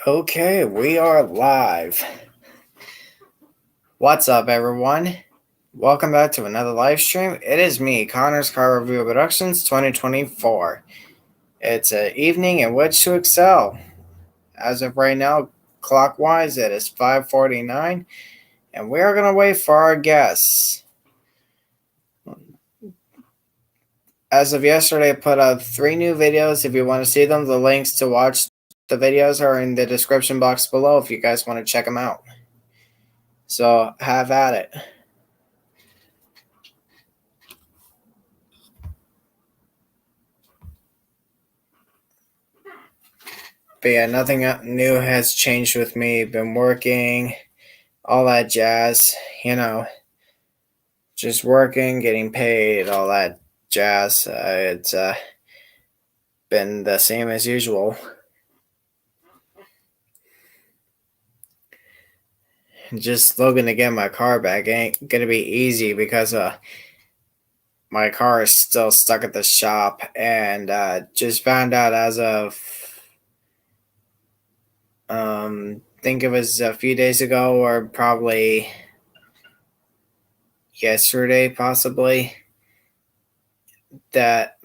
Okay, we are live. What's up, everyone? Welcome back to another live stream. It is me, Connor's Car Review Productions 2024. It's an evening in which to excel. As of right now, clockwise, it is 5:49, and we are going to wait for our guests. As of yesterday, I put up 3 new videos. If you want to see them, the links to watch the videos are in the description box below if you guys want to check them out. So, have at it. But yeah, nothing new has changed with me. Been working, all that jazz, just working, getting paid, all that jazz. It's been the same as usual. Just looking to get my car back ain't gonna be easy because my car is still stuck at the shop, and just found out as of think it was a few days ago or probably yesterday possibly, that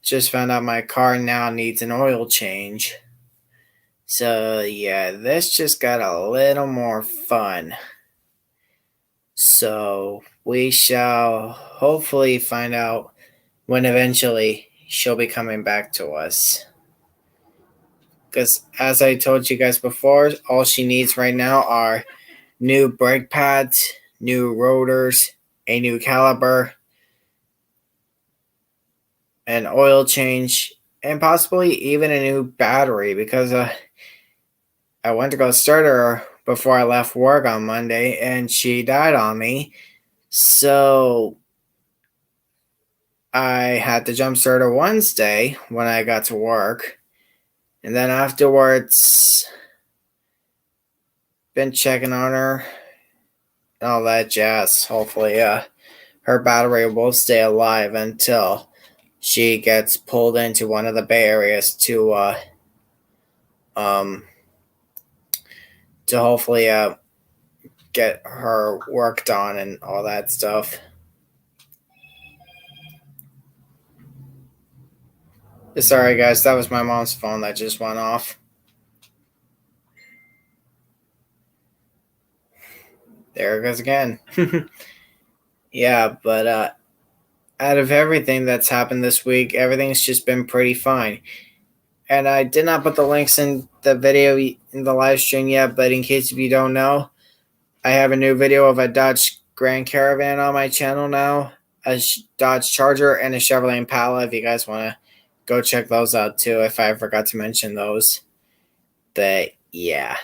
just found out my car now needs an oil change. So yeah, this just got a little more fun. So we shall hopefully find out when eventually she'll be coming back to us. Because as I told you guys before, all she needs right now are new brake pads, new rotors, a new caliper, an oil change, and possibly even a new battery, because I went to go start her before I left work on Monday, and she died on me. So I had to jump start her Wednesday when I got to work. And then afterwards, been checking on her and all that jazz. Hopefully, her battery will stay alive until she gets pulled into one of the Bay Areas to hopefully get her work done and all that stuff. Sorry, guys, that was my mom's phone that just went off. There it goes again. Yeah, but out of everything that's happened this week, everything's just been pretty fine. And I did not put the links in the video in the live stream yet, but in case if you don't know, I have a new video of a Dodge Grand Caravan on my channel now, a Dodge Charger, and a Chevrolet Impala. If you guys want to go check those out too, if I forgot to mention those. But yeah,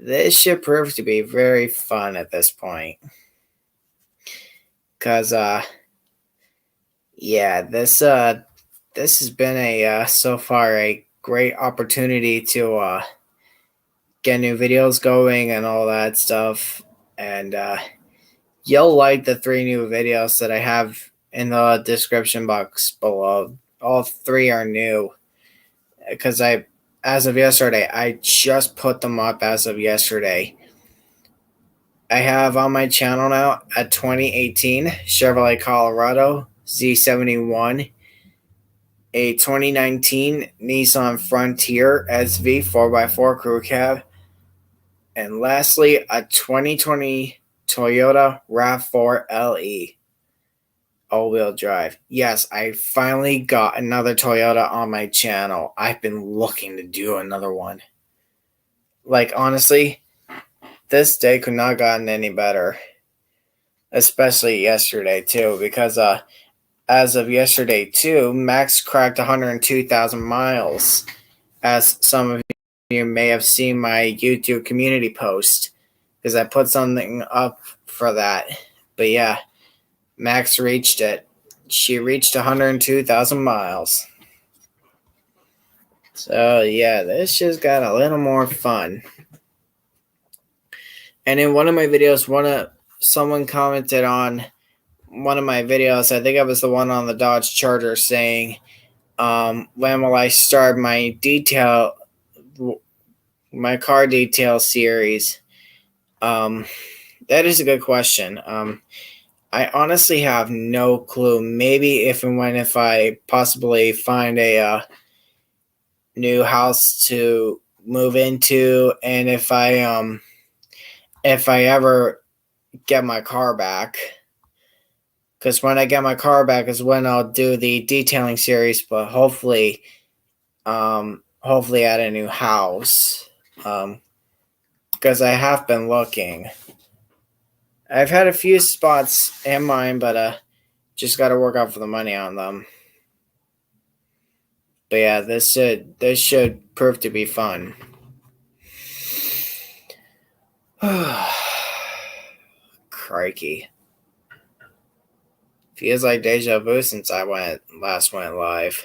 this should prove to be very fun at this point. Because, yeah, this has been a so far a great opportunity to get new videos going and all that stuff. And you'll like the 3 new videos that I have in the description box below. All 3 are new because as of yesterday, I just put them up as of yesterday. I have on my channel now a 2018 Chevrolet Colorado Z71, a 2019 Nissan Frontier SV 4x4 Crew Cab, and lastly, a 2020 Toyota RAV4 LE all-wheel drive. Yes, I finally got another Toyota on my channel. I've been looking to do another one. Like, honestly, this day could not have gotten any better. Especially yesterday, too, because as of yesterday, too, Max cracked 102,000 miles, as some of you may have seen my YouTube community post, because I put something up for that. But yeah, Max reached it. She reached 102,000 miles. So yeah, this just got a little more fun. And in one of my videos, someone commented on one of my videos, I think it was the one on the Dodge Charger, saying, when will I start my detail my car detail series. That is a good question. I honestly have no clue. Maybe if I possibly find a new house to move into, and if I ever get my car back, because when I get my car back is when I'll do the detailing series. But hopefully at a new house. Because I have been looking. I've had a few spots in mind, but just got to work out for the money on them. But yeah, this should prove to be fun. Crikey. Feels like deja vu since I last went live.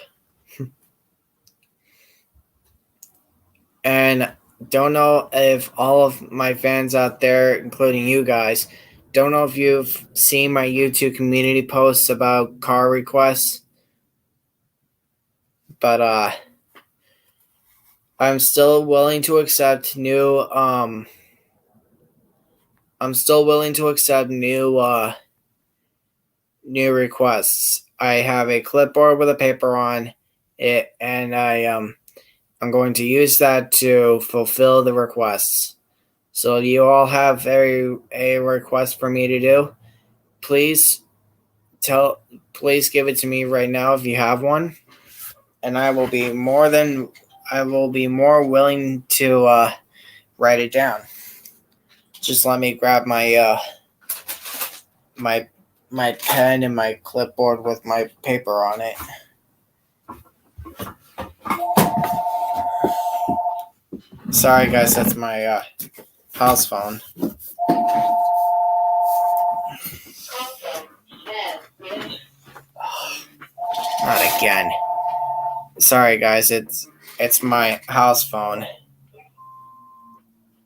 And don't know if all of my fans out there, including you guys, don't know if you've seen my YouTube community posts about car requests. But I'm still willing to accept new I'm still willing to accept new requests. I have a clipboard with a paper on it, and I'm going to use that to fulfill the requests. So you all have a request for me to do? Please please give it to me right now if you have one, and I will be more willing to write it down. Just let me grab my my pen and my clipboard with my paper on it. Sorry guys, that's my house phone. Not again. Sorry guys, it's my house phone.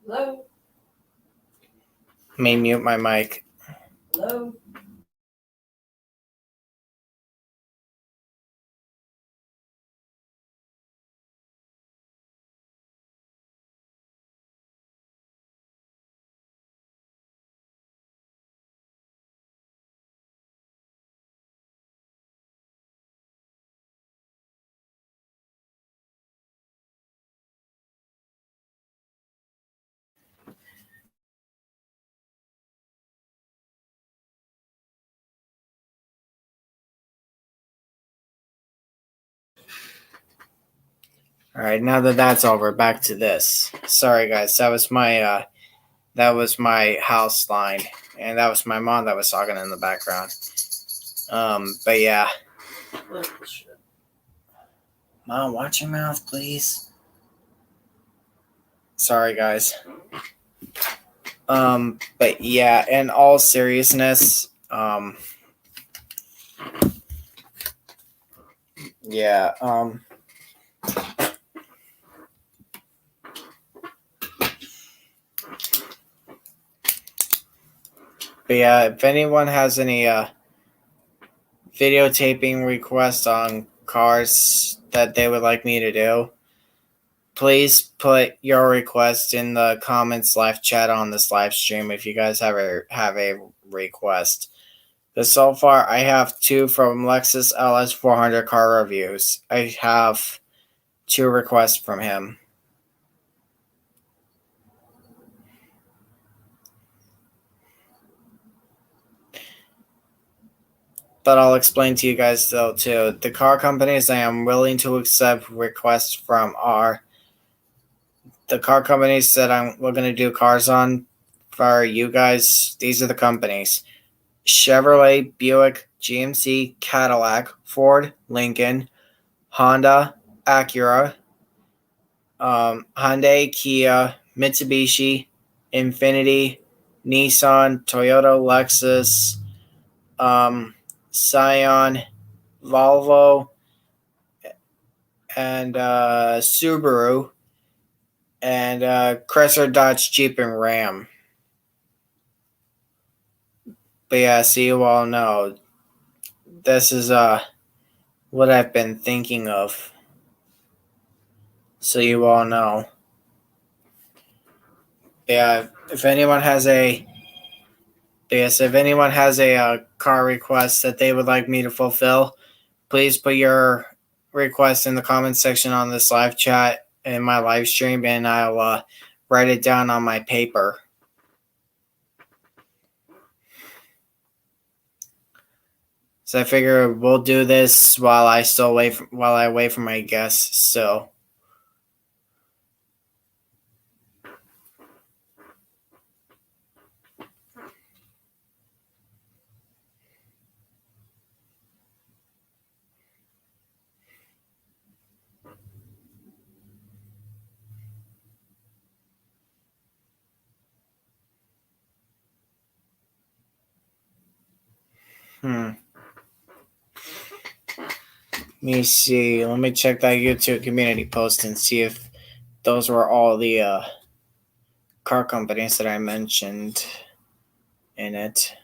Hello? Let me mute my mic. Hello? All right, now that that's over, back to this. Sorry guys, that was my house line, and that was my mom that was talking in the background. But yeah. Mom, watch your mouth, please. Sorry guys. But yeah, in all seriousness, yeah, but yeah, if anyone has any videotaping requests on cars that they would like me to do, please put your request in the comments live chat on this live stream if you guys have a request. Because so far I have 2 from Lexus LS 400 car reviews. I have 2 requests from him. But I'll explain to you guys though too. The car companies I am willing to accept requests from are the car companies that we're gonna do cars on for you guys. These are the companies: Chevrolet, Buick, GMC, Cadillac, Ford, Lincoln, Honda, Acura, Hyundai, Kia, Mitsubishi, Infiniti, Nissan, Toyota, Lexus, Scion, Volvo, and Subaru, and Chrysler, Dodge, Jeep, and Ram. But yeah, so you all know, this is what I've been thinking of. So you all know. Yeah, if anyone has a yes, if anyone has a car request that they would like me to fulfill, please put your request in the comment section on this live chat in my live stream, and I'll write it down on my paper. So I figure we'll do this while I wait for my guests. So, let me see. Let me check that YouTube community post and see if those were all the car companies that I mentioned in it.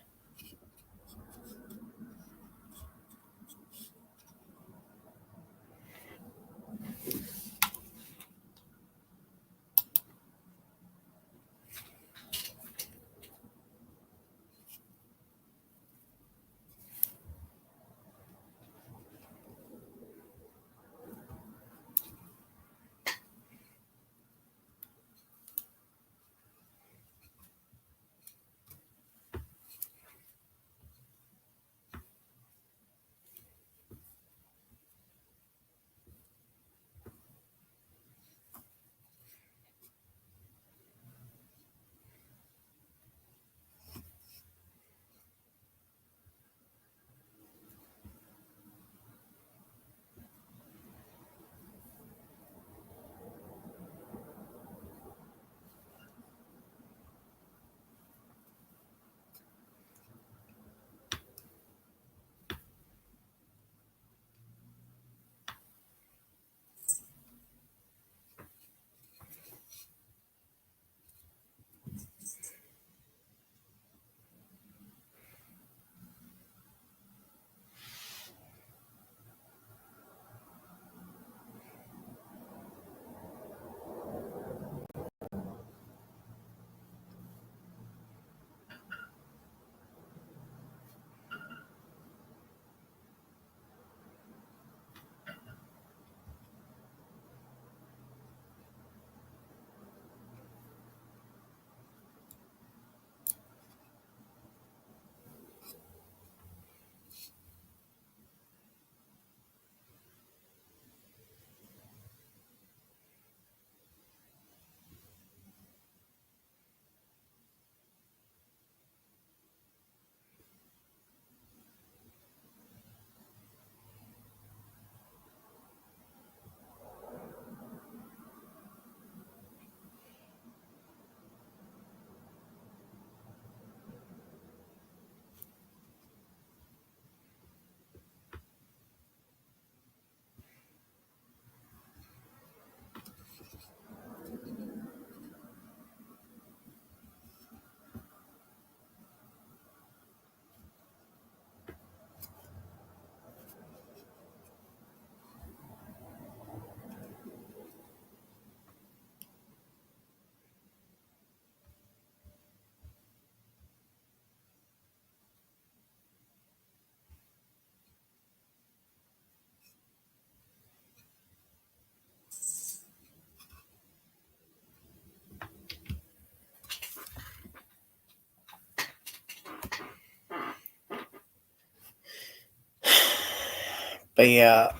But yeah,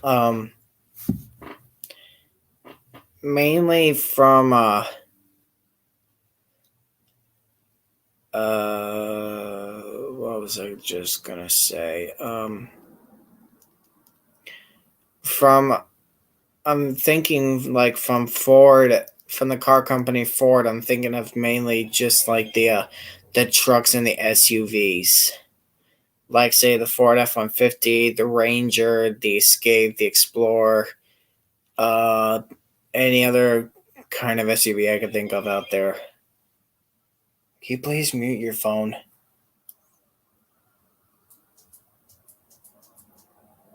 mainly from what was I just gonna say? From I'm thinking like from Ford, from the car company Ford. I'm thinking of mainly just like the trucks and the SUVs, like say the Ford F-150, the Ranger, the Escape, the Explorer, uh, any other kind of SUV I could think of out there. Can you please mute your phone?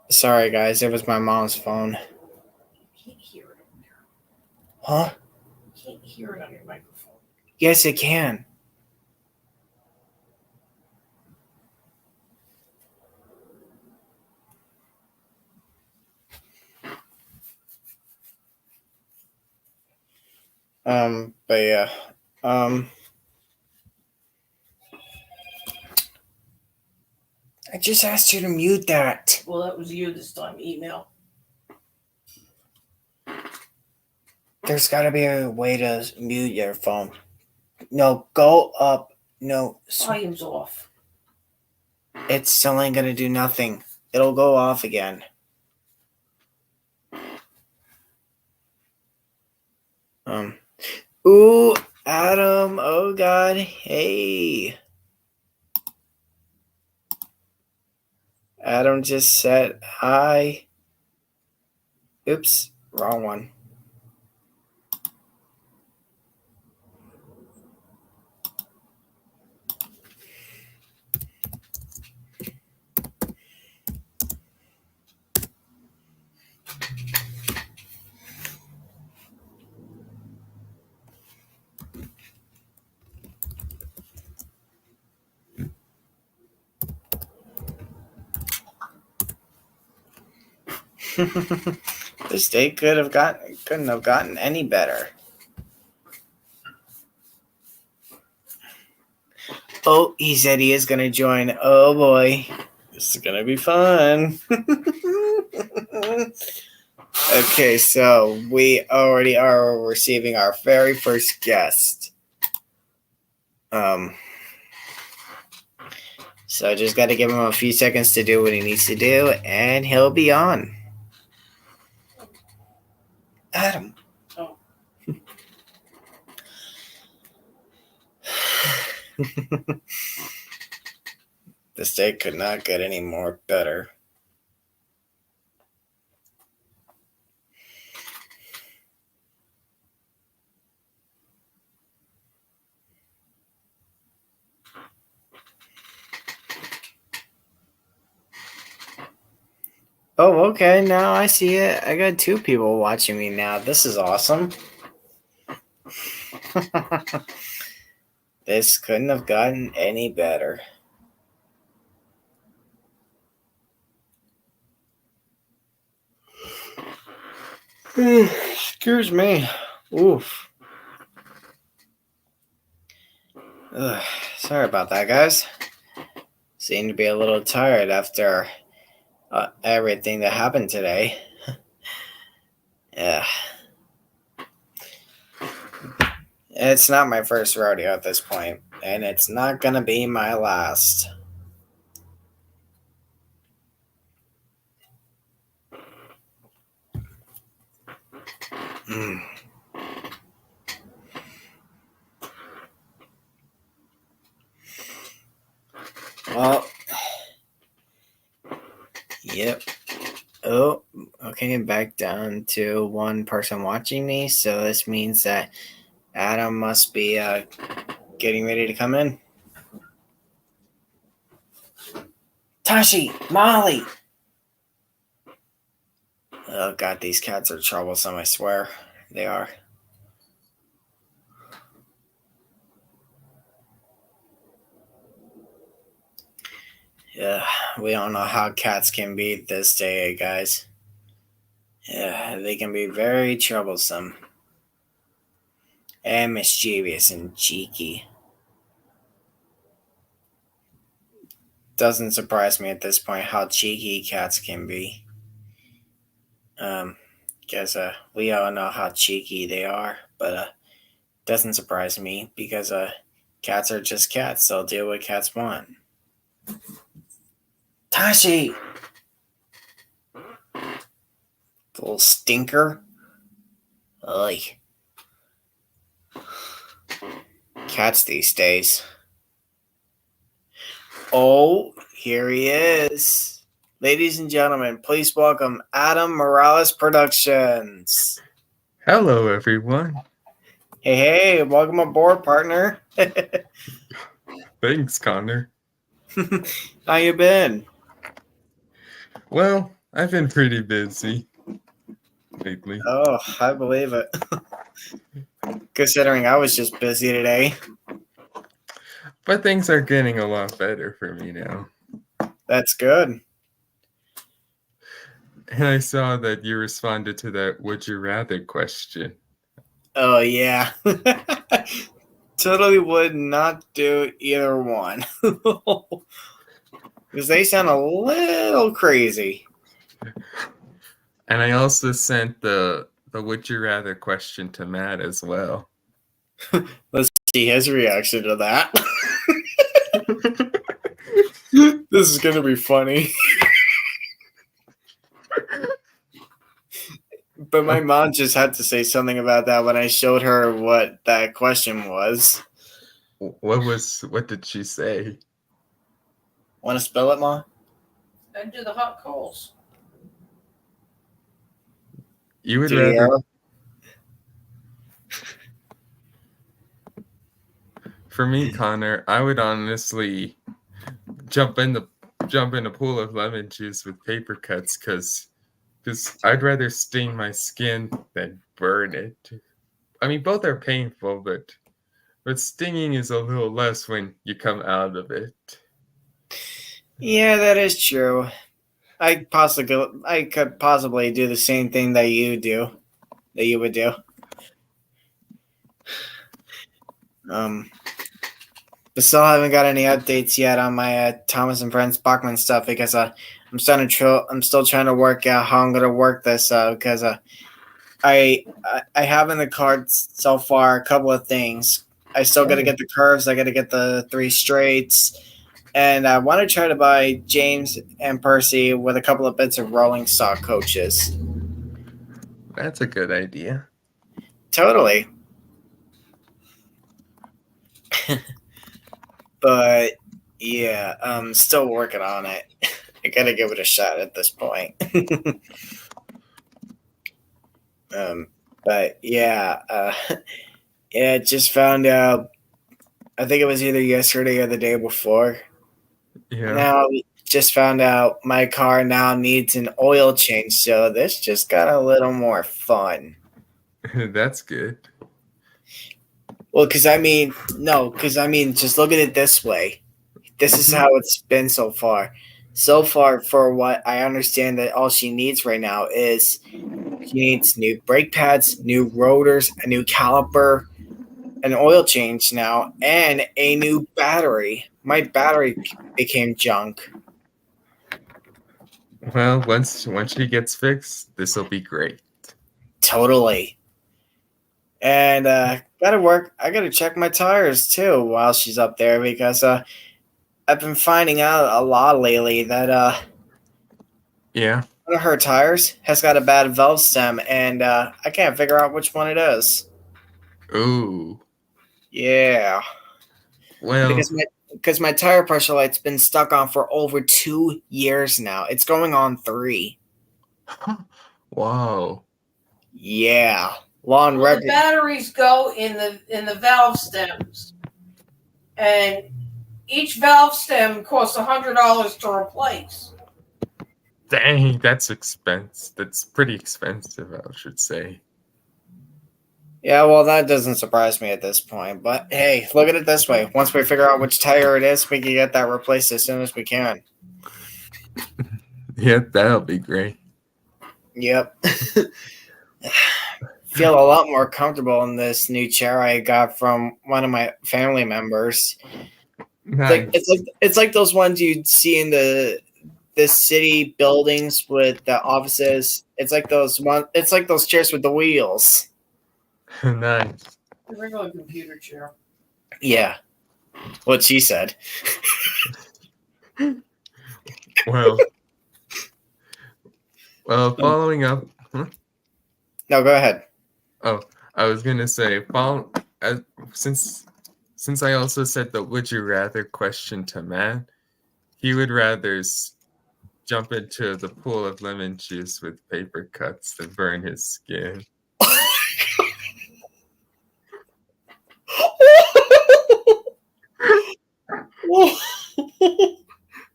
Sorry, guys, it was my mom's phone. Can't hear it on there. Huh? Can't hear it on your microphone. Yes, it can. But yeah. I just asked you to mute that. Well, that was you this time. Email. There's got to be a way to mute your phone. No, go up. No, Volume's off. it still ain't gonna do nothing. It'll go off again. Ooh, Adam. Oh God. Hey. Adam just said hi. Oops, wrong one. This day couldn't have gotten any better. Oh, he said he is gonna join. Oh boy. This is gonna be fun. Okay, so we already are receiving our very first guest. So I just got to give him a few seconds to do what he needs to do, and he'll be on. Adam. Oh. This day could not get any more better. Oh, okay. Now I see it. I got 2 people watching me now. This is awesome. This couldn't have gotten any better. Excuse me. Oof. Ugh. Sorry about that, guys. Seem to be a little tired after everything that happened today. Yeah. It's not my first rodeo at this point, and it's not gonna be my last. Well, yep. Oh, okay, back down to 1 person watching me, so this means that Adam must be getting ready to come in. Tashi! Molly! Oh God, these cats are troublesome, I swear. They are. Yeah, we don't know how cats can be this day, guys. Yeah, they can be very troublesome. And mischievous and cheeky. Doesn't surprise me at this point how cheeky cats can be. Because we all know how cheeky they are, but doesn't surprise me because cats are just cats. They'll do what cats want. Tashi! Little stinker. Ugh. Cats these days. Oh, here he is. Ladies and gentlemen, please welcome Adam Morales Productions. Hello, everyone. Hey, welcome aboard, partner. Thanks, Connor. How you been? Well, I've been pretty busy lately. Oh, I believe it. considering I was just busy today. But things are getting a lot better for me now. That's good. And I saw that you responded to that would you rather question. Oh, yeah. Totally would not do either one. Because they sound a little crazy. And I also sent the would you rather question to Matt as well. Let's see his reaction to that. This is going to be funny. But my mom just had to say something about that when I showed her what that question was. What did she say? Want to spell it, Mom? And do the hot coals. You would Dear. rather For me, Connor, I would honestly jump in a pool of lemon juice with paper cuts because I'd rather sting my skin than burn it. I mean, both are painful, but stinging is a little less when you come out of it. Yeah, that is true. I could possibly do the same thing that you would do. But still haven't got any updates yet on my Thomas and Friends Bachman stuff because I'm still trying to work out how I'm gonna work this because I have in the cards so far a couple of things. I still got to get the curves. I got to get the 3 straights. And I want to try to buy James and Percy with a couple of bits of rolling stock coaches. That's a good idea. Totally. But yeah, I'm still working on it. I got to give it a shot at this point. But yeah, yeah, just found out. I think it was either yesterday or the day before. Yeah. Now, just found out my car now needs an oil change, so this just got a little more fun. That's good. Well, because I mean, just look at it this way. This is how it's been so far. So far, for what I understand, that all she needs right now is she needs new brake pads, new rotors, a new caliper, an oil change now, and a new battery. My battery became junk. Well, once she gets fixed, this will be great. Totally. And I gotta check my tires too while she's up there because I've been finding out a lot lately that Yeah. one of her tires has got a bad valve stem and I can't figure out which one it is. Ooh. Yeah. Well, Because my tire pressure light's been stuck on for over 2 years now. It's going on 3. wow. Yeah. Long Well, record. the batteries go in the valve stems, and each valve stem costs $100 to replace. Dang, that's expensive. That's pretty expensive, I should say. Yeah, well, that doesn't surprise me at this point. But hey, look at it this way. Once we figure out which tire it is, we can get that replaced as soon as we can. Yeah, that'll be great. Yep. Feel a lot more comfortable in this new chair I got from one of my family members. Nice. It's like those ones you'd see in the city buildings with the offices. It's like those chairs with the wheels. Nice. The regular computer chair. Yeah. What she said. Well, following up. No, go ahead. Oh, I was gonna say, since I also said the "Would you rather" question to Matt, he would rather jump into the pool of lemon juice with paper cuts than burn his skin.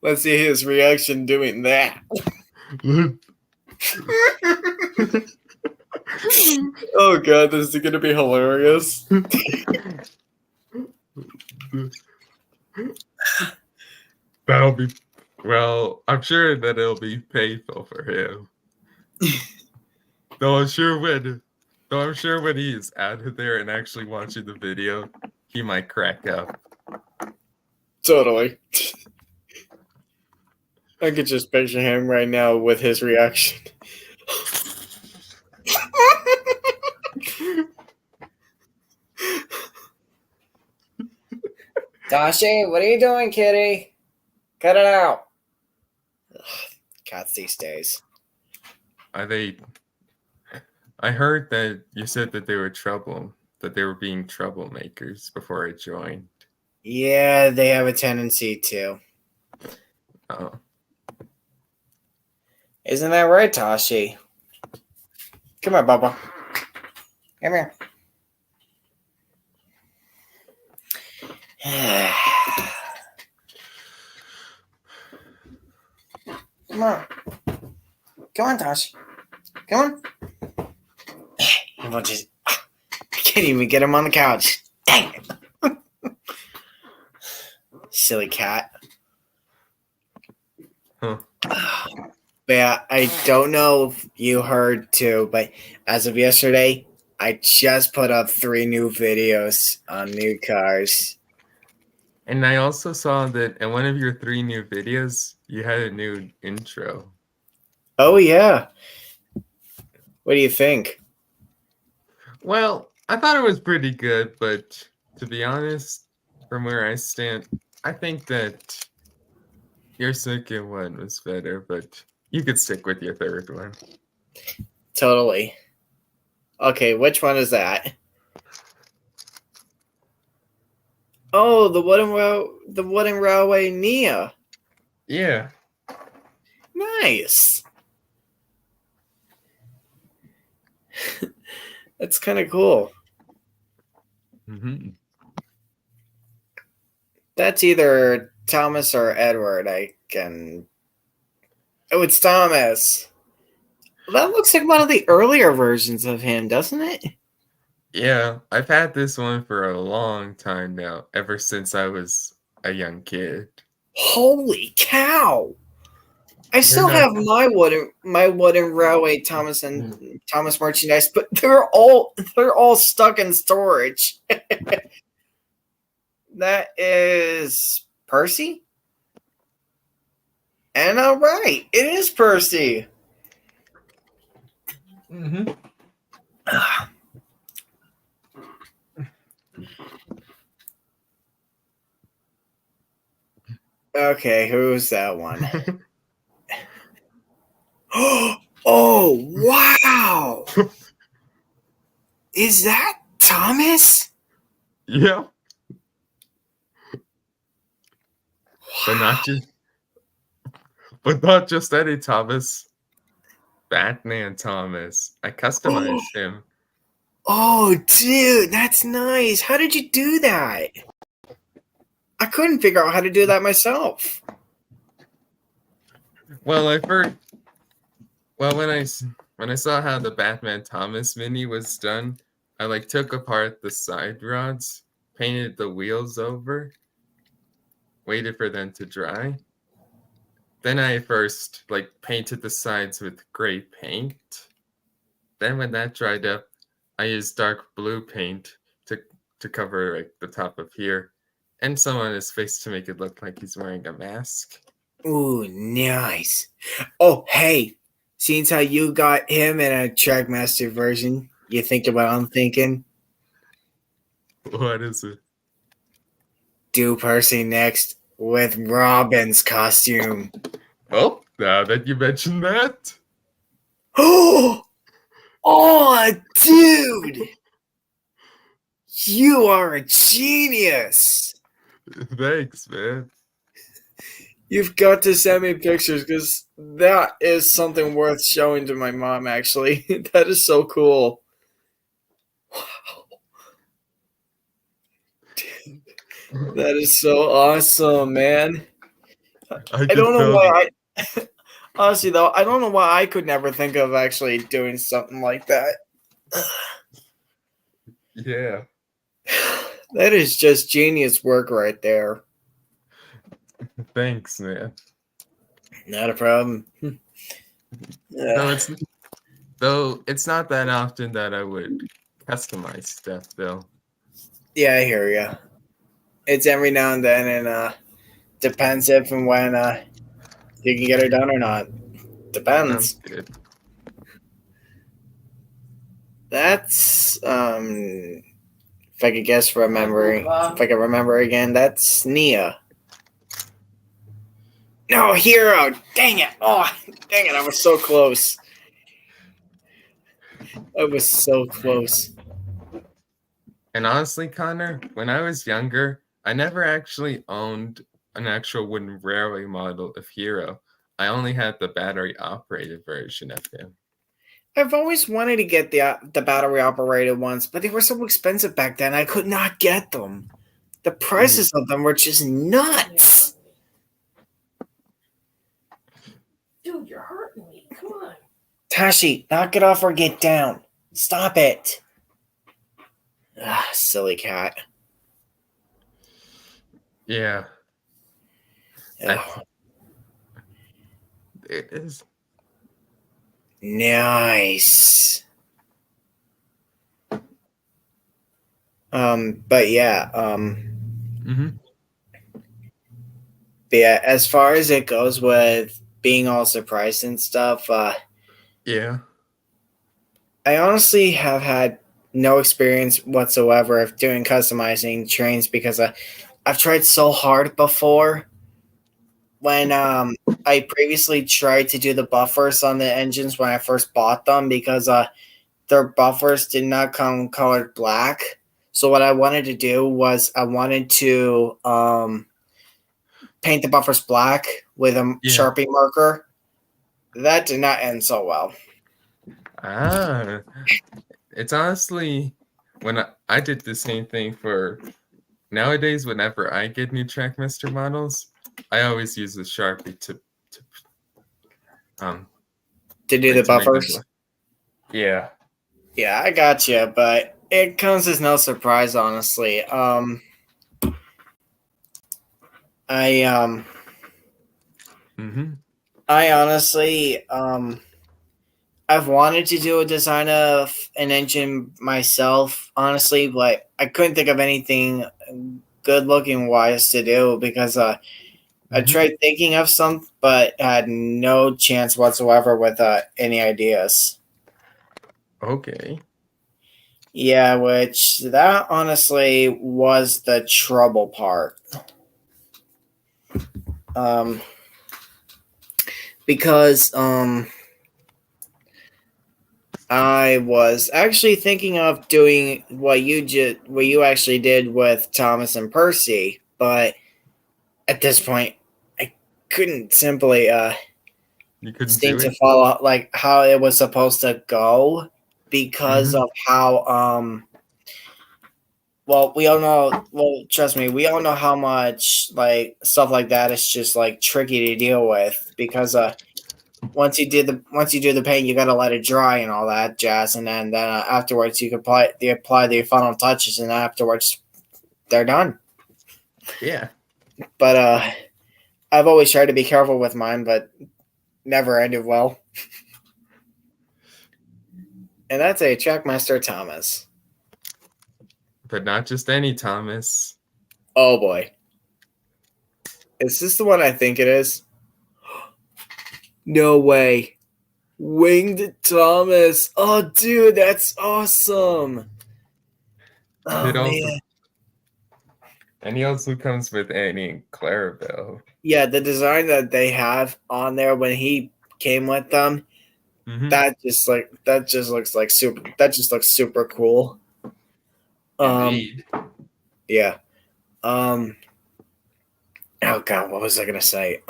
Let's see his reaction doing that. Oh god, this is gonna be hilarious. That'll be well. I'm sure that it'll be painful for him. Though I'm sure when he's out of there and actually watching the video, he might crack up. Totally. I could just picture him right now with his reaction. Dashi, what are you doing, kitty? Cut it out. Ugh, cats these days. Are they? I heard that you said that they were being troublemakers before I joined. Yeah, they have a tendency to. Oh, Isn't that right, Tashi? Come here, Bubba. Come here. Come on. Come on, Tashi. Come on. He won't just. I can't even get him on the couch. Dang it. Silly cat. huh. But yeah, I don't know if you heard too, but as of yesterday, I just put up 3 new videos on new cars. And I also saw that in one of your 3 new videos, you had a new intro. Oh yeah. What do you think? Well, I thought it was pretty good, but to be honest, from where I stand, I think that your second one was better, but you could stick with your third one. Totally. Okay, which one is that? Oh, the wooden railway Nia. Yeah. Nice. That's kind of cool. Mm-hmm. That's either Thomas or Edward. I can. Oh, it's Thomas. That looks like one of the earlier versions of him, doesn't it? Yeah, I've had this one for a long time now, ever since I was a young kid. Holy cow! I still not- have my wooden railway Thomas and Thomas merchandise, but they're all stuck in storage. That is Percy? And all right, it is Percy. Mm-hmm. Okay, who's that one? Oh, wow! Is that Thomas? Yeah. But not just any Thomas. Batman Thomas. I customized him. Oh, dude, that's nice. How did you do that? I couldn't figure out how to do that myself. Well, when I saw how the Batman Thomas mini was done, I took apart the side rods, painted the wheels over, waited for them to dry. Then I first painted the sides with gray paint. Then when that dried up, I used dark blue paint to cover the top of here and some on his face to make it look like he's wearing a mask. Ooh, nice. Oh, hey, since how you got him in a Trackmaster version, you think of what I'm thinking? What is it? Do Percy next with Robin's costume. Oh, now that you mentioned that. Oh, dude! You are a genius! Thanks, man. You've got to send me pictures because that is something worth showing to my mom, actually. That is so cool. Wow. Dude, that is so awesome, man. I don't know why honestly though, I don't know why I could never think of actually doing something like that. Yeah. That is just genius work right there. Thanks, man. Not a problem. Though it's not that often that I would customize stuff though. Yeah, I hear you. It's every now and then, and depends if and when you can get it done or not. Sounds Depends. good. That's if I could guess, remembering. If I could remember again, that's Nia. No, Hero. Dang it! Oh, dang it! I was so close. I was so close. And honestly, Connor, when I was younger, I never actually owned an actual wooden railway model of Hero. I only had the battery operated version of him. I've always wanted to get the battery operated ones, but they were so expensive back then. I could not get them. The prices of them were just nuts. Dude, you're hurting me. Come on. Tashi, knock it off or get down. Stop it. Ah, silly cat. Yeah. Ugh. It is. Nice. But yeah, Mhm. but yeah, as far as it goes with being all surprised and stuff, Yeah. I honestly have had no experience whatsoever of doing customizing trains because I've tried so hard before. When I previously tried to do the buffers on the engines when I first bought them because their buffers did not come colored black. So what I wanted to do was I wanted to paint the buffers black with a Yeah. Sharpie marker. That did not end so well. Ah. It's honestly when I did the same thing for nowadays. Whenever I get new Trackmaster models, I always use a Sharpie to To do like the to make them buffers. black. Yeah. Yeah, I got you, but it comes as no surprise, honestly. I Mhm. I honestly I've wanted to do a design of an engine myself, honestly, but I couldn't think of anything good looking wise to do because I Mhm. tried thinking of some, but had no chance whatsoever with any ideas. Okay. Yeah, which that honestly was the trouble part. Because I was actually thinking of doing what you actually did with Thomas and Percy, but at this point, I couldn't simply You couldn't seem do to it? follow like how it was supposed to go because Mhm. of how well we all know well trust me we all know how much like stuff like that is just like tricky to deal with because once you do the paint, you gotta let it dry and all that jazz, and then afterwards you can apply the final touches, and afterwards they're done. Yeah. But I've always tried to be careful with mine, but never ended well. And that's a Trackmaster Thomas. But not just any Thomas. Oh boy, is this the one I think it is? No way, Winged Thomas. Oh dude, that's awesome. Oh It also man. and he also comes with Annie and Clarabelle. Yeah, the design that they have on there when he came with them, Mhm. that just looks super cool. Indeed. Yeah. Oh god, what was I gonna say?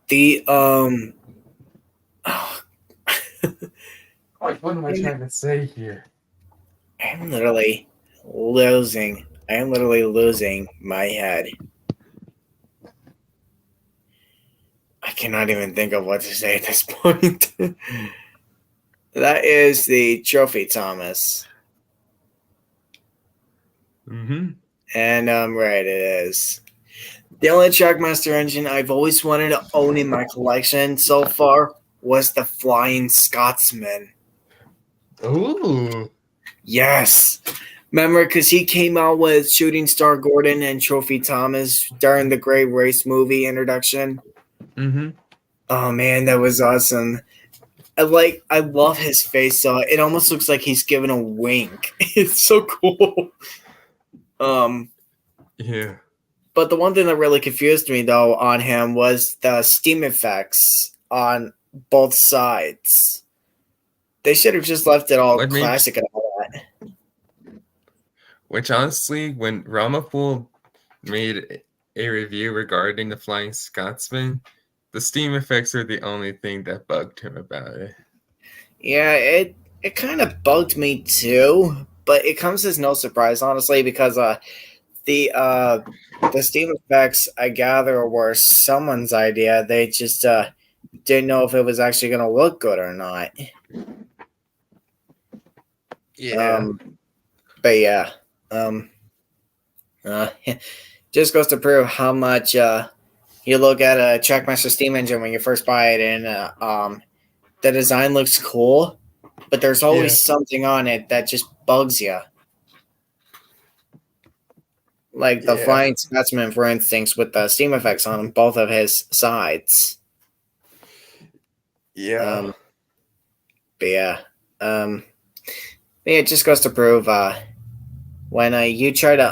The oh, Like, what am I trying to say here? I'm literally losing. I am literally losing my head. I cannot even think of what to say at this point. That is the Trophy Thomas. Mm-hmm. And right, it is. The only Trackmaster engine I've always wanted to own in my collection so far was the Flying Scotsman. Ooh. Yes. Remember, because he came out with Shooting Star Gordon and Trophy Thomas during the Great Race movie introduction. Mm-hmm. Oh man, that was awesome. I love his face. So it almost looks like he's giving a wink. It's so cool. Yeah. But the one thing that really confused me though on him was the steam effects on both sides. They should have just left it all What made- classic and all that. Which honestly, when Ramapool made a review regarding the Flying Scotsman, the steam effects are the only thing that bugged him about it. Yeah, it kind of bugged me too, but it comes as no surprise, honestly, because the steam effects I gather were someone's idea. They just didn't know if it was actually going to look good or not. But yeah, just goes to prove how much you look at a Trackmaster steam engine when you first buy it, and the design looks cool, but there's always something on it that just bugs you. Like the Flying Scotsman, for instance, with the steam effects on both of his sides. Yeah. But yeah, it just goes to prove when you try to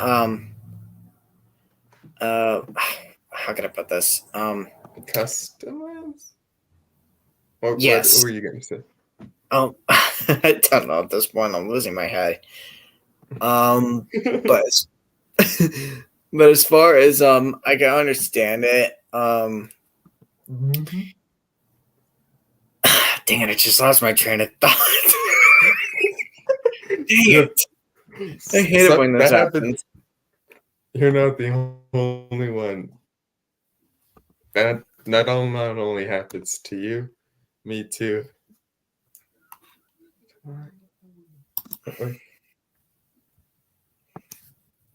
how can I put this? Customize? What Yes. were you going to say? Oh, I don't know at this point. I'm losing my head. But but as far as I can understand it. Mm-hmm. Dang it! I just lost my train of thought. Dang it! I hate it when this happens. You're not the only one. That not only happens to you, me too.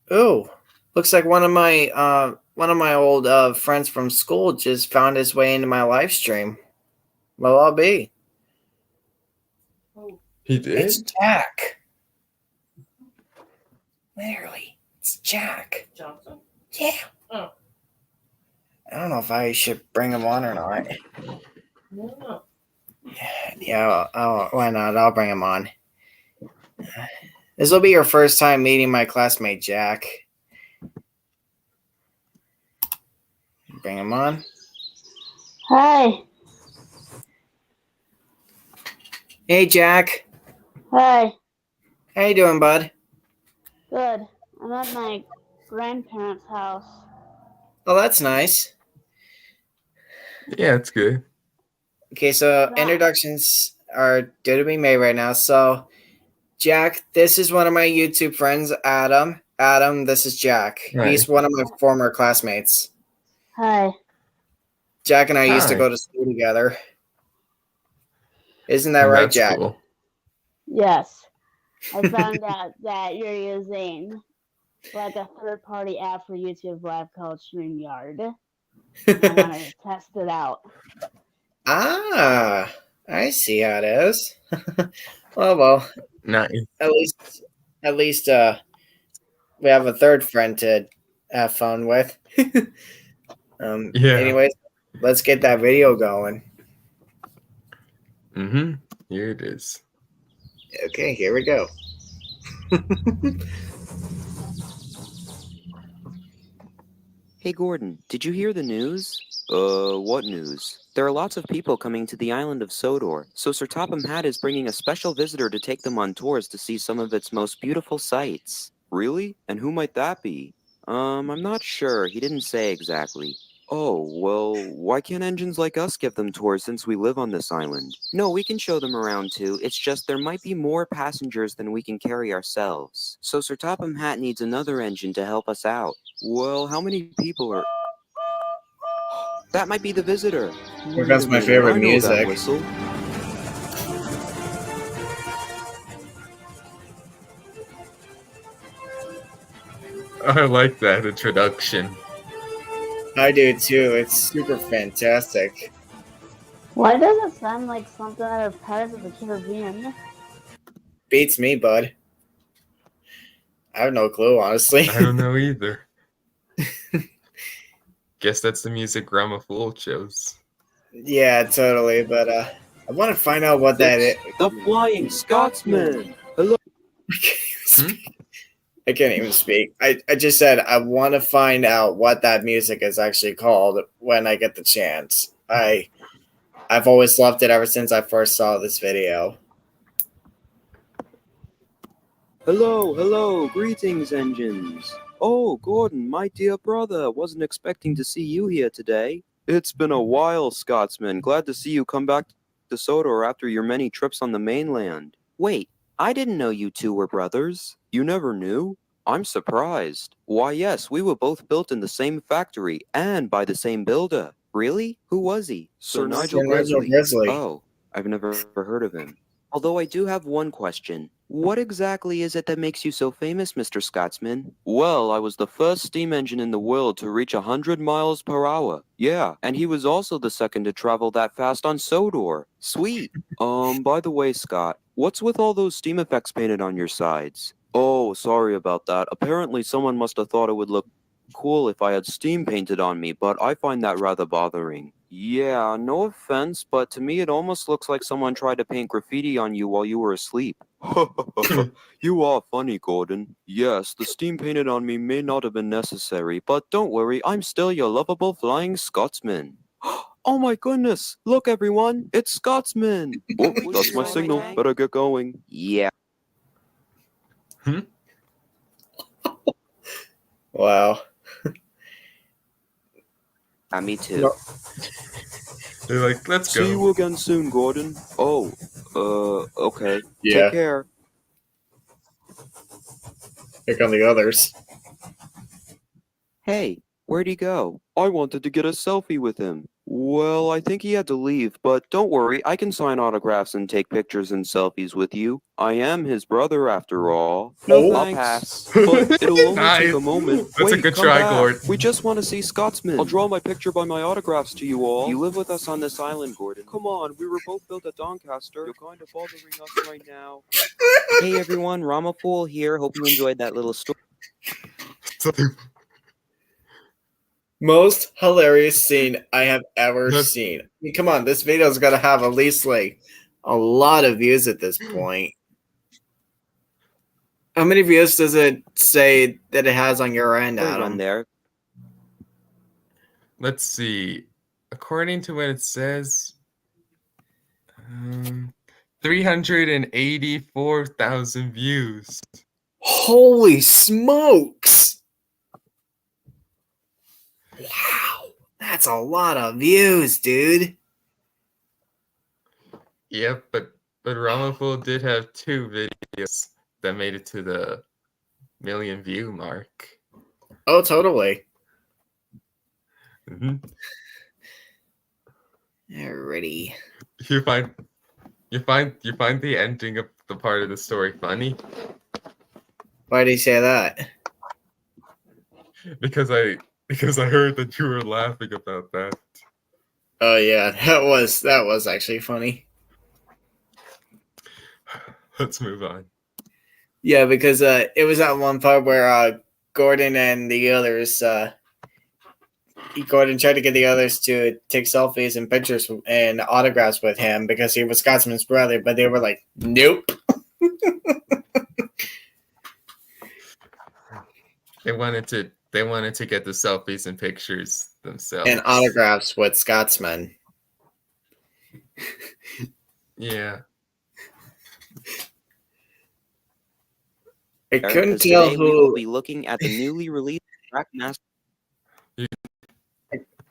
Oh, looks like one of my old friends from school just found his way into my live stream. Well, I'll be. He did? It's Jack. Literally, it's Jack. Johnson. Yeah. Oh. I don't know if I should bring him on or not. Yeah. Yeah, why not? I'll bring him on. This will be your first time meeting my classmate, Jack. Bring him on. Hi. Hey, Jack. Hi. How you doing, bud? Good. I'm at my grandparents' house. Oh, that's nice. Yeah, it's good. Okay, so introductions are due to be made right now. So, Jack, this is one of my YouTube friends, Adam. Adam, this is Jack. Hi. He's one of my former classmates. Hi. Jack and I used to Hi. go to school together. Isn't that right, That's Jack? cool. Yes. I found out that you're using like a third-party app for YouTube Live called StreamYard. I wanted to test it out. Ah, I see how it is. well, Nice. at least we have a third friend to have fun with. Yeah. Anyways, let's get that video going. Mm-hmm. Here it is. Okay, here we go. Hey Gordon, did you hear the news? What news? There are lots of people coming to the island of Sodor, so Sir Topham Hatt is bringing a special visitor to take them on tours to see some of its most beautiful sights. Really? And who might that be? I'm not sure. He didn't say exactly. Oh, well, why can't engines like us give them tours since we live on this island? No, we can show them around too. It's just there might be more passengers than we can carry ourselves. So Sir Topham Hatt needs another engine to help us out. Well, how many people are... That might be the visitor. Here comes my favorite I know that music. whistle. I like that introduction. I do too. It's super fantastic. Why does it sound like something out of Pirates of the Caribbean? Beats me, bud. I have no clue, honestly. I don't know either. Guess that's the music Grandma Fool chose. Yeah, totally. But I want to find out what that is. The Flying Scotsman. Hello. I can't even speak. I just said I want to find out what that music is actually called when I get the chance. I've always loved it ever since I first saw this video. Hello, greetings, engines. Oh, Gordon, my dear brother, wasn't expecting to see you here today. It's been a while, Scotsman. Glad to see you come back to Sodor after your many trips on the mainland. Wait, I didn't know you two were brothers. You never knew? I'm surprised. Why, yes, we were both built in the same factory and by the same builder. Really? Who was he? Sir Nigel Grizzly. Oh, I've never heard of him. Although I do have one question. What exactly is it that makes you so famous, Mr. Scotsman? Well, I was the first steam engine in the world to reach 100 miles per hour. Yeah, and he was also the second to travel that fast on Sodor. Sweet. By the way, Scott, what's with all those steam effects painted on your sides? Oh, sorry about that. Apparently someone must have thought it would look cool if I had steam painted on me, but I find that rather bothering. Yeah, no offense, but to me it almost looks like someone tried to paint graffiti on you while you were asleep. You are funny, Gordon. Yes, the steam painted on me may not have been necessary, but don't worry, I'm still your lovable Flying Scotsman. Oh my goodness! Look, everyone, it's Scotsman! Oh, that's my signal. Better get going. Yeah. Wow. Me too. No. They're like, let's See go. you again soon, Gordon. Oh, okay. Yeah. Take care. Here come the others. Hey, where'd he go? I wanted to get a selfie with him. Well, I think he had to leave, but don't worry, I can sign autographs and take pictures and selfies with you. I am his brother after all. No Oh. I'll pass. But it'll only take a Nice. moment. That's a Wait, good come try, back. Gordon. We just want to see Scotsman. I'll draw my picture by my autographs to you all. You live with us on this island, Gordon. Come on, we were both built at Doncaster. You're kind of bothering us right now. Hey everyone, Ramapool here. Hope you enjoyed that little story. Most hilarious scene I have ever seen. I mean, come on, this video's got to have at least like a lot of views at this point. How many views does it say that it has on your end, Run Adam? there. Let's see. According to what it says, 384,000 views. Holy smokes! Wow, that's a lot of views, dude. Yep, but Ramapool did have 2 videos that made it to the million view mark. Oh, totally. Mm-hmm. Alrighty. You find the ending of the part of the story funny? Why did he say that? Because I heard that you were laughing about that. Oh yeah, that was actually funny. Let's move on. Yeah, because it was that one part where Gordon and the others, Gordon tried to get the others to take selfies and pictures and autographs with him because he was Scotsman's brother, but they were like, nope. They wanted to get the selfies and pictures themselves. And autographs with Scotsman. Yeah. I couldn't tell Today we will who. be looking at the newly released Trackmaster.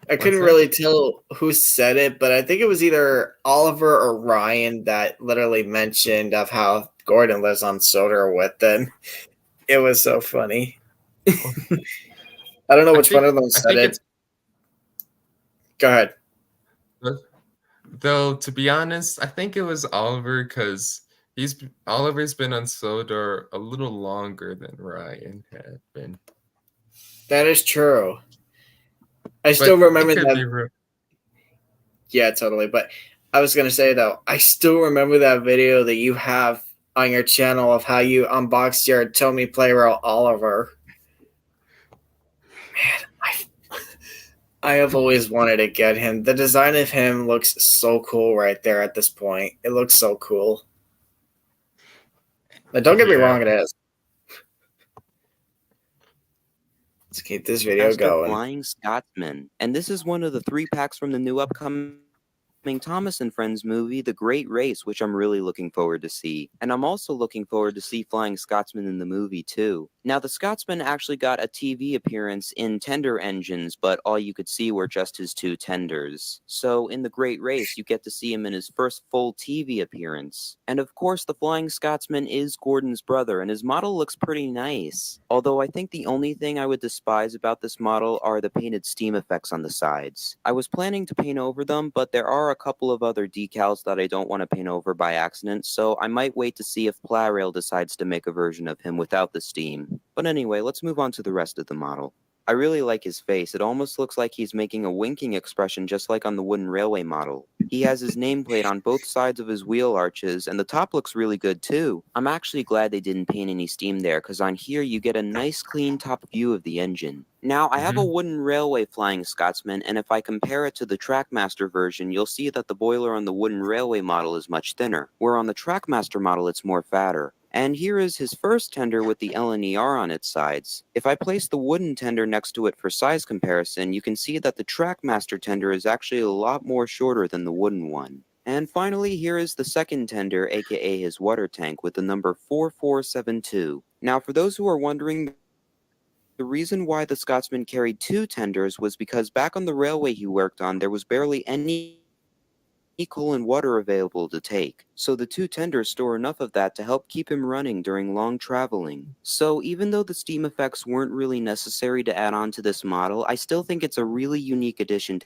I couldn't that? really tell who said it, but I think it was either Oliver or Ryan that literally mentioned of how Gordon lives on Sodor with them. It was so funny. I don't know which one of them said it. Go ahead. Though, to be honest, I think it was Oliver because Oliver's been on Sodor a little longer than Ryan had been. That is true. I But still remember it could that. be real. Yeah, totally. But I was gonna say though, I still remember that video that you have on your channel of how you unboxed your Tommy Player Oliver. Man, I have always wanted to get him. The design of him looks so cool right there at this point. It looks so cool. But don't get me Yeah. wrong, it is. Let's keep this video Master going. Flying Scotsman. And this is one of the 3 packs from the new upcoming Thomas and Friends movie, The Great Race, which I'm really looking forward to see. And I'm also looking forward to see Flying Scotsman in the movie too. Now, the Scotsman actually got a TV appearance in Tender Engines, but all you could see were just his 2 tenders. So in The Great Race, you get to see him in his first full TV appearance. And of course, the Flying Scotsman is Gordon's brother, and his model looks pretty nice. Although I think the only thing I would despise about this model are the painted steam effects on the sides. I was planning to paint over them, but there are a couple of other decals that I don't want to paint over by accident, so I might wait to see if Plarail decides to make a version of him without the steam. But anyway, let's move on to the rest of the model. I really like his face. It almost looks like he's making a winking expression just like on the wooden railway model. He has his nameplate on both sides of his wheel arches, and the top looks really good too. I'm actually glad they didn't paint any steam there, because on here you get a nice clean top view of the engine. Now, I have a wooden railway Flying Scotsman, and if I compare it to the Trackmaster version, you'll see that the boiler on the wooden railway model is much thinner, where on the Trackmaster model it's more fatter. And here is his first tender with the LNER on its sides. If I place the wooden tender next to it for size comparison, you can see that the Trackmaster tender is actually a lot more shorter than the wooden one. And finally, here is the second tender, aka his water tank, with the number 4472. Now, for those who are wondering, the reason why the Scotsman carried 2 tenders was because back on the railway he worked on, there was barely any coal and water available to take, so the 2 tenders store enough of that to help keep him running during long traveling. So even though the steam effects weren't really necessary to add on to this model, I still think it's a really unique addition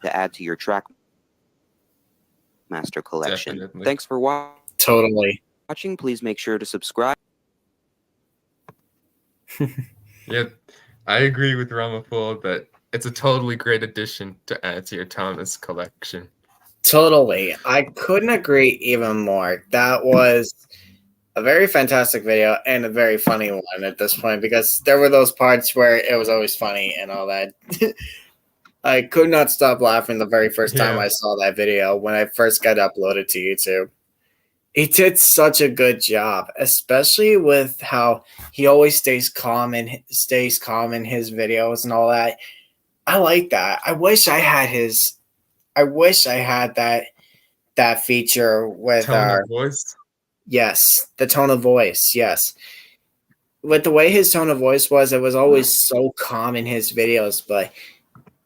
to add to your Trackmaster collection. Definitely. Thanks for Totally. watching. Please make sure to subscribe. Yeah, I agree with Ramaphosa that it's a totally great addition to add to your Thomas collection. Totally. I couldn't agree even more. That was a very fantastic video and a very funny one at this point, because there were those parts where it was always funny and all that. I could not stop laughing the very first time Yeah. I saw that video when I first got uploaded to YouTube. He did such a good job, especially with how he always stays calm in his videos and all that. I like that. I wish I had that feature with Tone our of voice. yes, the tone of voice. Yes, with the way his tone of voice was, it was always so calm in his videos, but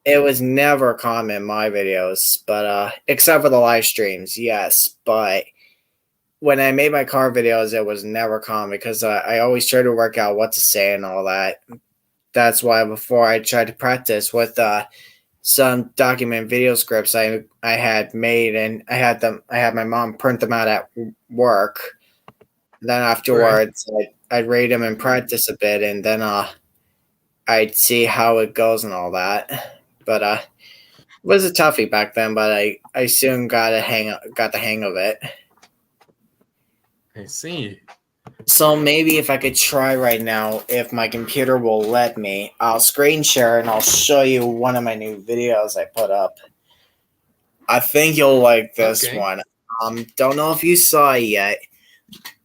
it was never calm in my videos. But except for the live streams, yes. But when I made my car videos, it was never calm because I always try to work out what to say and all that. That's why before I tried to practice with some document video scripts I had made, and I had my mom print them out at work. Then afterwards, I'd read them and practice a bit, and then I'd see how it goes and all that. But it was a toughie back then, but I soon got the hang of it. I see. So maybe if I could try right now, if my computer will let me, I'll screen share and I'll show you one of my new videos I put up. I think you'll like this Okay. one. Don't know if you saw it yet,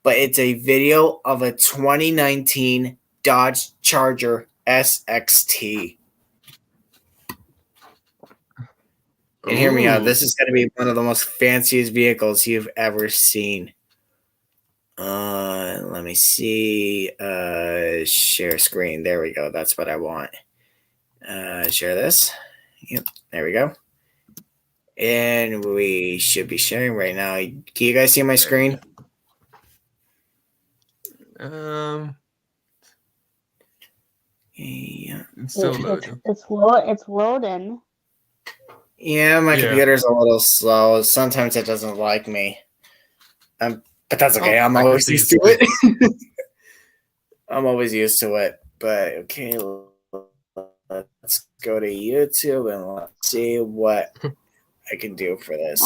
but it's a video of a 2019 Dodge Charger SXT. And hear me out. Ooh. This is going to be one of the most fanciest vehicles you've ever seen. Let me see. Share screen. There we go. That's what I want. Share this. Yep. There we go. And we should be sharing right now. Can you guys see my screen? Yeah, it's still loading. It's loading. Yeah, my Yeah. computer's a little slow. Sometimes it doesn't like me. But that's okay. Oh, I'm I can always see used to it's it. I'm always used to it. But okay, let's go to YouTube and let's see what I can do for this.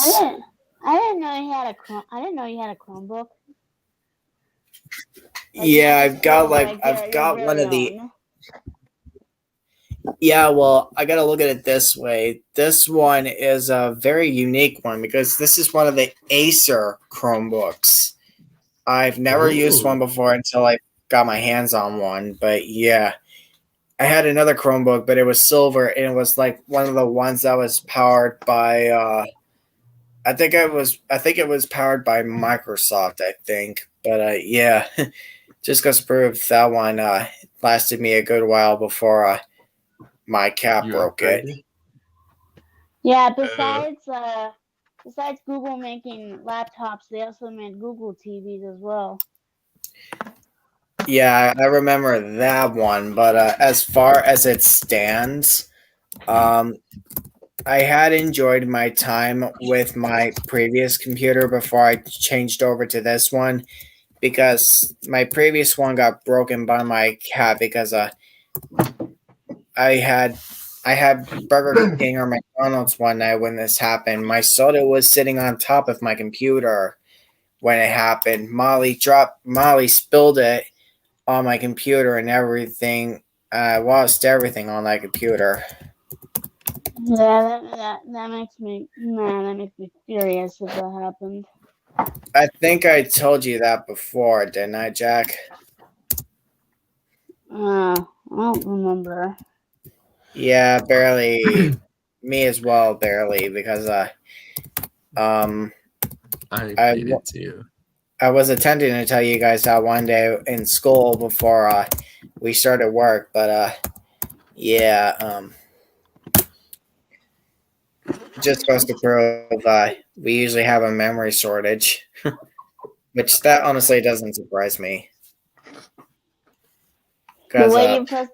I didn't know you had a I didn't know you had a Chromebook. Yeah, I've got your one of the. own. Yeah, well, I gotta look at it this way. This one is a very unique one because this is one of the Acer Chromebooks. I've never used one before until I got my hands on one. But yeah, I had another Chromebook, but it was silver and it was like one of the ones that was powered by. I think it was powered by Microsoft. I think, but yeah, just goes to prove that one lasted me a good while before my cat You broke it. upgraded? Yeah, besides Google making laptops, they also made Google TVs as well. Yeah, I remember that one, but as far as it stands, I had enjoyed my time with my previous computer before I changed over to this one because my previous one got broken by my cat because I had Burger King or McDonald's one night when this happened. My soda was sitting on top of my computer when it happened. Molly spilled it on my computer and everything. Lost everything on that computer. Yeah, that makes me furious if that happened. I think I told you that before, didn't I, Jack? I don't remember. Yeah, barely. Me as well, barely, because I I did it too. I was attempting to tell you guys that one day in school before we started work, but yeah, just goes to prove we usually have a memory shortage, which that honestly doesn't surprise me. The way you pressed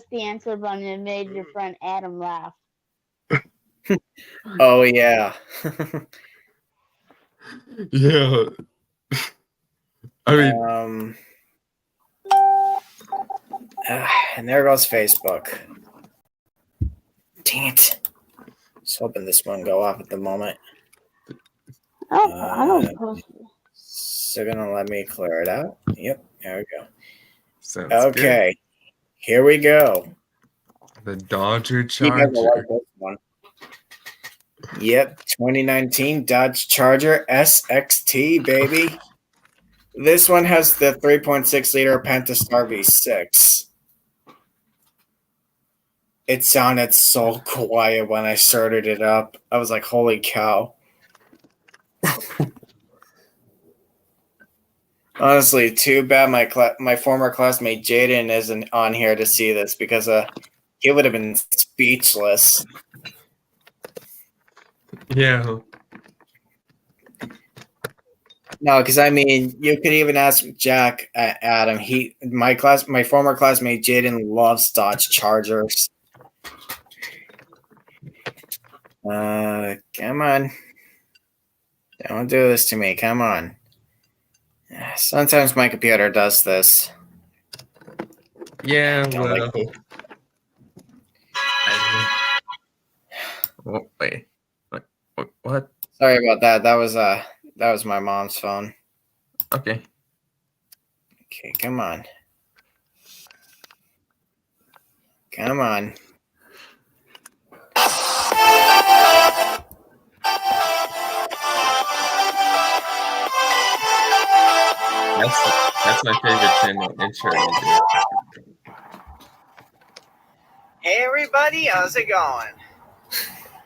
the answer button, it made your friend Adam laugh. Oh yeah. Yeah. I mean, and there goes Facebook. Dang it. Just hoping this won't go off at the moment. I don't post it. So gonna let me clear it out. Yep, there we go. sounds Okay, here we go. good. The Dodger You guys will Charger. like this one. Yep, 2019 Dodge Charger SXT, baby. This one has the 3.6 liter Pentastar V6. It sounded so quiet when I started it up. I was like, holy cow. Honestly, too bad my former classmate Jaden isn't on here to see this because he would have been speechless. Yeah. No, because I mean, you could even ask Jack, Adam. My former classmate Jaden loves Dodge Chargers. Come on, don't do this to me. Come on. Sometimes my computer does this. Yeah, Don't well. like Oh, wait. What? Sorry about that. That was my mom's phone. Okay. Okay, come on. Come on. That's my favorite channel intro you do. Hey everybody, how's it going?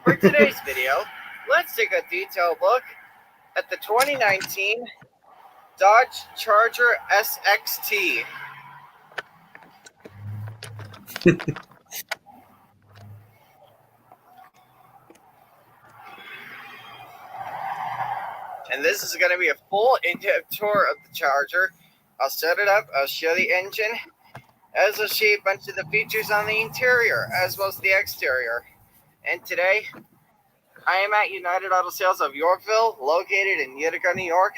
For today's video, let's take a detailed look at the 2019 Dodge Charger SXT. And this is going to be a full in-depth tour of the Charger. I'll set it up, I'll show the engine, as I'll show you a bunch of the features on the interior, as well as the exterior. And today, I am at United Auto Sales of Yorkville, located in Utica, New York.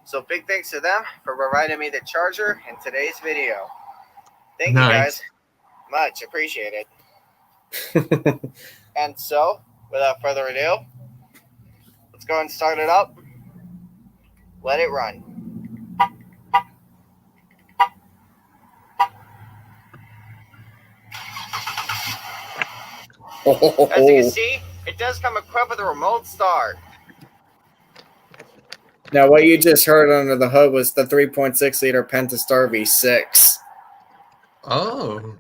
So big thanks to them for providing me the Charger in today's video. Thank you guys. Much appreciated. And so, without further ado, let's go and start it up. Let it run. As you can see, it does come equipped with a remote start. Now, what you just heard under the hood was the 3.6 liter Pentastar V6. Oh,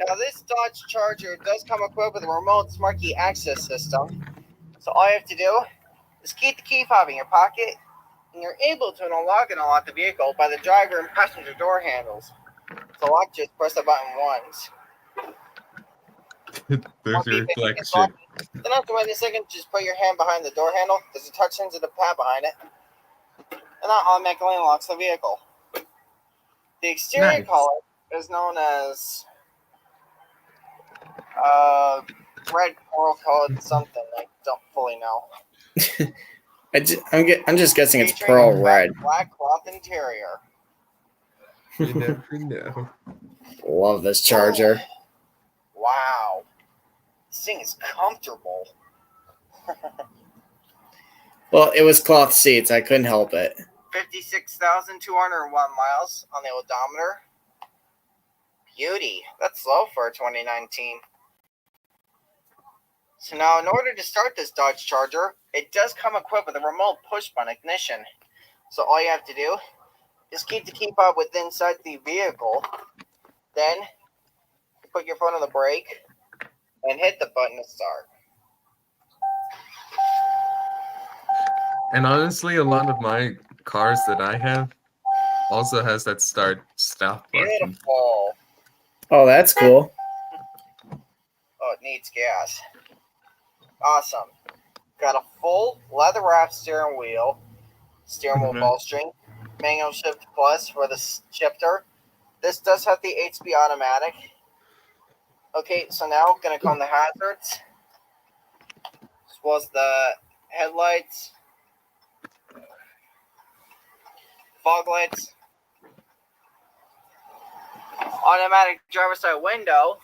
Now, this Dodge Charger does come equipped with a remote smart key access system. So all you have to do is keep the key fob in your pocket, and you're able to unlock and unlock the vehicle by the driver and passenger door handles. To lock, just press the button once. there's your reflection. Then after 1 second, just put your hand behind the door handle. There's a touch sensitive pad behind it, and that automatically unlocks the vehicle. The exterior Nice. color is known as red coral colored something. I don't fully know. I'm just guessing it's Featuring pearl a red. black cloth interior. You never know. Love this Charger. Wow. This thing is comfortable. Well, it was cloth seats. I couldn't help it. 56,201 miles on the odometer. Beauty. That's low for 2019. So now, in order to start this Dodge Charger, it does come equipped with a remote push-button ignition. So all you have to do is keep the key fob within inside the vehicle. Then put your foot on the brake and hit the button to start. And honestly, a lot of my cars that I have also has that stop button. Beautiful. Oh, that's cool. Oh, it needs gas. Awesome. Got a full leather wrapped steering wheel Mhm. ball string, manual shift plus for the shifter. This does have the 8-speed automatic. Okay, so now gonna come the hazards, as well as the headlights, fog lights, automatic driver's side window,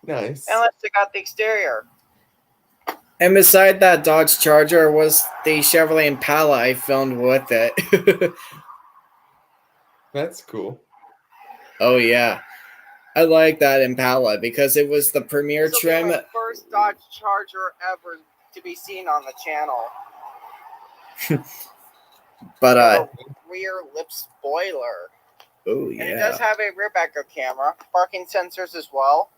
Nice. and let's check out the exterior. And beside that Dodge Charger was the Chevrolet Impala I filmed with it. That's cool. Oh, yeah. I like that Impala because it was the premier This will be trim. my first Dodge Charger ever to be seen on the channel. But, The rear lip spoiler. oh, And it does yeah. have a rear backup camera, parking sensors as well.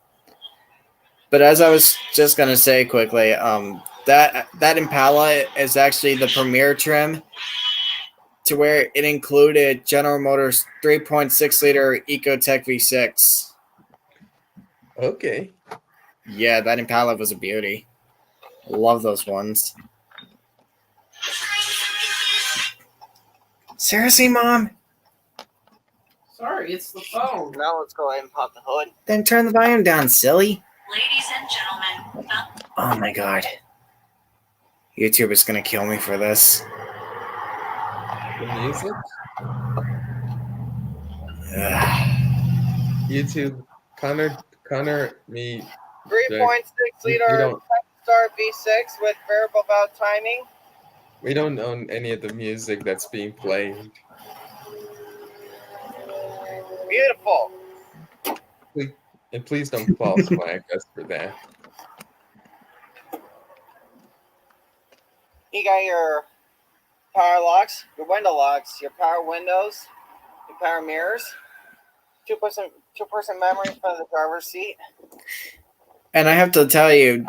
But as I was just going to say quickly, that Impala is actually the premier trim to where it included General Motors 3.6 liter EcoTech V6. Okay. Yeah, that Impala was a beauty. Love those ones. Seriously, Mom? Sorry, it's the phone. Now let's go ahead and pop the hood. Then turn the volume down, silly. Ladies and gentlemen, Oh my god. YouTube is gonna kill me for this. The music? Ugh. YouTube. Connor, me. 3.6 We liter don't- Star V6 with variable valve timing. We don't own any of the music that's being played. Beautiful. And please don't false flag us for that. You got your power locks, your window locks, your power windows, your power mirrors, two-person memory for the driver's seat. And I have to tell you,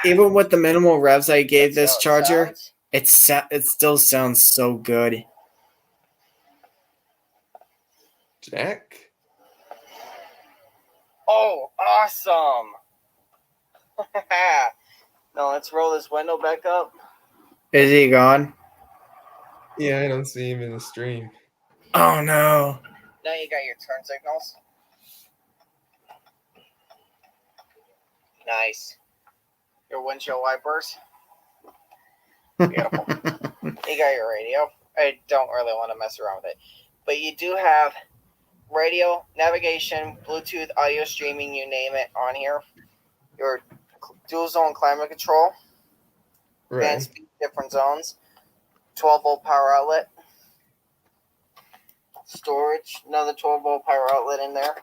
even with the minimal revs I gave this That's how it Charger, sounds. it still sounds so good. Jack? Oh, awesome. Now let's roll this window back up. Is he gone? Yeah, I don't see him in the stream. Oh no. Now you got your turn signals. Nice. Your windshield wipers. Beautiful. You got your radio. I don't really want to mess around with it. But you do have radio, navigation, Bluetooth, audio streaming, you name it on here. Your dual zone climate control, fan Right. speed, different zones, 12-volt power outlet, storage, another 12-volt power outlet in there,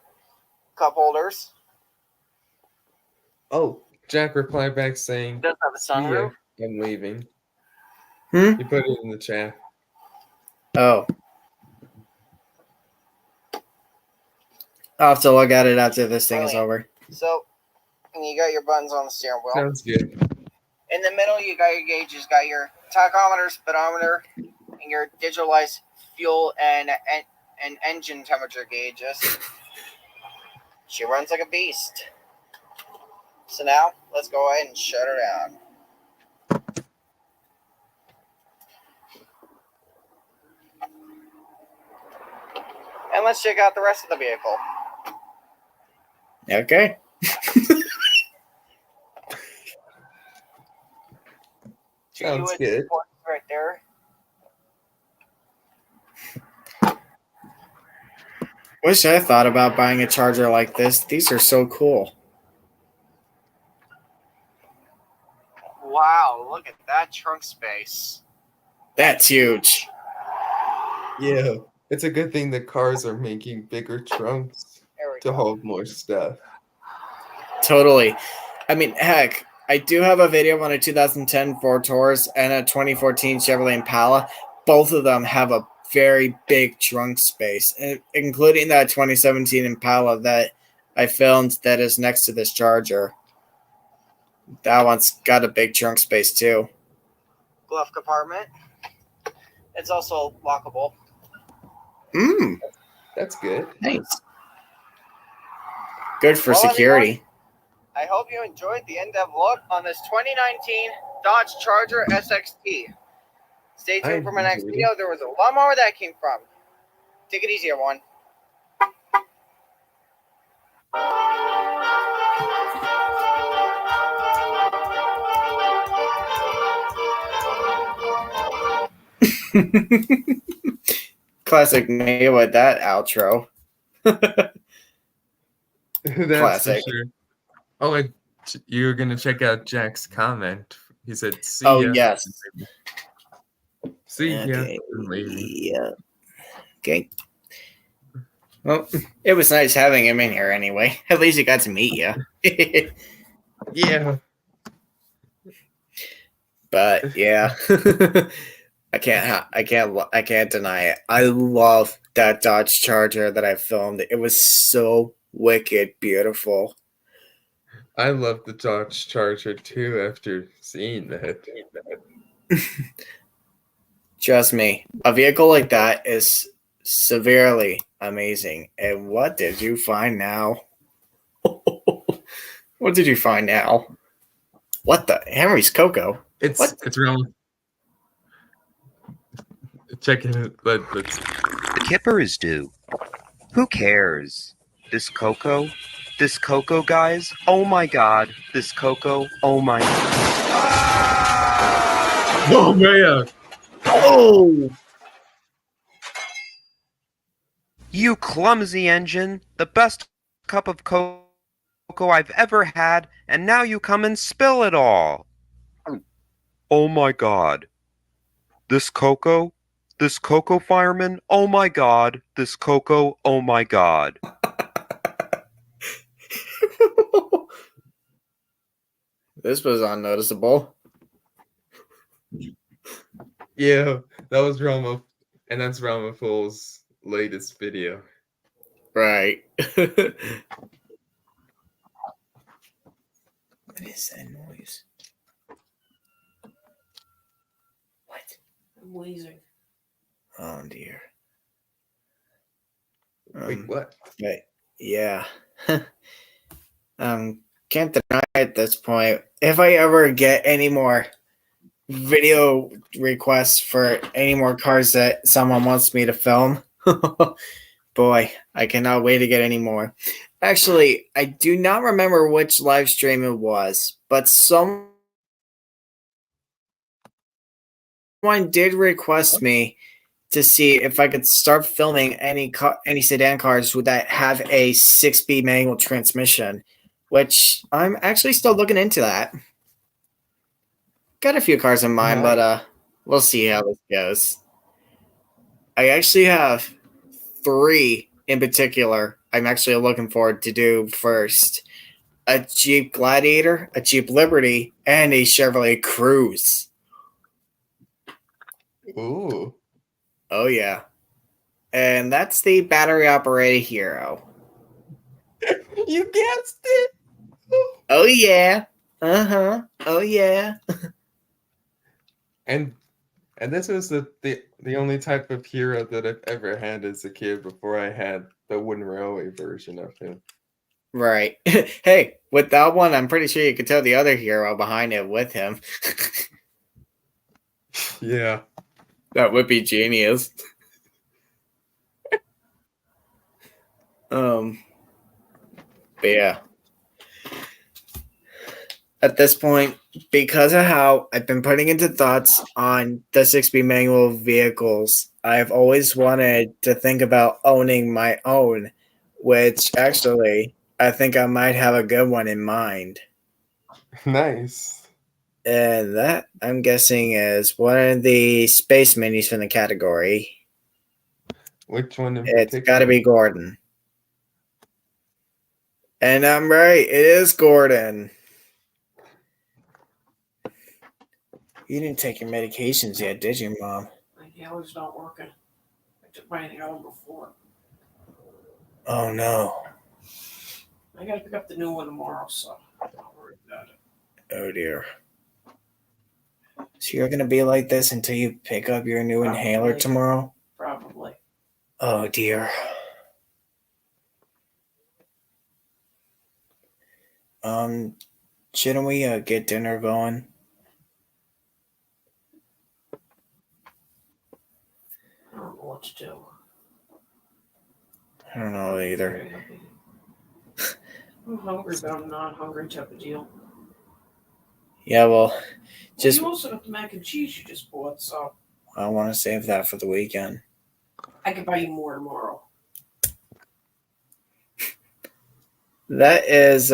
cup holders. Oh, Jack replied back saying, Does have a "See ya, sunroof. I'm leaving." Hmm? He put it in the chat. Oh. I'll have to look at it after this thing is Brilliant. over. So, and you got your buttons on the steering wheel. Sounds good. In the middle, you got your gauges, got your tachometer, speedometer, and your digitalized fuel and engine temperature gauges. She runs like a beast. So now, let's go ahead and shut her down. And let's check out the rest of the vehicle. Okay. Two Sounds USB good. ports right there. Wish I thought about buying a charger like this. These are so cool. Wow, look at that trunk space. That's huge. Yeah, it's a good thing that cars are making bigger trunks There we to go. hold more stuff. Totally. I mean, heck, I do have a video on a 2010 Ford Taurus and a 2014 Chevrolet Impala. Both of them have a very big trunk space, including that 2017 Impala that I filmed that is next to this charger. That one's got a big trunk space too. Glove compartment. It's also lockable. That's good. Nice. Good for Well, security. I hope you enjoyed the in-depth look on this 2019 Dodge Charger SXT. Stay tuned for my next enjoyed video. There was a lot more where that came from. Take it easy, everyone. Classic me with that outro. That's Classic. for sure. Oh, you're gonna check out Jack's comment. He said, "See Oh, ya." yes. See ya. Okay. I'm leaving. Yeah. Okay. Well, it was nice having him in here anyway. At least he got to meet you. Yeah. But yeah, I can't deny it. I love that Dodge Charger that I filmed. It was so wicked beautiful. I love the Dodge Charger too after seeing that. Trust me, a vehicle like that is severely amazing. And what did you find now? What did you find now? What the Henry's Cocoa? It's What? it's wrong. Check it out. Let's The kipper is due. Who cares? This cocoa? This cocoa, guys? Oh my god. This cocoa? Oh my. Oh man! Oh! You clumsy engine! The best cup of cocoa I've ever had, and now you come and spill it all! Oh my god. This cocoa? This cocoa, fireman? Oh my god. This cocoa? Oh my god. This was unnoticeable. Yeah, that was Rama, and that's Rama Fool's latest video. Right. What is that noise? What? I'm wheezing. Oh dear. Wait, what? But yeah. Can't deny at this point. If I ever get any more video requests for any more cars that someone wants me to film, boy, I cannot wait to get any more. Actually, I do not remember which live stream it was, but someone did request me to see if I could start filming any sedan cars that have a 6-speed manual transmission, which I'm actually still looking into that. Got a few cars in mind, but we'll see how this goes. I actually have 3 in particular I'm actually looking forward to do first. A Jeep Gladiator, a Jeep Liberty, and a Chevrolet Cruze. Ooh. Oh yeah. And that's the battery operated Hero. You guessed it. Oh yeah. Uh-huh. Oh yeah. And this was the only type of hero that I've ever had as a kid before I had the wooden railway version of him. Right. Hey, with that one, I'm pretty sure you could tell the other hero behind it with him. Yeah. That would be genius. But yeah. At this point, because of how I've been putting into thoughts on the 6-speed manual vehicles, I've always wanted to think about owning my own, which actually I think I might have a good one in mind. Nice. And that, I'm guessing, is one of the space minis from the category. Which one in It's particular? got to be Gordon. And I'm right, it is Gordon. You didn't take your medications yet, did you, Mom? My inhaler's not working. I took my inhaler before. Oh, no. I gotta pick up the new one tomorrow, so I'm not worried about it. Oh, dear. So you're going to be like this until you pick up your new inhaler Probably. tomorrow? Probably. Oh, dear. Shouldn't we get dinner going? I don't know what to do. I don't know either. I'm hungry, but I'm not hungry type of deal. Yeah, well, just You also got the mac and cheese you just bought, so I want to save that for the weekend. I could buy you more tomorrow. That is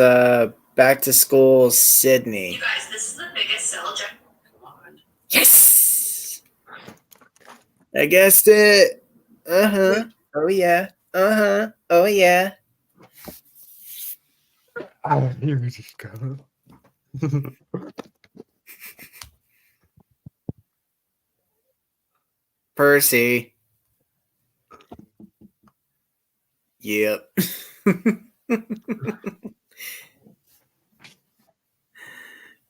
back to school Sydney. You guys, this is the biggest sell jack. Come on. Yes! I guessed it. Uh-huh. Oh, yeah. Uh-huh. Oh, yeah. Oh, here we just go. Percy. Yep.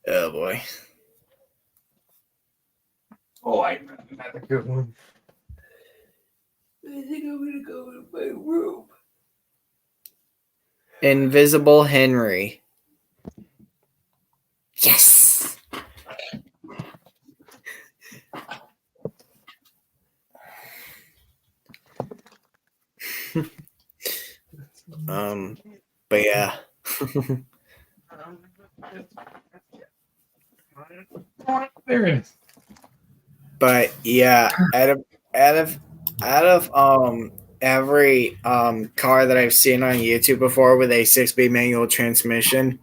Oh, boy. Oh, I had a good one. I think I'm gonna go to my room. Invisible Henry. Yes! But yeah. There it is. But yeah, out of every car that I've seen on YouTube before with a 6-speed manual transmission,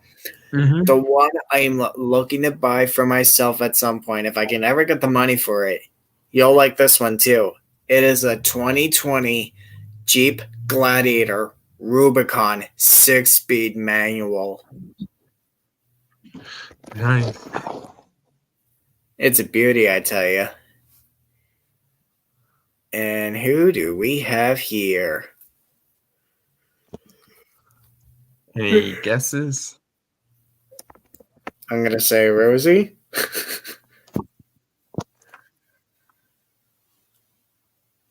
the one I'm looking to buy for myself at some point, if I can ever get the money for it, you'll like this one too. It is a 2020 Jeep Gladiator Rubicon 6-speed manual. Nice. It's a beauty, I tell you. And who do we have here? Any guesses? I'm going to say Rosie.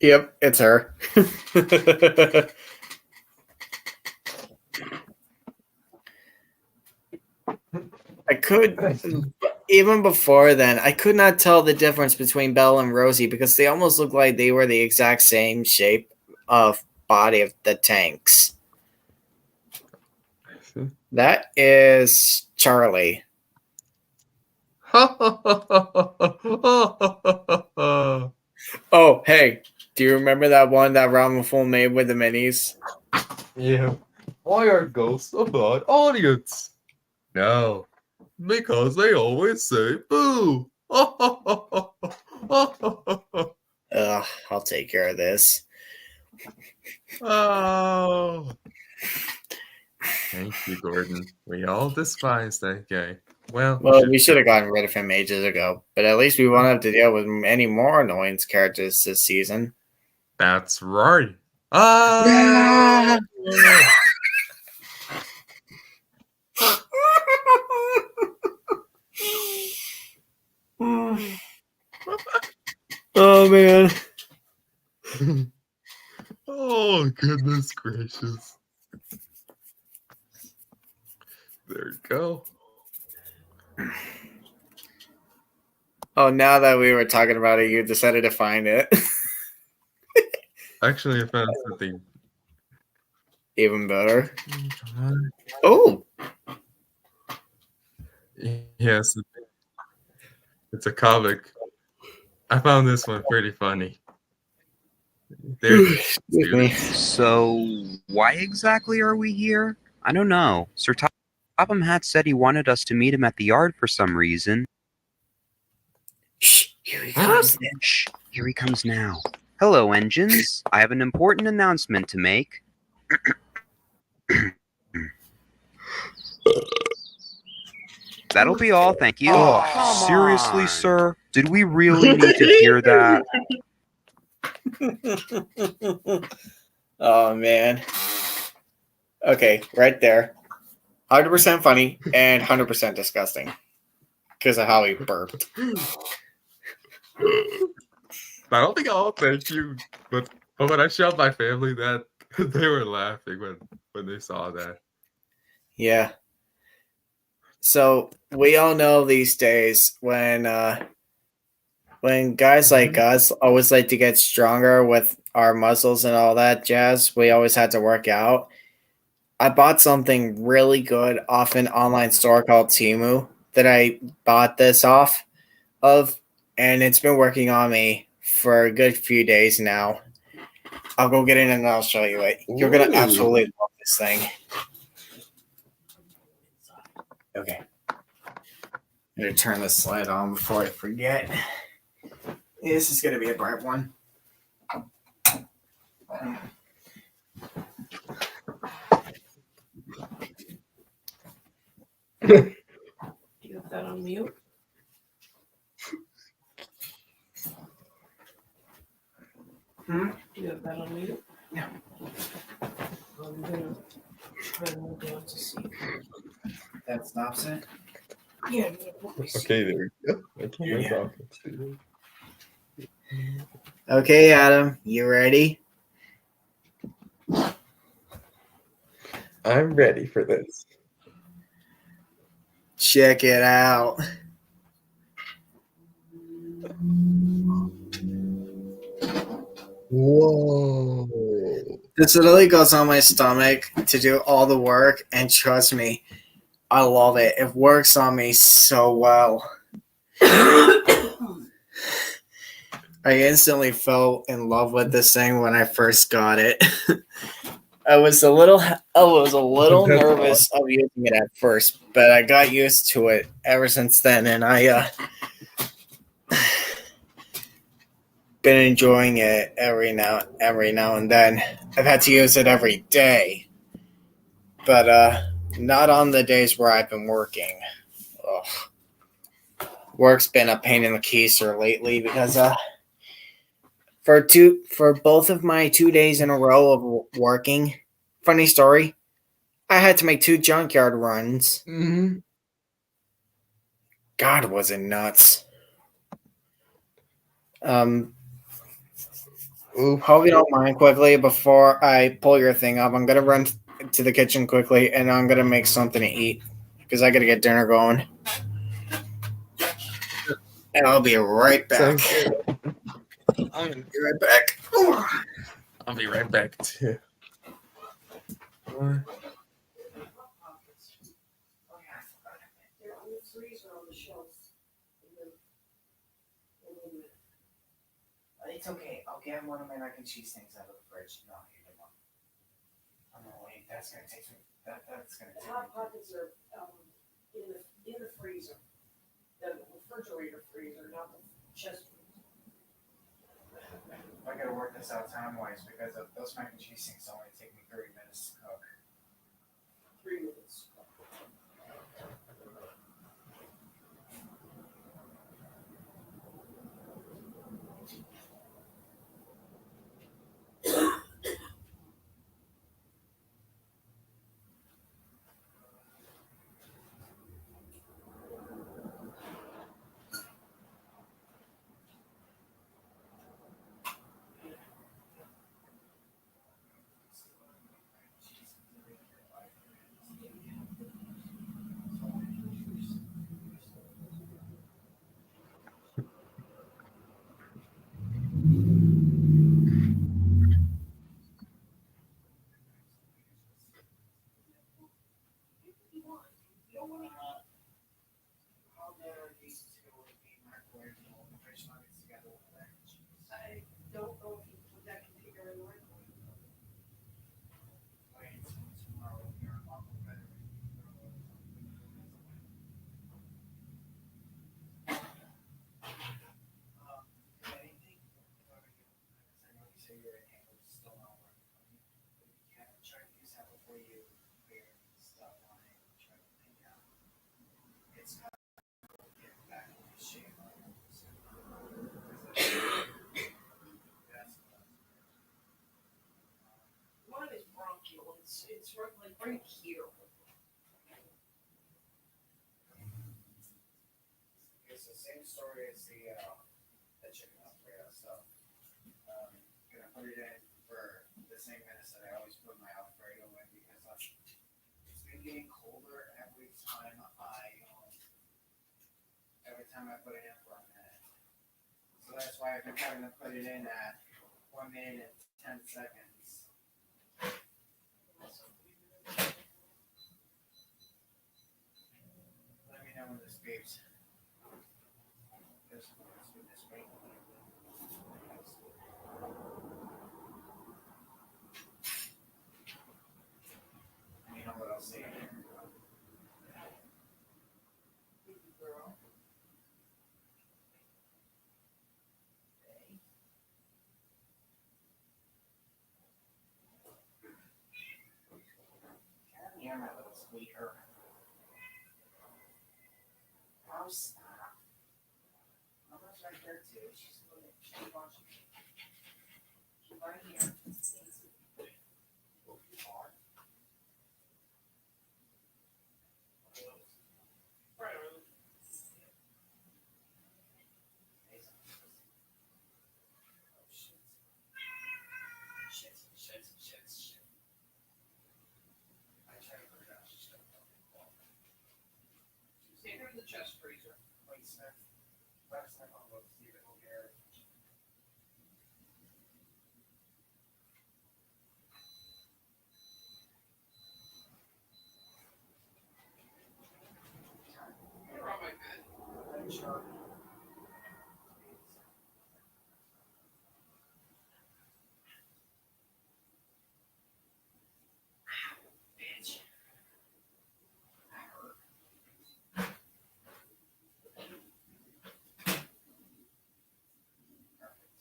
Yep, it's her. I could, even before then, I could not tell the difference between Belle and Rosie because they almost look like they were the exact same shape of body of the tanks. That is Charlie. Oh, hey, Do you remember that one that Ramaful made with the minis? Yeah. Why are ghosts a bad audience? No, because they always say boo. I'll take care of this. Oh. Thank you, Gordon. We all despise that guy. Well, We should have gotten rid of him ages ago, but at least we won't have to deal with any more annoyance characters this season. That's right. Ah! Oh man. Oh, goodness gracious. There you go. Oh, now that we were talking about it, you decided to find it. Actually, I found something. Even better. Oh, Yes, it's a comic. I found this one pretty funny. There's excuse me. So, why exactly are we here? I don't know. Sir Topham Hatt said he wanted us to meet him at the yard for some reason. Shh, here he comes. Shh, here he comes now. Hello, engines. I have an important announcement to make. That'll be all, thank you. Oh, Seriously, sir? Did we really need to hear that? Oh man. Okay, right there. 100% funny and 100% disgusting because of how he burped. I don't think I'll thank you, but when I showed my family that, they were laughing when they saw that. Yeah. So we all know these days when guys like us always like to get stronger with our muscles and all that jazz, we always had to work out. I bought something really good off an online store called Temu that I bought this off of, and it's been working on me for a good few days now. I'll go get it and I'll show you it. You're going to absolutely love this thing. Okay. I'm going to turn this slide on before I forget. This is going to be a bright one. Do you have that on mute? Hmm? Do you have that on mute? Yeah. I'm gonna turn it down to see. That stops it. Yeah, I'm gonna put my Okay, there we go. Okay, Yeah. talking to Okay, Adam, you ready? I'm ready for this. Check it out. Whoa. This literally goes on my stomach to do all the work, and trust me, I love it. It works on me so well. I instantly fell in love with this thing when I first got it. I was a little nervous of using it at first, but I got used to it ever since then, and I been enjoying it every now and then. I've had to use it every day, but not on the days where I've been working. Ugh. Work's been a pain in the keister lately because for both of my 2 days in a row of working, funny story, I had to make 2 junkyard runs. Mm-hmm. God, was it nuts. Hope you don't mind quickly before I pull your thing up. I'm going to run to the kitchen quickly and I'm going to make something to eat because I got to get dinner going. And I'll be right back. I'm going to be right back. I'll be right back too. It's okay. I'll get one of my mac and cheese things out of the fridge. No, you don't want. I'm gonna wait. That's gonna take some. That's gonna The take. hot pockets are in the freezer, the refrigerator freezer, not the chest freezer. I gotta work this out time wise because those mac and cheese things only take me 30 minutes to cook. 3 minutes. How bad are these two being microwave fish nuggets together with mac and cheese? I don't know if you put that container in the microwave. Wait until tomorrow. You're a lot better. Anything? I know you say your handle is still not working on you, but you can try to use that before you clear stuff on it. Try to think out. It's not get back in shape. Mine is bronchial. It's right here. It's the same story as the chicken Alfredo stuff. Gonna put it in for the same minutes that I always put my Alfredo in because it's been getting colder every time I put it in for a minute. So that's why I've been having to put it in at 1 minute and 10 seconds. Let me know when this beeps. This way. You know what I'll say here. Girl. Come here, my little squeaker. Oh, stop. Mama's right there too. She's looking. She's watching. She's right here. Shit. I tried to put it out. She's still Take her in the chest freezer. Wait, Smith. Let Smith on look, see if it will get her. You're on my bed. I'm sure. Bitch. That hurt. Perfect.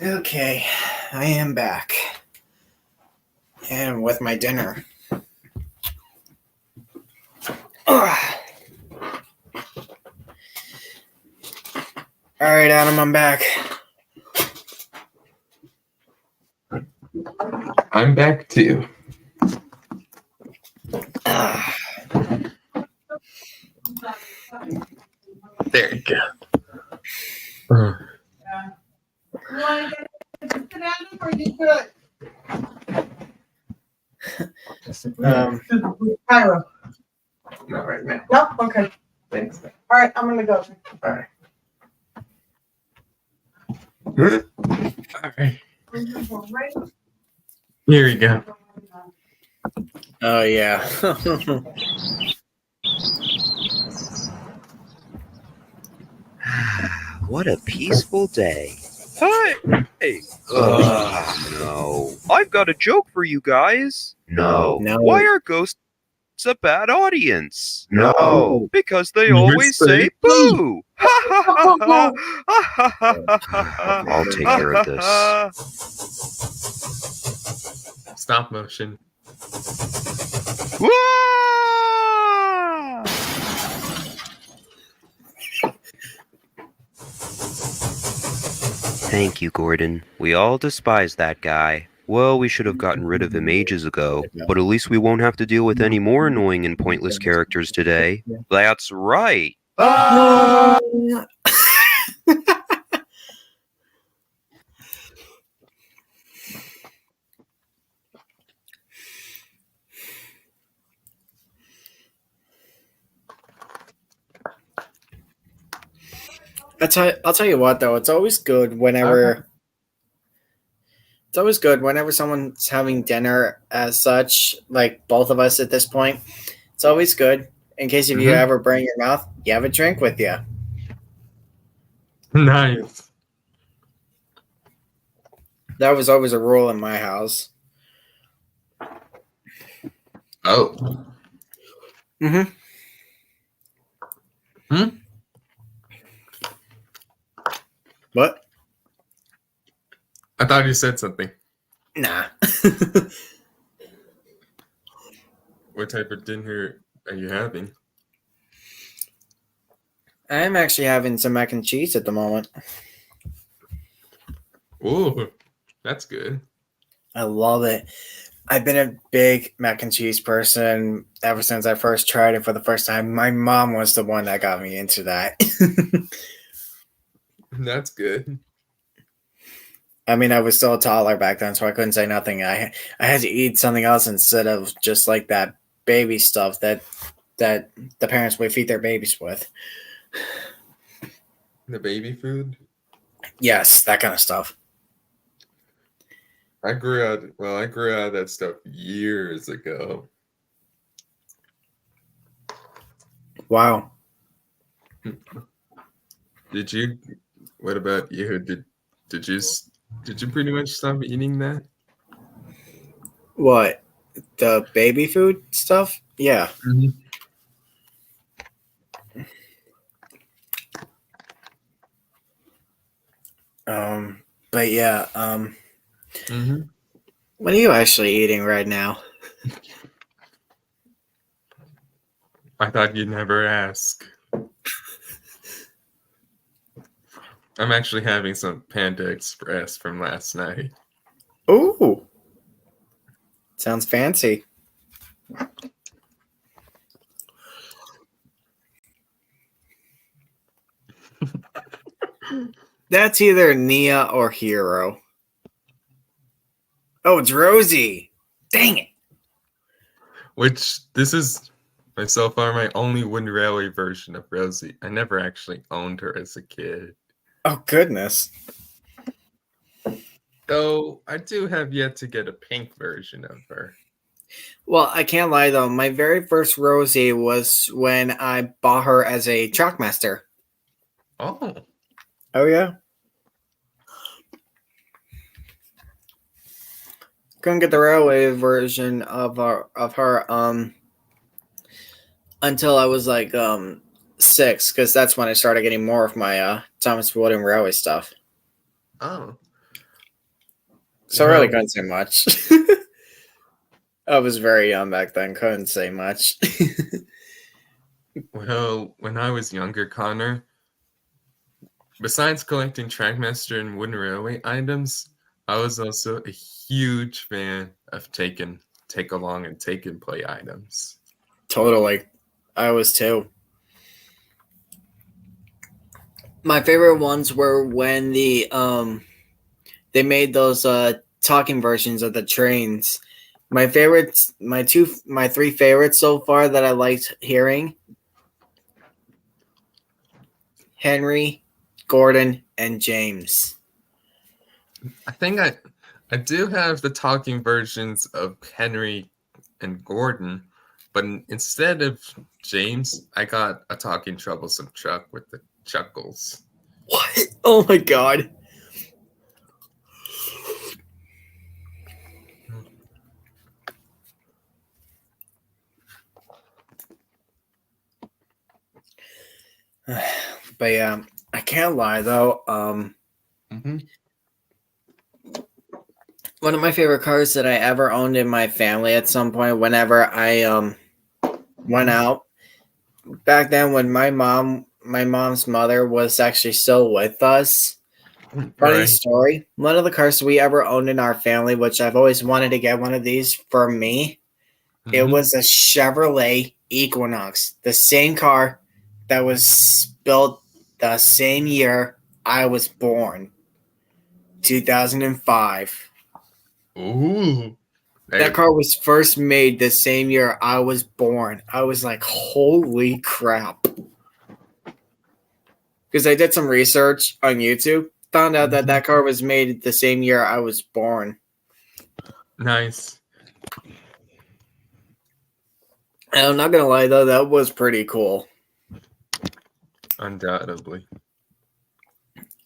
Okay, I am back. And with my dinner. Ugh. All right, Adam, I'm back. I'm back too. Ah. There you go. You want to get sit down or you good? Cairo. Not right now. No? Okay. Thanks. All right, I'm going to go. All right. All right. Here we go. Oh, yeah. What a peaceful day. Hi! Hey. No. I've got a joke for you guys. No. No. Why are ghosts a bad audience? No. Because they You always say say boo! Ha ha ha ha ha ha ha. I'll take care of this. Stop motion. Wah! Thank you, Gordon. We all despise that guy. Well, we should have gotten rid of him ages ago, but at least we won't have to deal with any more annoying and pointless characters today. That's right. I'll tell you what though, it's always good whenever someone's having dinner as such, like both of us at this point. It's always good in case if you Mhm. ever burn your mouth, you have a drink with you. Nice. That was always a rule in my house. Oh. Mm-hmm. Hmm? What? I thought you said something. Nah. What type of dinner are you having? I'm actually having some mac and cheese at the moment. Ooh, that's good. I love it. I've been a big mac and cheese person ever since I first tried it for the first time. My mom was the one that got me into that. That's good. I mean, I was still a toddler back then, so I couldn't say nothing. I had to eat something else instead of just like that baby stuff that the parents would feed their babies with. The baby food? Yes, that kind of stuff. I grew out of that stuff years ago. Wow. Did you? What about you? Did you pretty much stop eating that? What? The baby food stuff? Yeah. Mm-hmm. But yeah, Mm-hmm. what are you actually eating right now? I thought you'd never ask. I'm actually having some Panda Express from last night. Ooh. Sounds fancy. That's either Nia or Hero. Oh, it's Rosie. Dang it. Which this is so far my only Wind Railway version of Rosie. I never actually owned her as a kid. Oh, goodness. Though I do have yet to get a pink version of her. Well, I can't lie, though. My very first Rosie was when I bought her as a Chalkmaster. Oh. Oh, yeah? Couldn't get the railway version of her until I was like 6, because that's when I started getting more of my Thomas Wooden Railway stuff. Oh. So I really Well- couldn't say much. I was very young back then, couldn't say much. Well, when I was younger, Connor, besides collecting Trackmaster and Wooden Railway items, I was also a huge fan of take along and take and play items. Totally. I was too. My favorite ones were when they made those talking versions of the trains. My favorites, my three favorites so far that I liked hearing: Henry, Gordon, and James. I think I do have the talking versions of Henry and Gordon, but instead of James, I got a talking troublesome truck with the chuckles. What? Oh my god. But yeah, I can't lie though. One of my favorite cars that I ever owned in my family at some point, whenever I went out back then, when my mom's mother was actually still with us. Funny Right. story. One of the cars we ever owned in our family, which I've always wanted to get one of these for me, it Mhm. was a Chevrolet Equinox, the same car that was built the same year I was born, 2005. Ooh. That car was first made the same year I was born. I was like, holy crap. Because I did some research on YouTube, found out that car was made the same year I was born. Nice. And I'm not going to lie, though, that was pretty cool. Undoubtedly.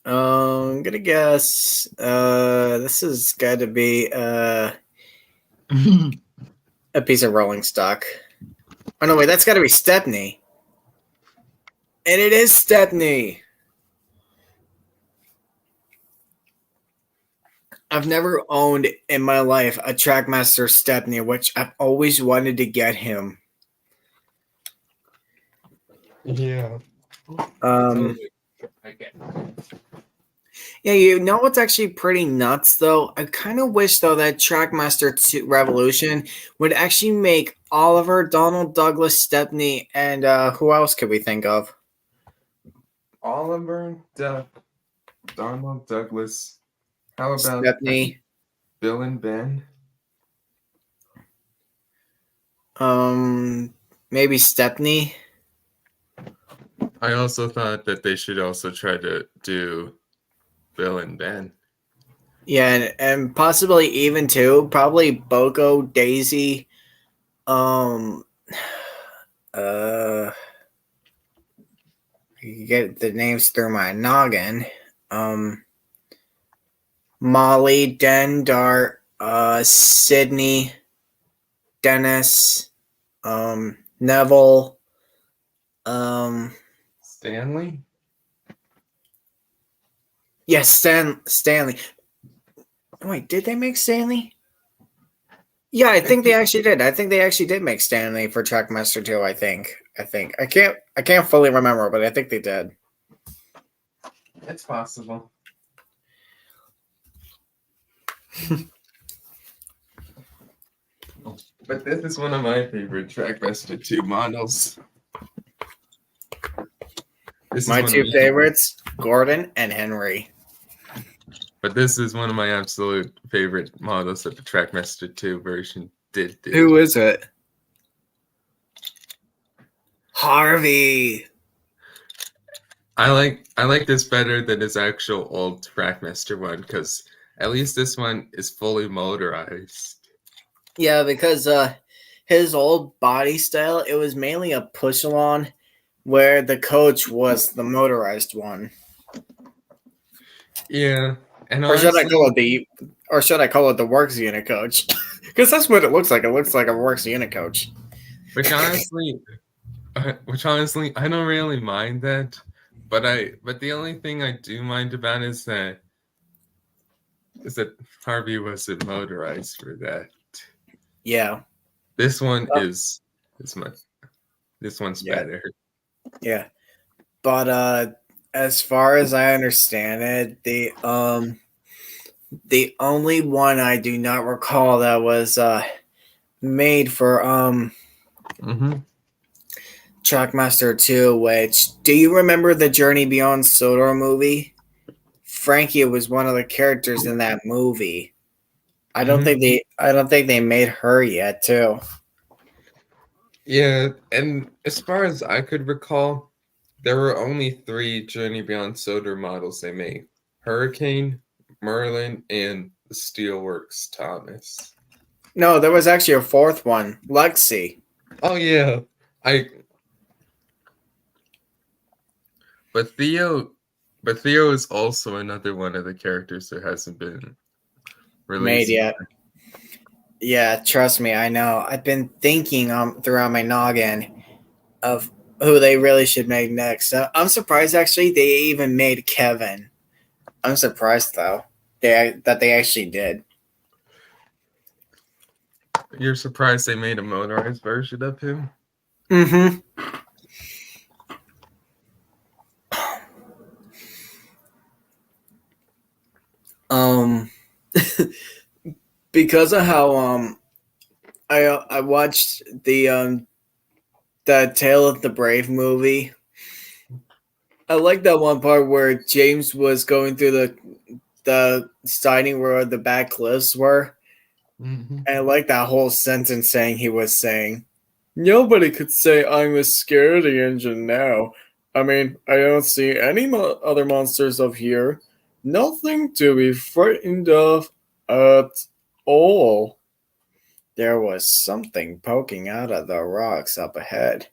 I'm going to guess this has got to be a piece of rolling stock. Oh, no, wait, that's got to be Stepney. And it is Stepney. I've never owned in my life a Trackmaster Stepney, which I've always wanted to get him. Yeah. Yeah, you know what's actually pretty nuts though? I kind of wish though that Trackmaster 2 Revolution would actually make Oliver, Donald Douglas, Stepney, and who else could we think of? Oliver, Donald Douglas. How about Stepney. Bill and Ben? Maybe Stepney. I also thought that they should also try to do Bill and Ben. Yeah, and possibly even too, probably Boko, Daisy, you get the names through my noggin. Molly, Den, Dart, Sydney, Dennis, Neville, Stanley? yes, Stanley. Wait, did they make Stanley? Yeah, I think they actually did. I think they actually did make Stanley for Trackmaster 2, I think. I can't fully remember, but I think they did. It's possible. But this is one of my favorite Trackmaster 2 models. This is My one two of favorites, Gordon and Henry. But this is one of my absolute favorite models that the Trackmaster 2 version did do. Who is it? Harvey. I like this better than his actual old Trackmaster one because at least this one is fully motorized. Yeah, because his old body style, it was mainly a push-along, where the coach was the motorized one. Yeah, and Or should I honestly, call it the works unit coach? Because that's what it looks like. It looks like a works unit coach. which honestly, I don't really mind that. But the only thing I do mind about is that is that Harvey wasn't motorized for that. Yeah, This one Oh. is much. This one's Yeah. better. yeah. But as far as I understand it, the only one I do not recall that was made for Mm-hmm. Trackmaster 2, which do you remember the Journey Beyond Sodor movie? Frankie was one of the characters in that movie. I don't think they made her yet too. Yeah, and as far as I could recall, there were only 3 Journey Beyond Soder models they made: Hurricane, Merlin, and the Steelworks Thomas. No, there was actually a fourth one, Lexi. Oh yeah, But Theo is also another one of the characters that hasn't been released Made yet. Yeah, trust me, I know. I've been thinking throughout my noggin of who they really should make next. I'm surprised actually they even made Kevin. I'm surprised though that they actually did. You're surprised they made a motorized version of him? Mm-hmm. Because of how I watched the Tale of the Brave movie. I like that one part where James was going through the siding where the back cliffs were. Mm-hmm. And I like that whole sentence he was saying. Nobody could say I'm a scaredy engine now. I mean, I don't see any other monsters up here. Nothing to be frightened of at all. There was something poking out of the rocks up ahead,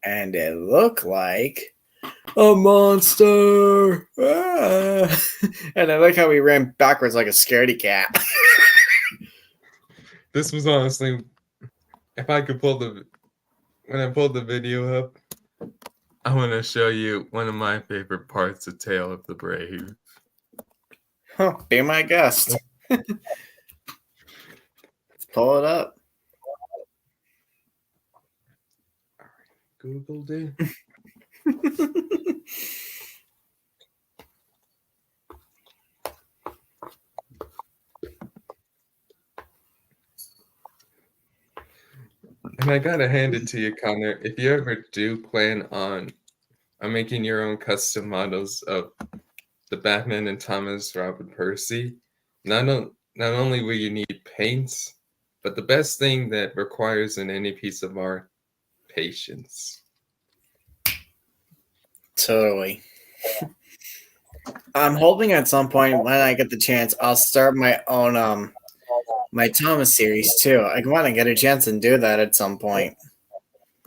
and it looked like a monster. Ah. And I like how he ran backwards like a scaredy cat. This was honestly, if I could when I pulled the video up, I want to show you one of my favorite parts of Tale of the Brave. Huh, be my guest. Let's pull it up. Googled it. And I gotta hand it to you, Connor. If you ever do plan on making your own custom models of the Batman and Thomas Robin Percy, not only will you need paints, but the best thing that requires in any piece of art, patience. Totally. I'm hoping at some point when I get the chance, I'll start my own my Thomas series too. I want to get a chance and do that at some point.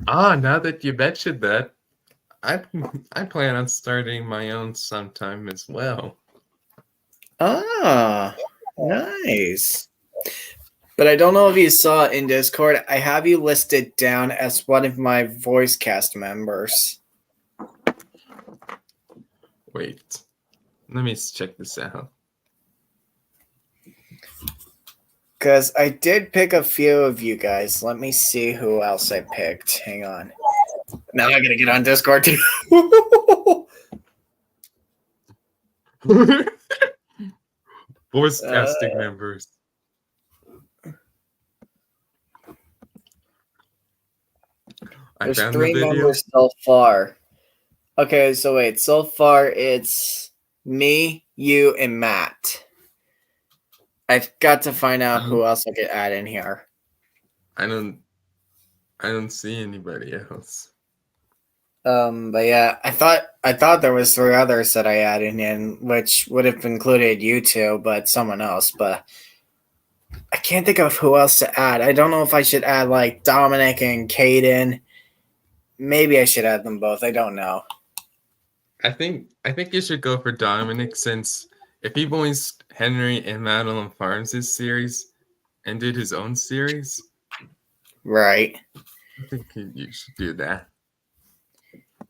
Now that you mentioned that, I plan on starting my own sometime as well. Ah, nice. But I don't know if you saw in Discord, I have you listed down as one of my voice cast members. Wait, let me check this out. Because I did pick a few of you guys. Let me see who else I picked. Hang on. Now I gotta get on Discord too. Voice casting members. There's found 3 the video. members so far. Okay, so wait. So far, it's me, you, and Matt. I've got to find out who else I could add in here. I don't see anybody else. But yeah, I thought there was 3 others that I added in, which would have included you two, but someone else. But I can't think of who else to add. I don't know if I should add like Dominic and Caden. Maybe I should add them both. I don't know. I think you should go for Dominic, since if he voiced Henry in Madeline Farms' series and did his own series, Right. I think you should do that.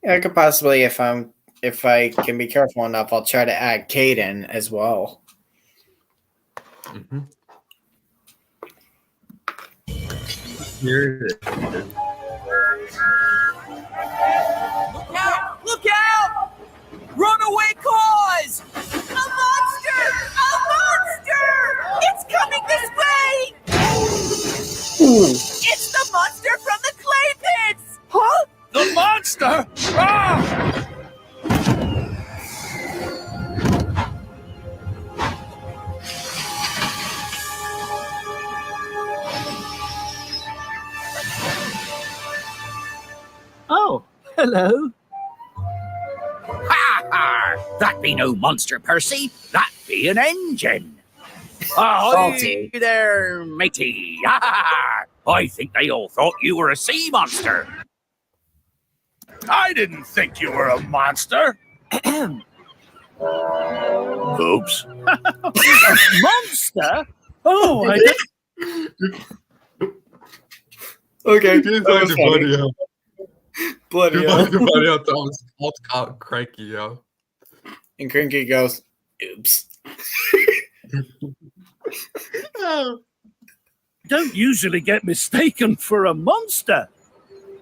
Yeah, I could possibly, if I can be careful enough, I'll try to add Caden as well. Mm-hmm. Here it is. Look out! Look out! Runaway cause! A monster! A monster! It's coming this way! It's the monster from the clay pits! Huh? The monster! Ah! Oh, hello. Ha ha! That be no monster, Percy. That be an engine. Ahoy Salty. there, matey. Ha ha ha! I think they all thought you were a sea monster. I didn't think you were a monster. Oops. A monster? Oh, I Okay, He's that was like funny. buddy out. Bloody You're hell. like buddy out. Thomas called cranky, yo. And Cranky goes, oops. don't usually get mistaken for a monster.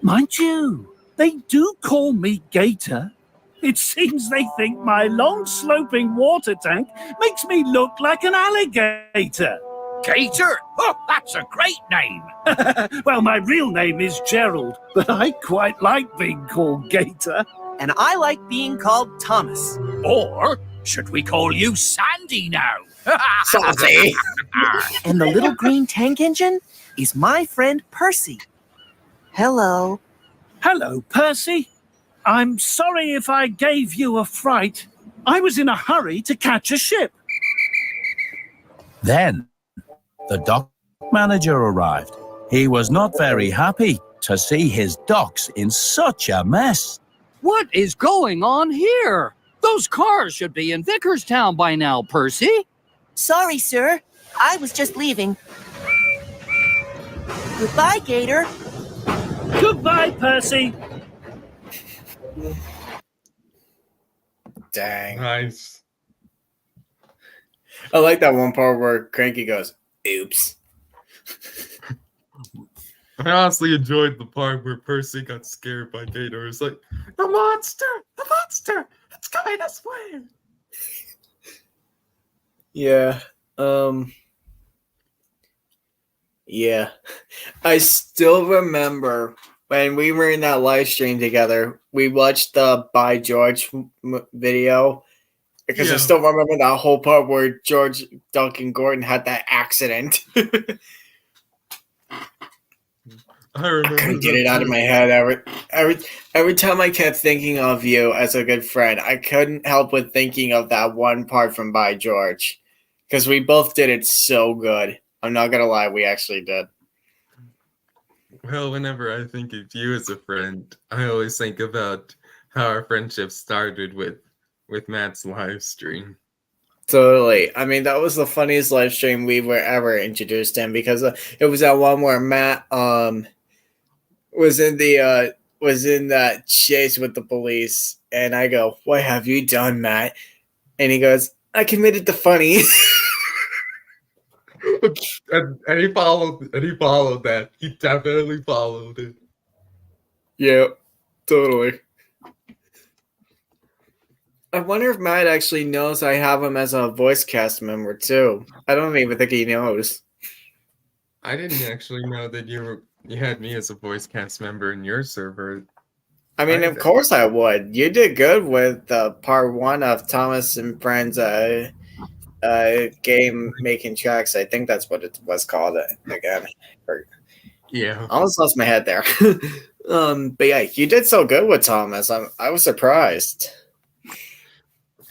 Mind you, they do call me Gator. It seems they think my long sloping water tank makes me look like an alligator. Gator? Oh, that's a great name. Well, my real name is Gerald, but I quite like being called Gator. And I like being called Thomas. Or should we call you Sandy now? Salty. And the little green tank engine is my friend Percy. Hello. Hello, Percy. I'm sorry if I gave you a fright. I was in a hurry to catch a ship. Then the dock manager arrived. He was not very happy to see his docks in such a mess. What is going on here? Those cars should be in Vickerstown by now, Percy. Sorry, sir. I was just leaving. Goodbye, Gator. Goodbye, Percy. Dang. Nice. I like that one part where Cranky goes, oops. I honestly enjoyed the part where Percy got scared by Gator. It's like, the monster! The monster! It's coming this way! Yeah. Yeah. I still remember when we were in that live stream together, we watched the By George video. Because I Yeah. still remember that whole part where George Duncan Gordon had that accident. I remember. Couldn't get it out of my head. Every time I kept thinking of you as a good friend, I couldn't help but thinking of that one part from By George. Because we both did it so good. I'm not going to lie, we actually did. Well, whenever I think of you as a friend, I always think about how our friendship started with Matt's live stream. Totally. I mean, that was the funniest live stream we were ever introduced in because it was that one where Matt was in that chase with the police, and I go, "What have you done, Matt?" And he goes, "I committed the funny." and he followed that. He definitely followed it. Yeah, totally. I wonder if Matt actually knows I have him as a voice cast member too. I don't even think he knows. I didn't actually know that you had me as a voice cast member in your server. I mean, of course I would. You did good with part 1 of Thomas and Friends game making tracks. I think that's what it was called again. Yeah. I almost lost my head there. But yeah, you did so good with Thomas. I was surprised.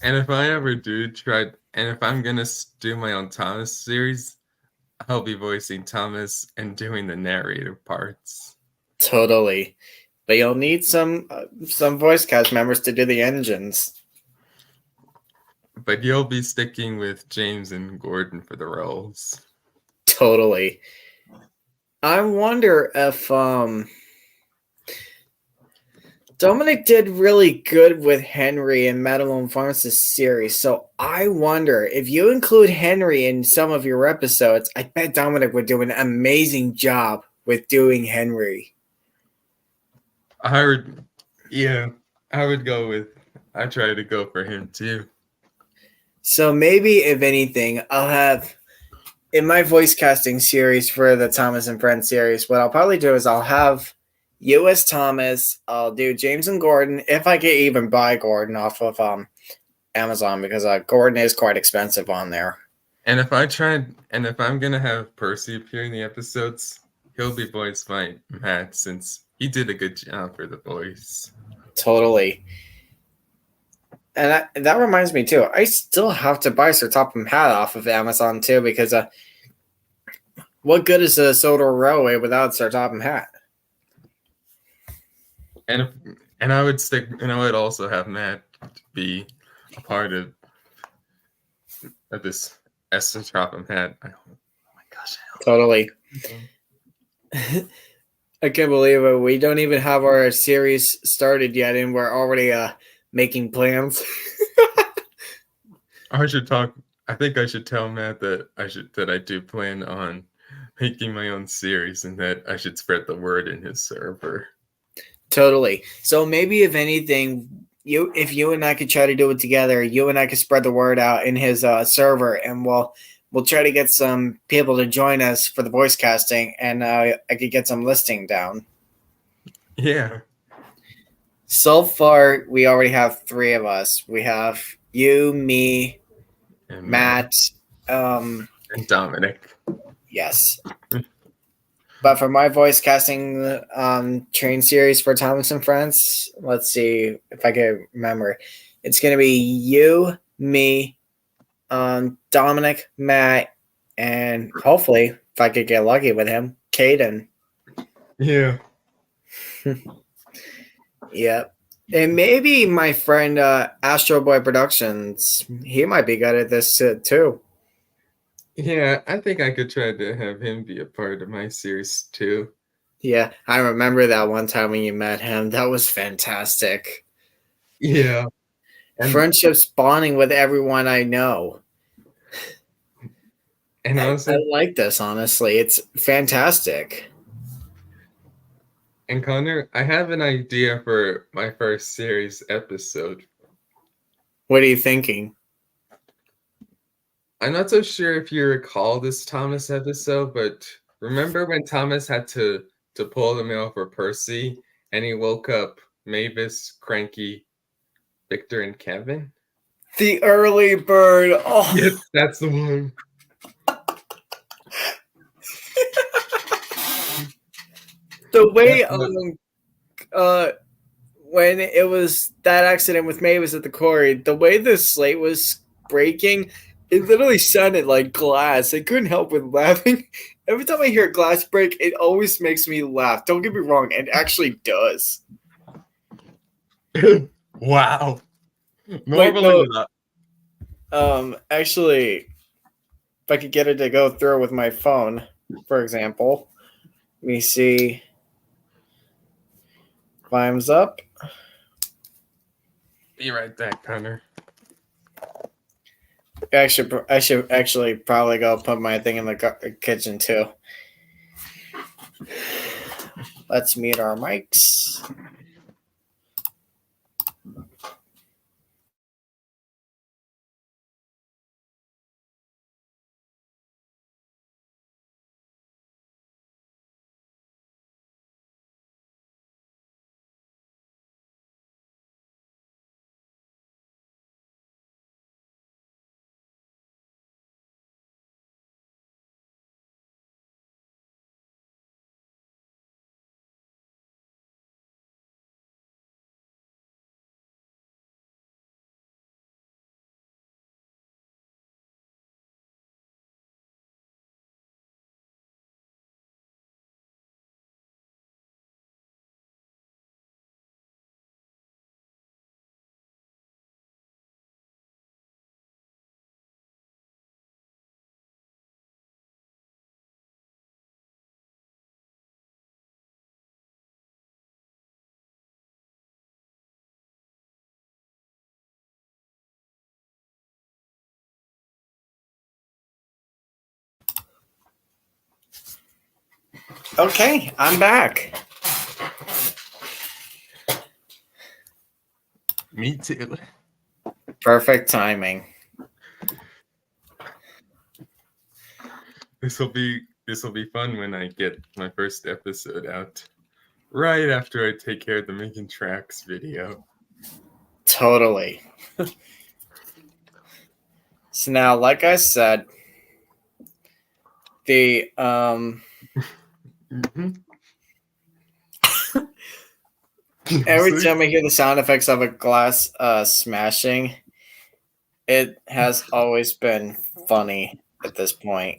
And if I ever do try, and if I'm gonna do my own Thomas series, I'll be voicing Thomas and doing the narrative parts. Totally. But you'll need some voice cast members to do the engines. But you'll be sticking with James and Gordon for the roles. Totally. I wonder if Dominic did really good with Henry and Madeline Francis series, so I wonder if you include Henry in some of your episodes, I bet Dominic would do an amazing job with doing Henry. I would, yeah, I would go with. I try to go for him too. So maybe, if anything, I'll have in my voice casting series for the Thomas and Friends series. What I'll probably do is I'll have you as Thomas. I'll do James and Gordon if I can even buy Gordon off of Amazon because Gordon is quite expensive on there. And if I'm gonna have Percy appear in the episodes, he'll be voiced by Matt since he did a good job for the voice. Totally. And that reminds me too. I still have to buy Sir Topham Hatt off of Amazon too because what good is a Sodor Railway without Sir Topham Hatt? And I would also have Matt be a part of this Sir Topham Hatt. Oh my gosh! Totally. I can't believe it. We don't even have our series started yet, and we're already making plans. I think I should tell Matt that I do plan on making my own series and that I should spread the word in his server. Totally. So maybe if anything, if you and I could try to do it together, you and I could spread the word out in his server, and we'll try to get some people to join us for the voice casting, and I could get some listing down. Yeah. So far, we already have 3 of us. We have you, me, and Matt, and Dominic. Yes. But for my voice casting train series for Thomas and Friends, let's see if I can remember. It's going to be you, me, Dominic, Matt, and hopefully, if I could get lucky with him, Caden. Yeah. Yep. And maybe my friend Astro Boy Productions, he might be good at this too. Yeah, I think I could try to have him be a part of my series too. Yeah, I remember that one time when you met him. That was fantastic. Yeah. Friendship spawning with everyone I know. And honestly, I like this, honestly. It's fantastic. And Connor, I have an idea for my first series episode. What are you thinking? I'm not so sure if you recall this Thomas episode, but remember when Thomas had to pull the mail for Percy and he woke up Mavis, Cranky, Victor, and Kevin? The early bird. Oh, yep, that's the one. The way when it was that accident with Mavis at the quarry, the way the slate was breaking, it literally sounded like glass. I couldn't help but laughing. Every time I hear glass break, it always makes me laugh. Don't get me wrong, it actually does. Wow. Normally not. Actually, if I could get it to go through with my phone, for example, let me see. Climbs up. Be right back, Connor. I should actually probably go put my thing in the kitchen too. Let's mute our mics. Okay, I'm back. Me too. Perfect timing. This will be fun when I get my first episode out. Right after I take care of the Making Tracks video. Totally. So now, like I said, the every time I hear the sound effects of a glass smashing, it has always been funny at this point.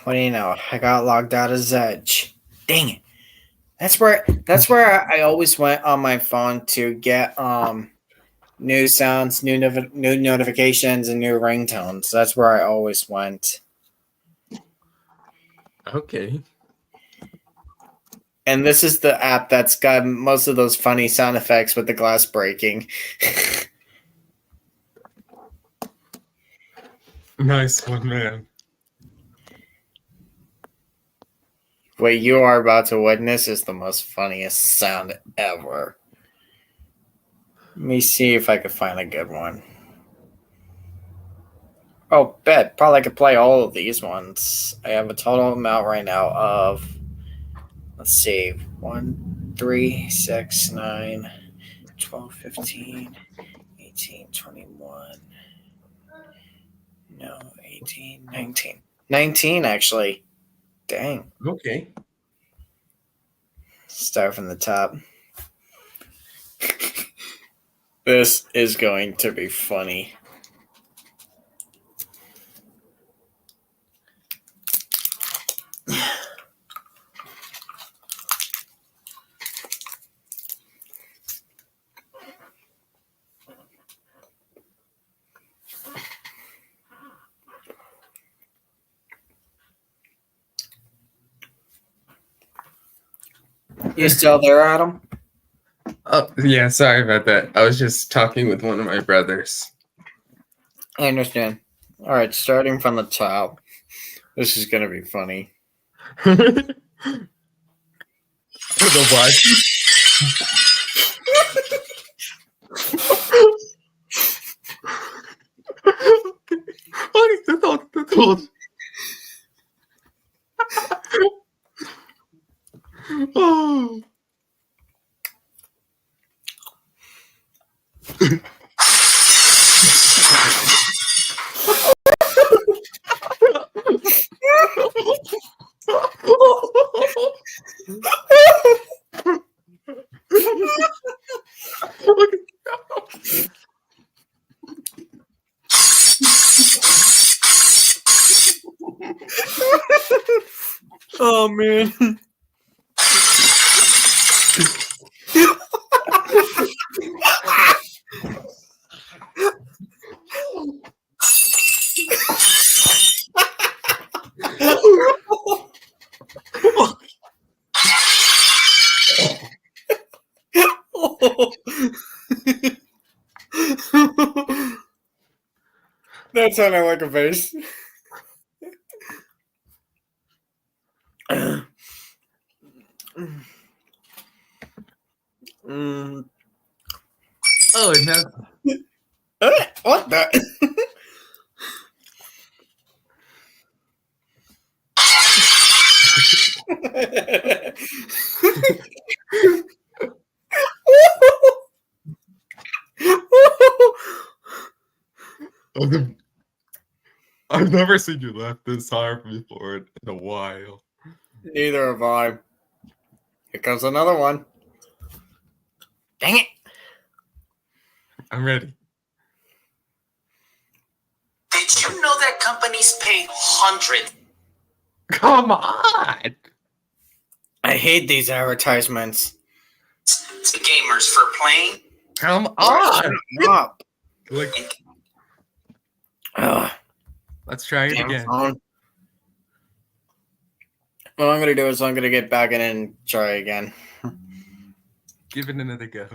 What do you know? I got logged out of Zedge. Dang it! That's where I always went on my phone to get new sounds, new notifications, and new ringtones. That's where I always went. Okay. And this is the app that's got most of those funny sound effects with the glass breaking. Nice one, man. What you are about to witness is the most funniest sound ever. Let me see if I can find a good one. Oh, bet. Probably I could play all of these ones. I have a total amount right now of, let's see, 1, 3, 6, 9, 12, 15, 18, 21. No, 18, 19. 19, actually. Dang. Okay. Start from the top. This is going to be funny. You still there, Adam? Oh, yeah, sorry about that. I was just talking with one of my brothers. I understand. All right, starting from the top. This is going to be funny. The what? Oh. Oh, man. That sounded like a face. Oh, and that. What the? I've never seen you laugh this hard before in a while. Neither have I. Here comes another one. Dang it. I'm ready. Did you know that companies pay hundreds? Come on! I hate these advertisements. To gamers for playing? Come on! Stop. Like, Ugh. let's try it Damn again. phone. What I'm gonna do is I'm gonna get back in and try again. Give it another go.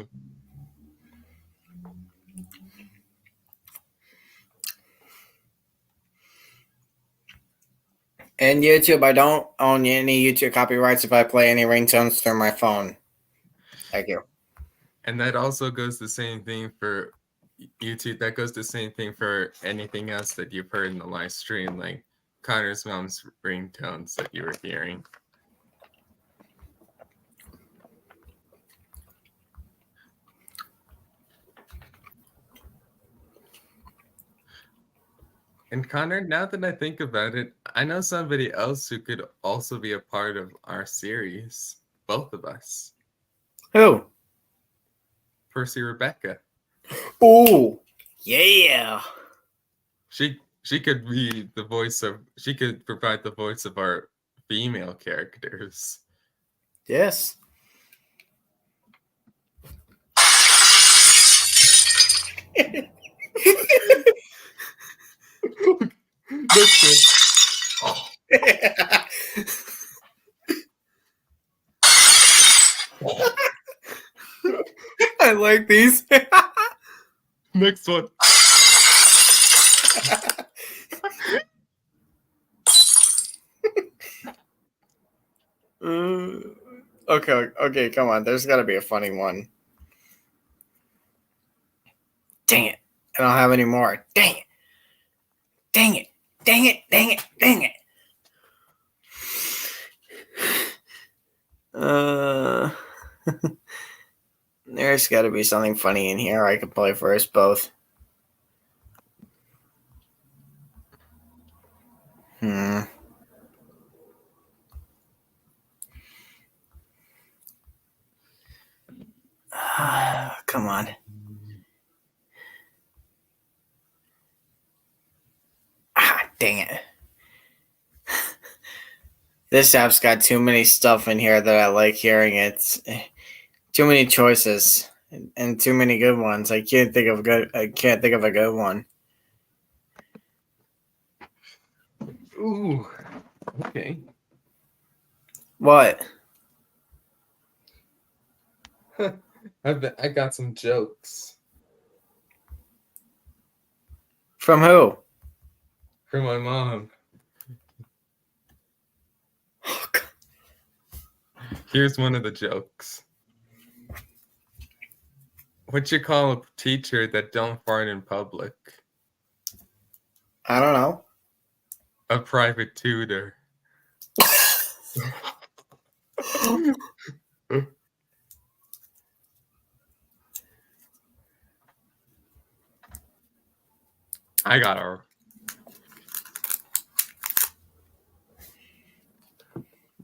And YouTube, I don't own any YouTube copyrights if I play any ringtones through my phone. Thank you. And that also goes the same thing for YouTube. That goes the same thing for anything else that you've heard in the live stream, like Connor's mom's ringtones that you were hearing. And Connor, now that I think about it, I know somebody else who could also be a part of our series. Both of us. Who? Percy Rebecca. Ooh, yeah. She could be the voice of. She could provide the voice of our female characters. Yes. I like these. Next one. Okay, come on. There's got to be a funny one. Dang it. I don't have any more. Dang it. Dang it. Dang it. Dang it. Dang it. There's got to be something funny in here. I could play for us both. Come on. Dang it. This app's got too many stuff in here that I like hearing. It's too many choices and too many good ones. I can't think of a good one. Ooh. Okay. What? I got some jokes. From who? From my mom. Here's one of the jokes. What you call a teacher that don't fart in public? I don't know. A private tutor. I got her.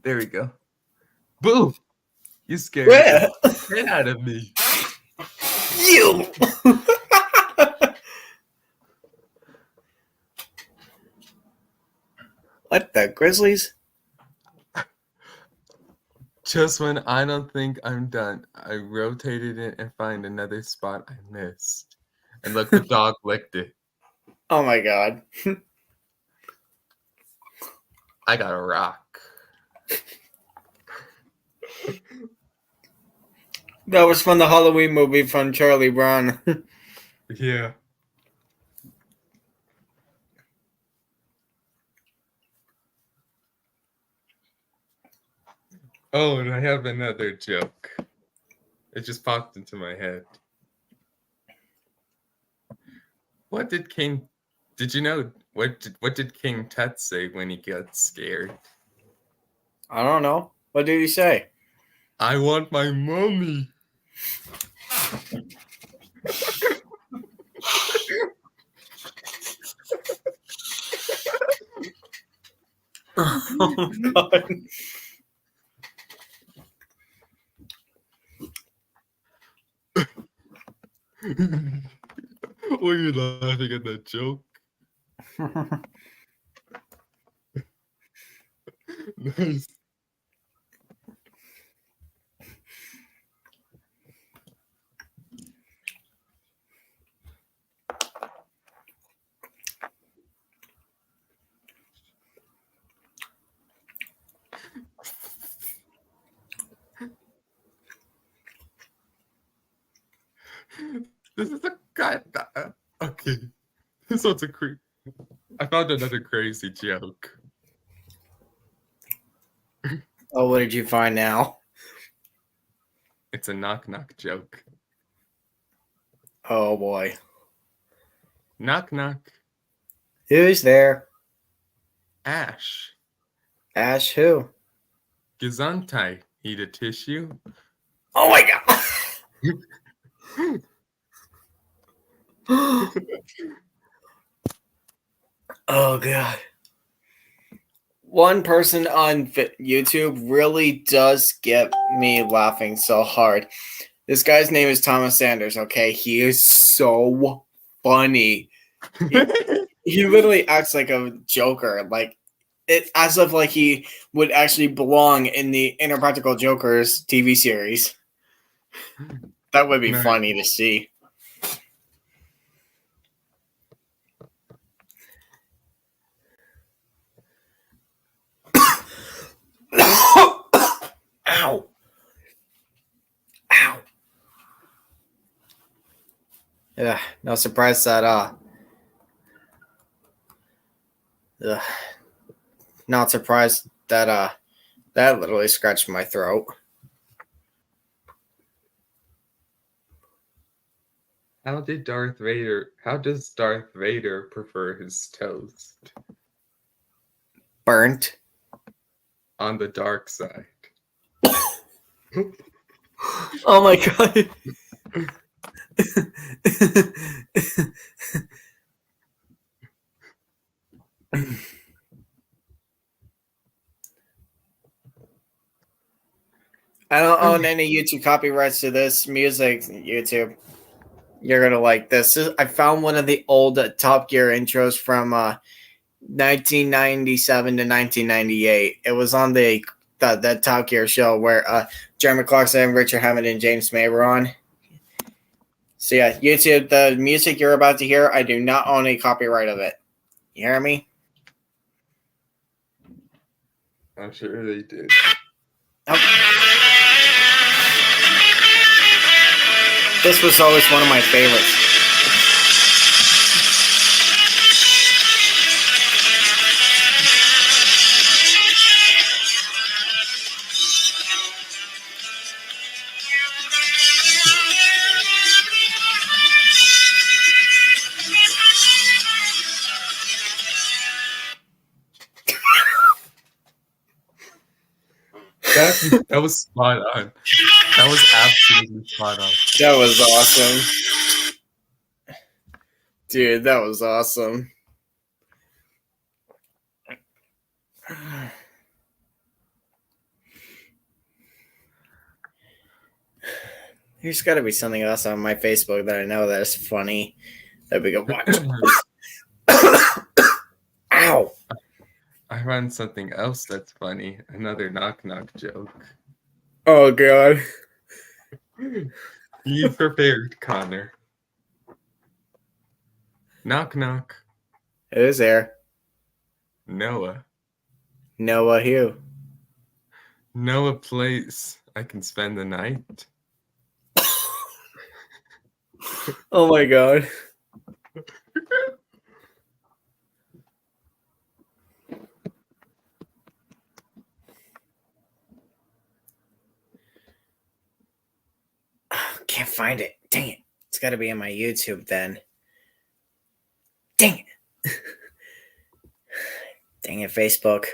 There we go. Boo! You scared the shit out of me. You! What the Grizzlies? Just when I don't think I'm done, I rotated it and find another spot I missed. And look, the dog licked it. Oh my god. I got a rock. That was from the Halloween movie from Charlie Brown. Yeah. Oh, and I have another joke. It just popped into my head. What did King... Did you know... What did King Tut say when he got scared? I don't know. What did he say? I want my mommy. Oh god. Were you laughing at that joke? Nice. This is a guy. Okay. This one's a creep. I found another crazy joke. Oh, what did you find now? It's a knock knock joke. Oh boy. Knock knock. Who's there? Ash. Ash who? Gesundheit. Eat a tissue. Oh my god. Oh god. One person on YouTube really does get me laughing so hard. This guy's name is Thomas Sanders, okay? He is so funny. He literally acts like a joker, like it as if like he would actually belong in the Interpractical Jokers TV series. That would be funny to see. Ow. Ow. Yeah, no surprise that not surprised that that literally scratched my throat. How does Darth Vader prefer his toast? Burnt. On the dark side. Oh my god. I don't own any YouTube copyrights to this music, YouTube. You're gonna like this. I found one of the old Top Gear intros from 1997 to 1998. It was on the Top Gear show where Jeremy Clarkson, Richard Hammond, and James May were on. So yeah, YouTube, the music you're about to hear, I do not own a copyright of it. You hear me? I'm sure they did. This was always one of my favorites. That was spot on. That was absolutely spot on. That was awesome. Dude, that was awesome. There's got to be something else on my Facebook that I know that is funny that we can watch. Ow! I found something else that's funny. Another knock knock joke. Oh god. Be prepared, Connor. Knock knock. Who's there? Noah. Noah who? Noah place I can spend the night. Oh my god. Can't find it. Dang it. It's got to be in my YouTube then. Dang it. Dang it, Facebook.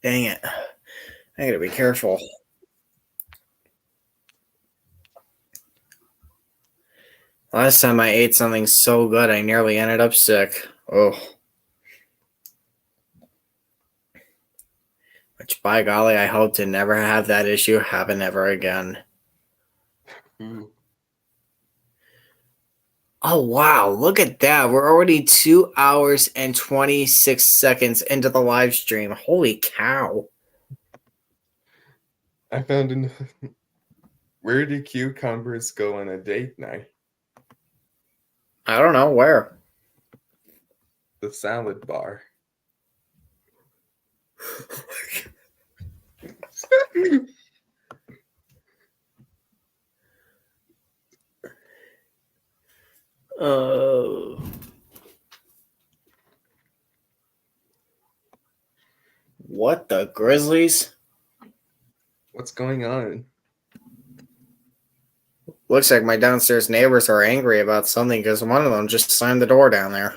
Dang it. I gotta be careful. Last time I ate something so good, I nearly ended up sick. Oh. Which, by golly, I hope to never have that issue happen ever again. Oh, wow. Look at that. We're already 2 hours and 26 seconds into the live stream. Holy cow. I found where do cucumbers go on a date night? I don't know. Where? The salad bar. What the Grizzlies? What's going on? Looks like my downstairs neighbors are angry about something because one of them just slammed the door down there.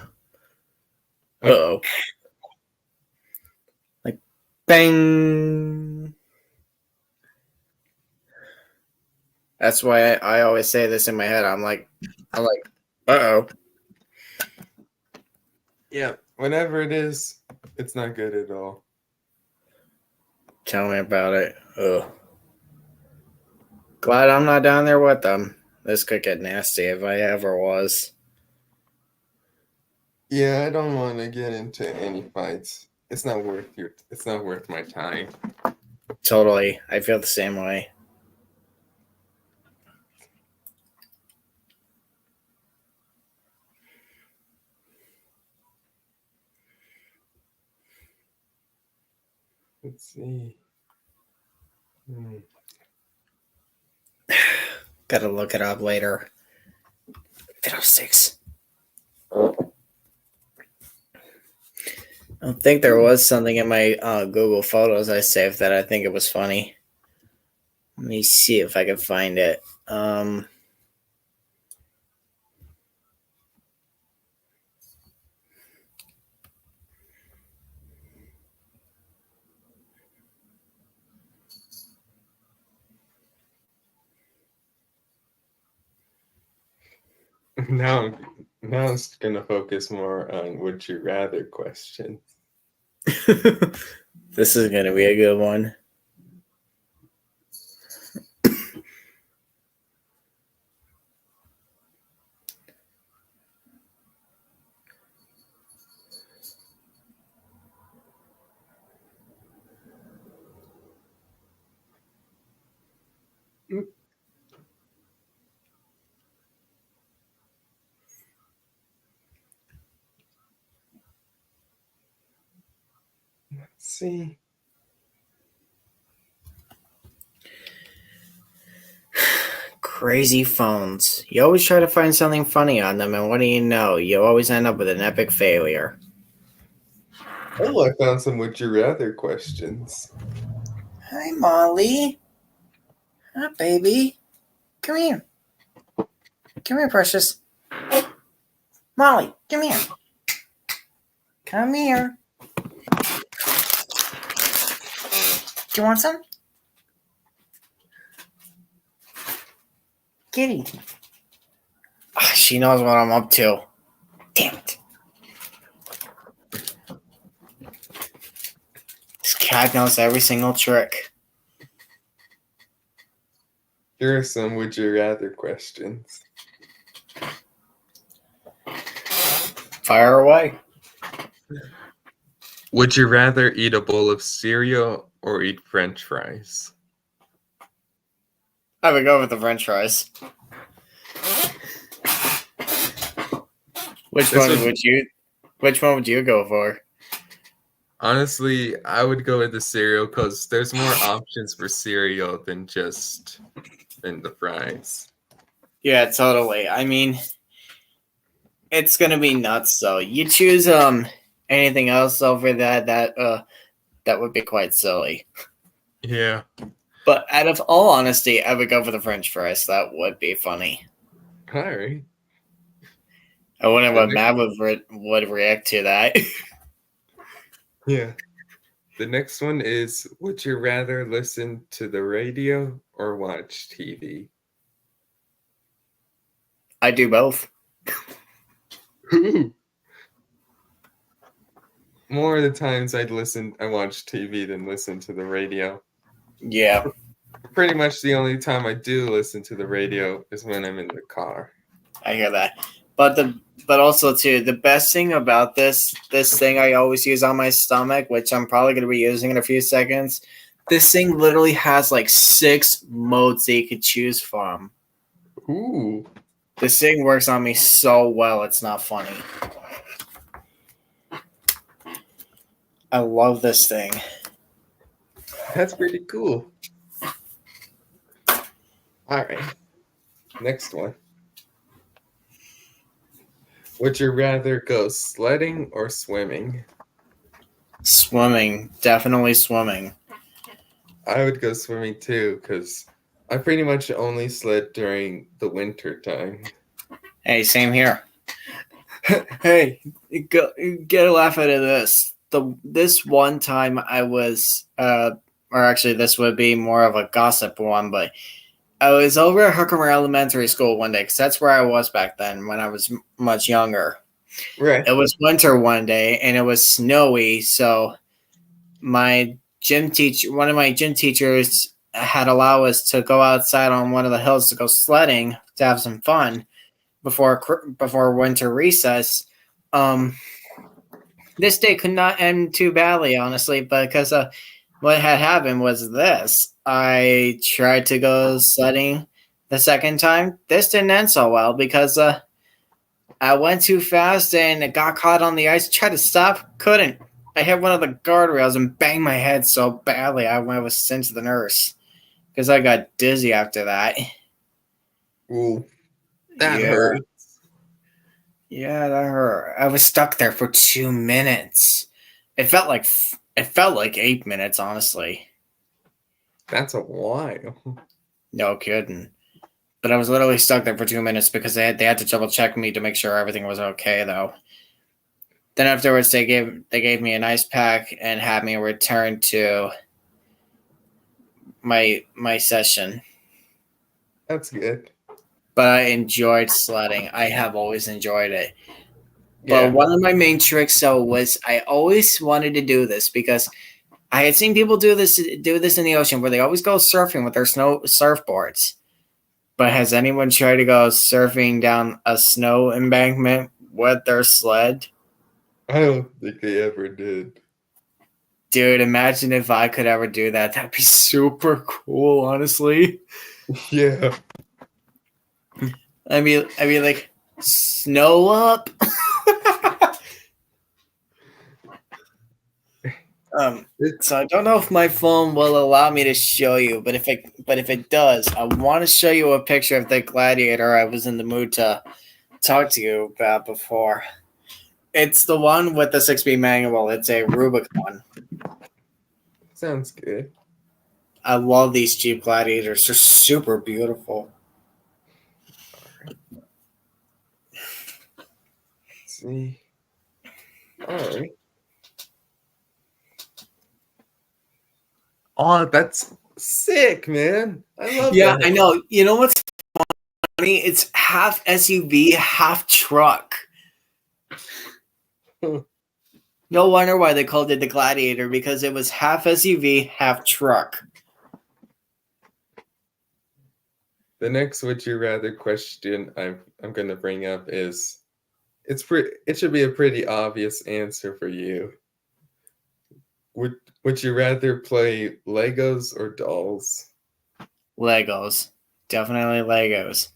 Uh-oh. Like, bang! That's why I always say this in my head. I'm like, uh-oh. Yeah, whatever it is, it's not good at all. Tell me about it. Ugh. Glad I'm not down there with them. This could get nasty if I ever was. Yeah, I don't want to get into any fights. It's not worth my time. Totally. I feel the same way. Let's see. Gotta look it up later. Fiddlesticks. I think there was something in my Google Photos I saved that I think it was funny. Let me see if I can find it. Now I'm gonna focus more on would you rather questions. This is gonna be a good one. Let's see. Crazy phones. You always try to find something funny on them, and what do you know? You always end up with an epic failure. Oh, I found some would you rather questions. Hi, Molly. Hi, baby. Come here. Come here, precious. Molly, come here. Come here. Do you want some? Kitty. Ah, she knows what I'm up to. Damn it. This cat knows every single trick. Here are some would you rather questions. Fire away. Would you rather eat a bowl of cereal or eat French fries? I would go with the French fries. Which one would you go for? Honestly, I would go with the cereal because there's more options for cereal than just in the fries. Yeah, totally. I mean, it's gonna be nuts though. You choose anything else over that would be quite silly. Yeah. But out of all honesty, I would go for the French fries. That would be funny. All right. I wonder what Matt would react to that. Yeah. The next one is would you rather listen to the radio or watch TV? I do both. More of the times I watch TV than listen to the radio. Yeah. Pretty much the only time I do listen to the radio is when I'm in the car. I hear that. But also too, the best thing about this thing I always use on my stomach, which I'm probably gonna be using in a few seconds, this thing literally has like 6 modes that you could choose from. Ooh. This thing works on me so well, it's not funny. I love this thing. That's pretty cool. All right. Next one. Would you rather go sledding or swimming? Swimming, definitely swimming. I would go swimming too, because I pretty much only sled during the winter time. Hey, same here. Hey, get a laugh out of this. This one time I was, or actually this would be more of a gossip one, but I was over at Herkimer Elementary School one day because that's where I was back then when I was much younger. Right. It was winter one day and it was snowy, so my gym teacher, one of my gym teachers, had allowed us to go outside on one of the hills to go sledding to have some fun before winter recess. This day could not end too badly, honestly, because what had happened was this. I tried to go sledding the second time. This didn't end so well because I went too fast and it got caught on the ice. Tried to stop, couldn't. I hit one of the guardrails and banged my head so badly I was sent to the nurse because I got dizzy after that. Ooh, that hurt. Yeah, that hurt. I was stuck there for 2 minutes. It felt like 8 minutes, honestly. That's a while. No kidding. But I was literally stuck there for 2 minutes because they had to double check me to make sure everything was okay, though. Then afterwards, they gave me an ice pack and had me return to my session. That's good. But I enjoyed sledding. I have always enjoyed it. But Yeah. one of my main tricks, though, was I always wanted to do this because I had seen people do this in the ocean where they always go surfing with their snow surfboards. But has anyone tried to go surfing down a snow embankment with their sled? I don't think they ever did. Dude, imagine if I could ever do that. That'd be super cool, honestly. Yeah. I mean, like, snow up. So I don't know if my phone will allow me to show you, but if it does, I want to show you a picture of the gladiator I was in the mood to talk to you about before. It's the one with the 6-speed manual. It's a Rubicon. Sounds good. I love these Jeep Gladiators. They're super beautiful. Let's see. All right. Oh, that's sick, man. I love that. Yeah, I know. You know what's funny? It's half SUV, half truck. No wonder why they called it the Gladiator, because it was half SUV, half truck. The next would you rather question I'm going to bring up is it should be a pretty obvious answer for you. Would you rather play Legos or dolls? Legos. Definitely Legos.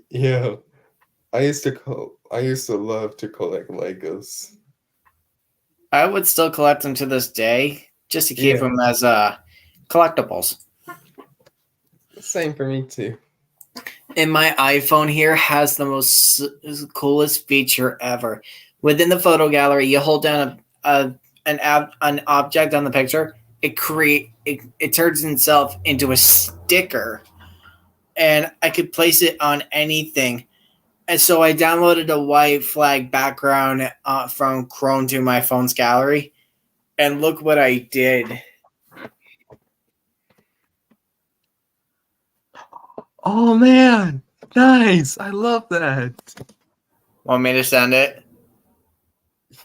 Yeah. I used to love to collect Legos. I would still collect them to this day, just to keep them as collectibles. Same for me too. And my iPhone here has the most coolest feature ever. Within the photo gallery, you hold down an object on the picture, it turns itself into a sticker, and I could place it on anything. And so I downloaded a white flag background from Chrome to my phone's gallery, and look what I did. Oh man, nice! I love that. Want me to send it?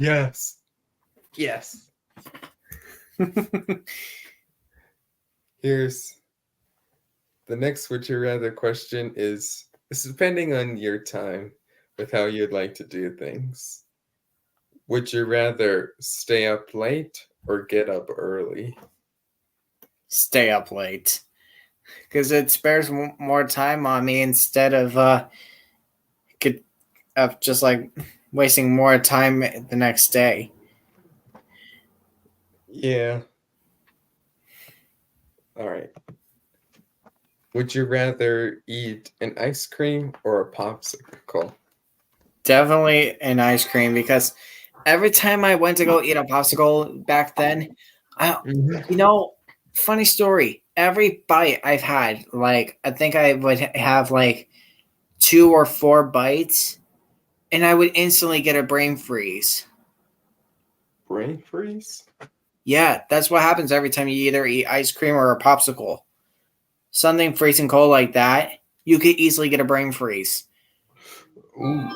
Yes. Yes. Here's the next would you rather question is depending on your time with how you'd like to do things. Would you rather stay up late or get up early? Stay up late. Because it spares more time on me instead of just like wasting more time the next day. Yeah. All right. Would you rather eat an ice cream or a popsicle? Definitely an ice cream because every time I went to go eat a popsicle back then, funny story. Every bite I've had, like I think I would have like 2 or 4 bites, and I would instantly get a brain freeze. Brain freeze? Yeah, that's what happens every time you either eat ice cream or a popsicle. Something freezing cold like that, you could easily get a brain freeze. Ooh.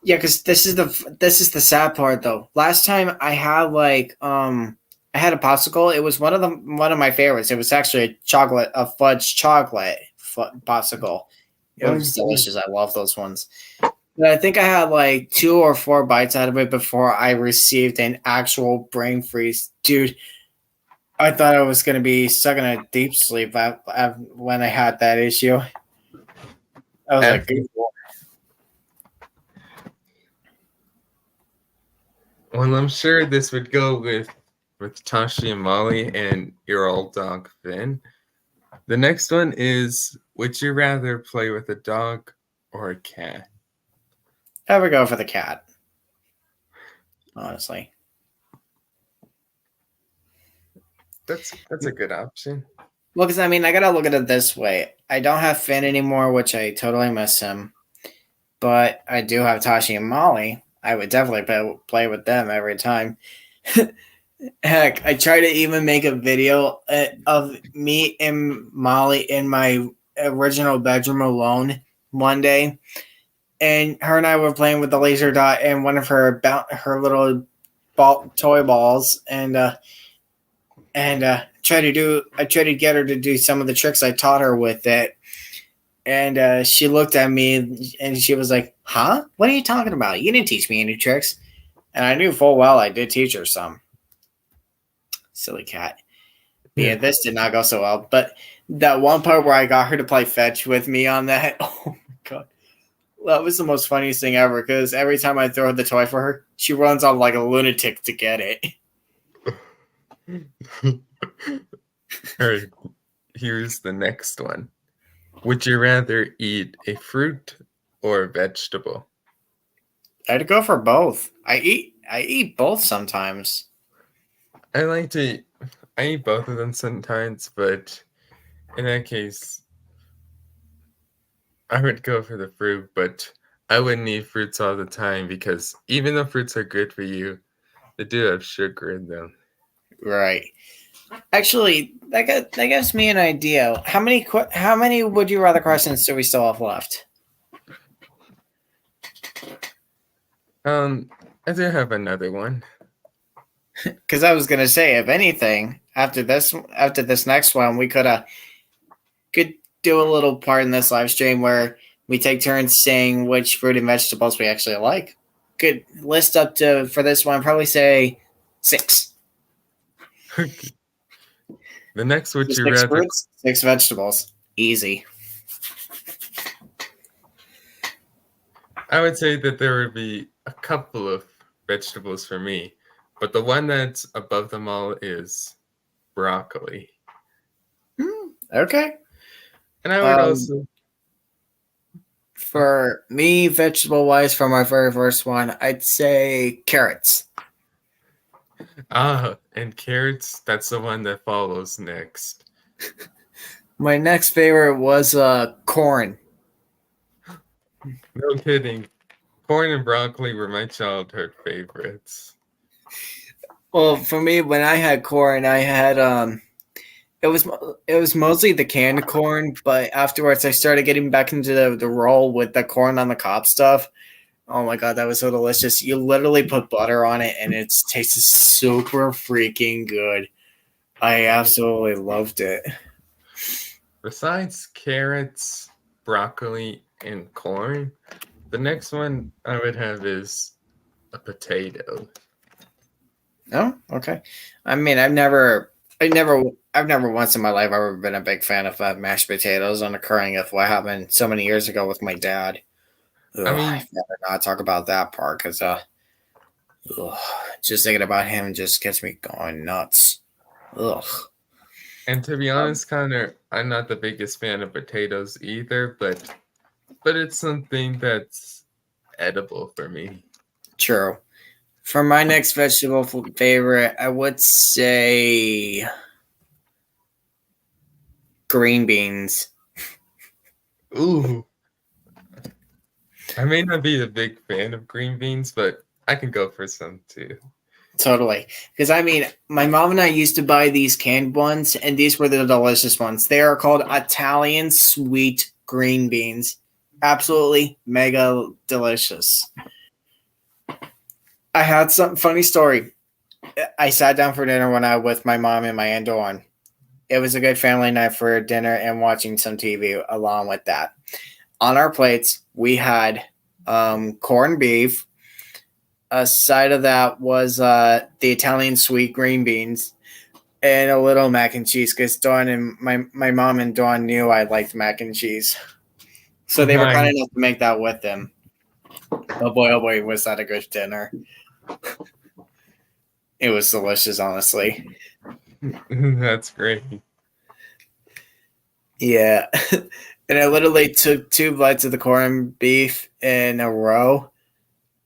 Yeah, because this is the sad part though. Last time I had I had a popsicle. It was one of my favorites. It was actually a fudge chocolate popsicle. It was delicious. I love those ones. But I think I had like 2 or 4 bites out of it before I received an actual brain freeze. Dude, I thought I was going to be stuck in a deep sleep when I had that issue. I was like, good Lord. Well, I'm sure this would go with Tashi and Molly and your old dog, Finn. The next one is, would you rather play with a dog or a cat? I would go for the cat. Honestly. That's a good option. Well, because I mean, I gotta look at it this way. I don't have Finn anymore, which I totally miss him. But I do have Tashi and Molly. I would definitely play with them every time. Heck, I tried to even make a video of me and Molly in my original bedroom alone one day. And her and I were playing with the laser dot and one of her little toy balls. And I tried to get her to do some of the tricks I taught her with it. And she looked at me and she was like, huh? What are you talking about? You didn't teach me any tricks. And I knew full well I did teach her some. Silly cat. Yeah, this did not go so well. But that one part where I got her to play fetch with me on that, oh my God. That was the most funniest thing ever because every time I throw the toy for her, she runs on like a lunatic to get it. All right, here's the next one. Would you rather eat a fruit or a vegetable? I'd go for both. I eat both sometimes. I eat both of them sometimes, but in that case, I would go for the fruit, but I wouldn't eat fruits all the time because even though fruits are good for you, they do have sugar in them. Right. Actually, that gives me an idea. How many would you rather questions do we still have left? I do have another one. Because I was gonna say, if anything, after this next one, we could do a little part in this live stream where we take turns saying which fruit and vegetables we actually like. Good list up to for this one. Probably say 6. The next, would you 6 rather fruits, 6 vegetables? Easy. I would say that there would be a couple of vegetables for me, but the one that's above them all is broccoli. Okay. And I would also... For me, vegetable-wise, for my very first one, I'd say carrots. And carrots, that's the one that follows next. My next favorite was corn. No kidding. Corn and broccoli were my childhood favorites. Well, for me, when I had corn, I had it was mostly the canned corn, but afterwards I started getting back into the roll with the corn on the cob stuff. Oh my God, that was so delicious. You literally put butter on it and it tastes super freaking good. I absolutely loved it. Besides carrots, broccoli, and corn, the next one I would have is a potato. Oh, okay. I mean, I've never once in my life ever been a big fan of mashed potatoes, unoccurring of what happened so many years ago with my dad. Ugh, I'd rather not talk about that part because just thinking about him just gets me going nuts. Ugh. And to be honest, Connor, I'm not the biggest fan of potatoes either, but it's something that's edible for me. True. For my next vegetable favorite, I would say green beans. Ooh. I may not be a big fan of green beans, but I can go for some too. Totally. Because, I mean, my mom and I used to buy these canned ones, and these were the delicious ones. They are called Italian sweet green beans. Absolutely mega delicious. I had some funny story. I sat down for dinner one night with my mom and my Aunt Dawn. It was a good family night for dinner and watching some TV along with that. On our plates, we had corned beef. A side of that was the Italian sweet green beans and a little mac and cheese because Dawn and my mom and Dawn knew I liked mac and cheese. So they were kind enough to make that with them. Oh boy, was that a good dinner. It was delicious, honestly. That's great. Yeah. And I literally took 2 bites of the corned beef in a row,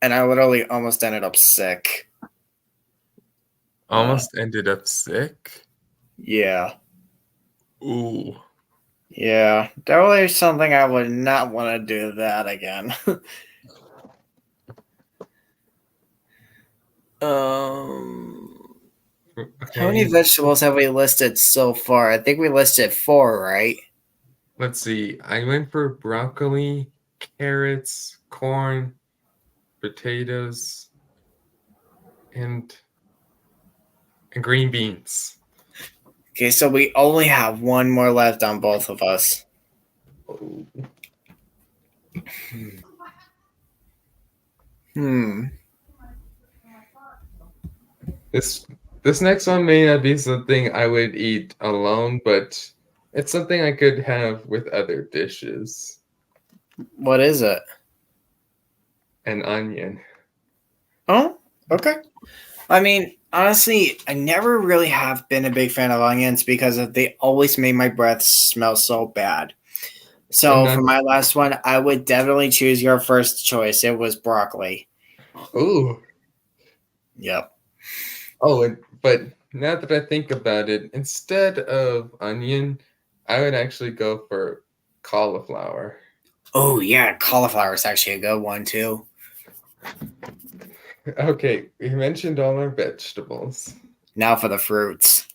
and I literally almost ended up sick. Almost ended up sick? Yeah. Ooh. Yeah. Definitely something I would not want to do that again. How many vegetables have we listed so far? I think we listed 4, right? Let's see. I went for broccoli, carrots, corn, potatoes, and green beans. Okay, so we only have 1 more left on both of us. Oh. This next one may not be something I would eat alone, but it's something I could have with other dishes. What is it? An onion. Oh, okay. I mean, honestly, I never really have been a big fan of onions because they always made my breath smell so bad. So for my last one, I would definitely choose your first choice. It was broccoli. Ooh. Yep. Oh, but now that I think about it, instead of onion, I would actually go for cauliflower. Oh, yeah, cauliflower is actually a good one, too. Okay, we mentioned all our vegetables. Now for the fruits.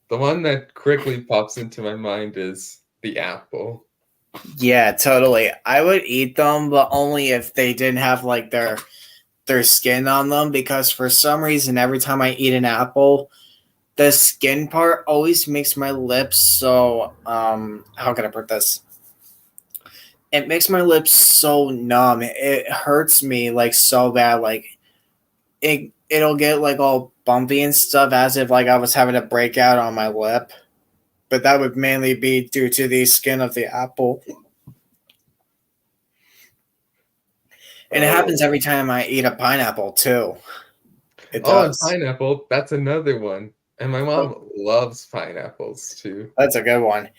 The one that quickly pops into my mind is the apple. Yeah, totally. I would eat them, but only if they didn't have, like, their skin on them, because for some reason, every time I eat an apple, the skin part always makes my lips so, how can I put this? It makes my lips so numb. It hurts me like so bad. Like it'll get like all bumpy and stuff as if like I was having a breakout on my lip. But that would mainly be due to the skin of the apple. And it happens every time I eat a pineapple too. It does. And pineapple, that's another one. And my mom loves pineapples too. That's a good one.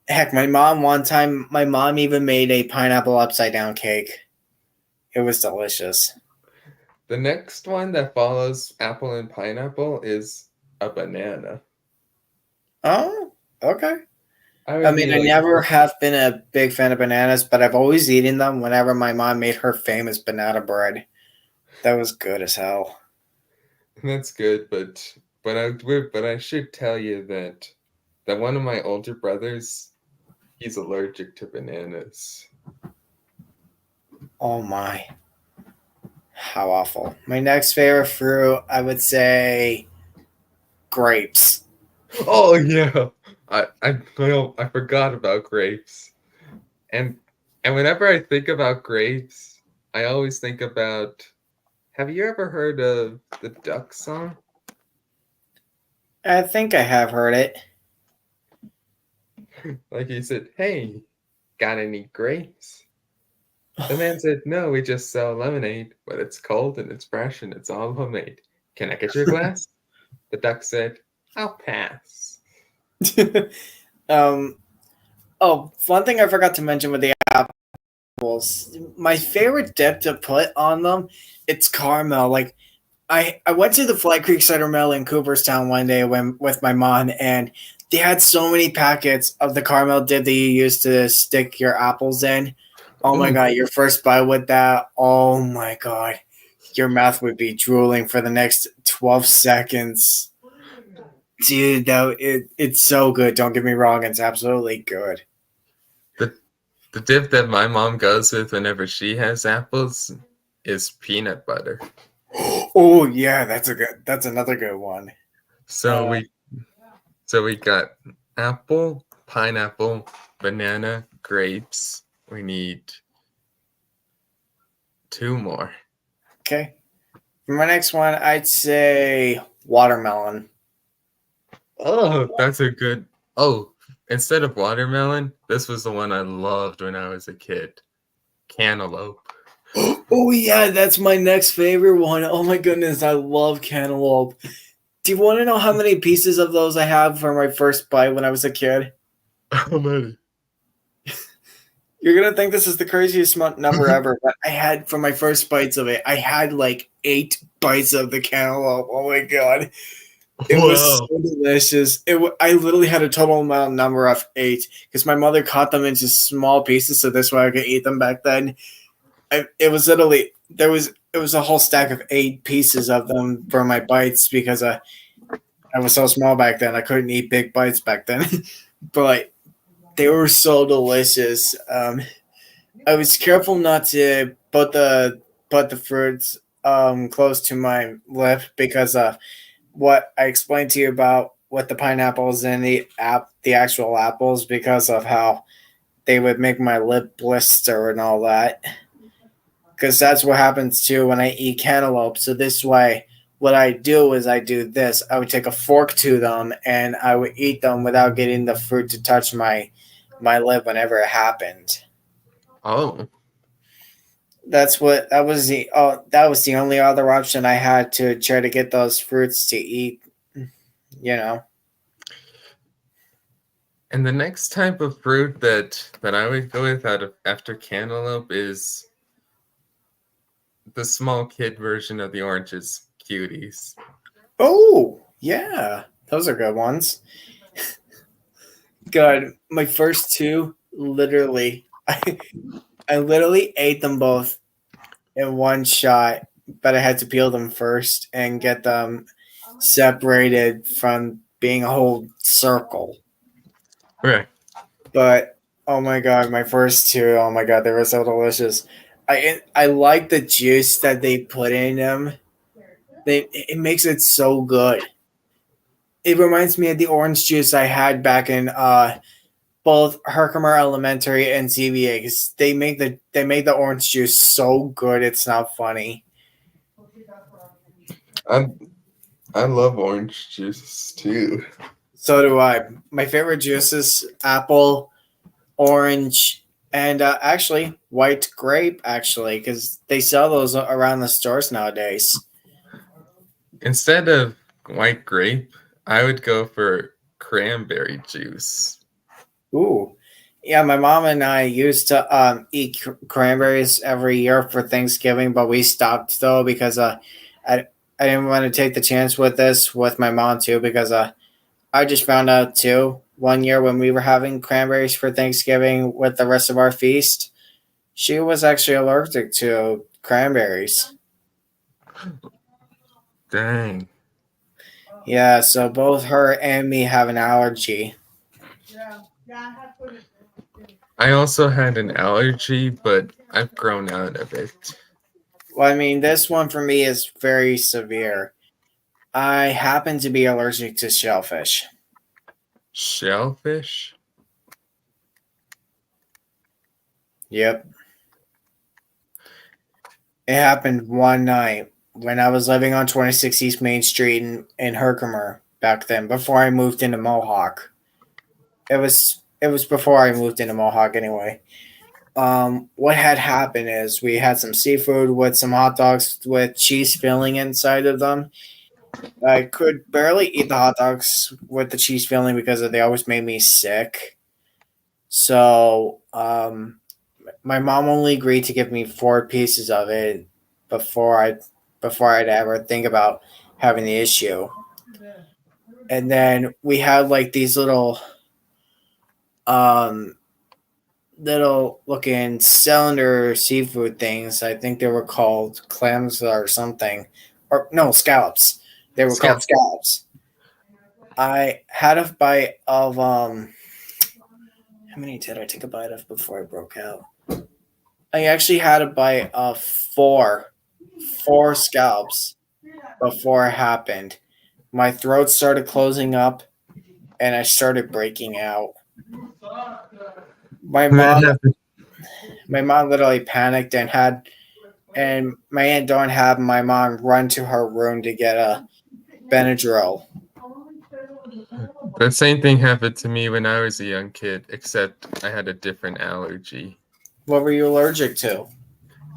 Heck, my mom even made a pineapple upside down cake. It was delicious. The next one that follows apple and pineapple is a banana. Oh, okay. I never have been a big fan of bananas, but I've always eaten them whenever my mom made her famous banana bread. That was good as hell. That's good, but I should tell you that one of my older brothers, he's allergic to bananas. Oh my. How awful. My next favorite fruit, I would say grapes. Oh yeah. I forgot about grapes. And whenever I think about grapes, I always think about, have you ever heard of the Duck song? I think I have heard it. Like he said, "Hey, got any grapes?" The man said, "No, we just sell lemonade, but it's cold and it's fresh and it's all homemade. Can I get you a glass?" The duck said, "I'll pass." um. Oh, one thing I forgot to mention with the apples. My favorite dip to put on them, it's caramel. Like I went to the Flat Creek Cider Mill in Cooperstown one day when with my mom, and they had so many packets of the caramel dip that you use to stick your apples in. Oh my Ooh. god, your first bite with that, oh my god. Your mouth would be drooling for the next 12 seconds. Dude, it's so good. Don't get me wrong, it's absolutely good. The dip that my mom goes with whenever she has apples is peanut butter. Oh yeah, that's another good one. So we got apple, pineapple, banana, grapes. We need 2 more. Okay. For my next one, I'd say watermelon. Oh, that's a good. Oh, instead of watermelon, this was the one I loved when I was a kid. Cantaloupe. Oh yeah, that's my next favorite one. Oh my goodness, I love cantaloupe. Do you want to know how many pieces of those I have for my first bite when I was a kid? How many? You're gonna think this is the craziest number ever, but I had for my first bites of it, I had like 8 bites of the cantaloupe. Oh my god, it was so delicious. I literally had a total amount number of 8 because my mother cut them into small pieces, so this way I could eat them back then. It was literally it was a whole stack of 8 pieces of them for my bites because I was so small back then. I couldn't eat big bites back then, but they were so delicious. I was careful not to put the fruits close to my lip because what I explained to you about with the pineapples and the actual apples because of how they would make my lip blister and all that. Because that's what happens too when I eat cantaloupe. So this way, what I do is I do this. I would take a fork to them and I would eat them without getting the fruit to touch my lip whenever it happened. Oh. That was the only other option I had to try to get those fruits to eat, you know. And the next type of fruit that I would go with after cantaloupe is the small kid version of the oranges, cuties. Oh, yeah. Those are good ones. God, my first 2 literally I literally ate them both in one shot, but I had to peel them first and get them separated from being a whole circle. Right. But oh my god, my first 2, oh my god, they were so delicious. I like the juice that they put in them. It makes it so good. It reminds me of the orange juice I had back in both Herkimer Elementary and CVA. 'Cause they make the orange juice so good, it's not funny. I love orange juice too. So do I. My favorite juices: apple, orange, and actually white grape. Actually, because they sell those around the stores nowadays. Instead of white grape, I would go for cranberry juice. Ooh, yeah. My mom and I used to eat cranberries every year for Thanksgiving, but we stopped though because I didn't want to take the chance with this with my mom too because I just found out too one year when we were having cranberries for Thanksgiving with the rest of our feast, she was actually allergic to cranberries. Dang. Yeah, so both her and me have an allergy. I also had an allergy, but I've grown out of it. Well, I mean, this one for me is very severe. I happen to be allergic to shellfish. Shellfish? Yep. It happened one night when I was living on 26 East Main Street in Herkimer back then, before I moved into Mohawk. It was before I moved into Mohawk anyway. What had happened is we had some seafood with some hot dogs with cheese filling inside of them, I could barely eat the hot dogs with the cheese filling because they always made me sick. So my mom only agreed to give me 4 pieces of it before I'd ever think about having the issue. And then we had like these little looking cylinder seafood things. I think they were called clams or something. Or no, scallops. They were called scallops. I had a bite of how many did I take a bite of before I broke out? I actually had a bite of four scallops before it happened. My throat started closing up and I started breaking out. My mom literally panicked and my Aunt Dawn had my mom run to her room to get a Benadryl. The same thing happened to me when I was a young kid, except I had a different allergy. What were you allergic to?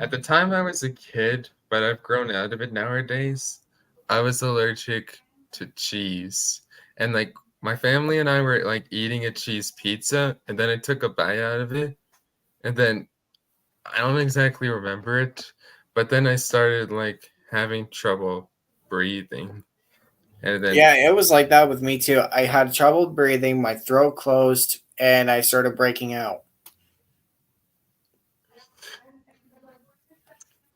At the time I was a kid, but I've grown out of it nowadays. I was allergic to cheese. And like my family and I were like eating a cheese pizza, and then I took a bite out of it, and then I don't exactly remember it, but then I started like having trouble breathing. And then Yeah, it was like that with me too. I had trouble breathing, my throat closed, and I started breaking out.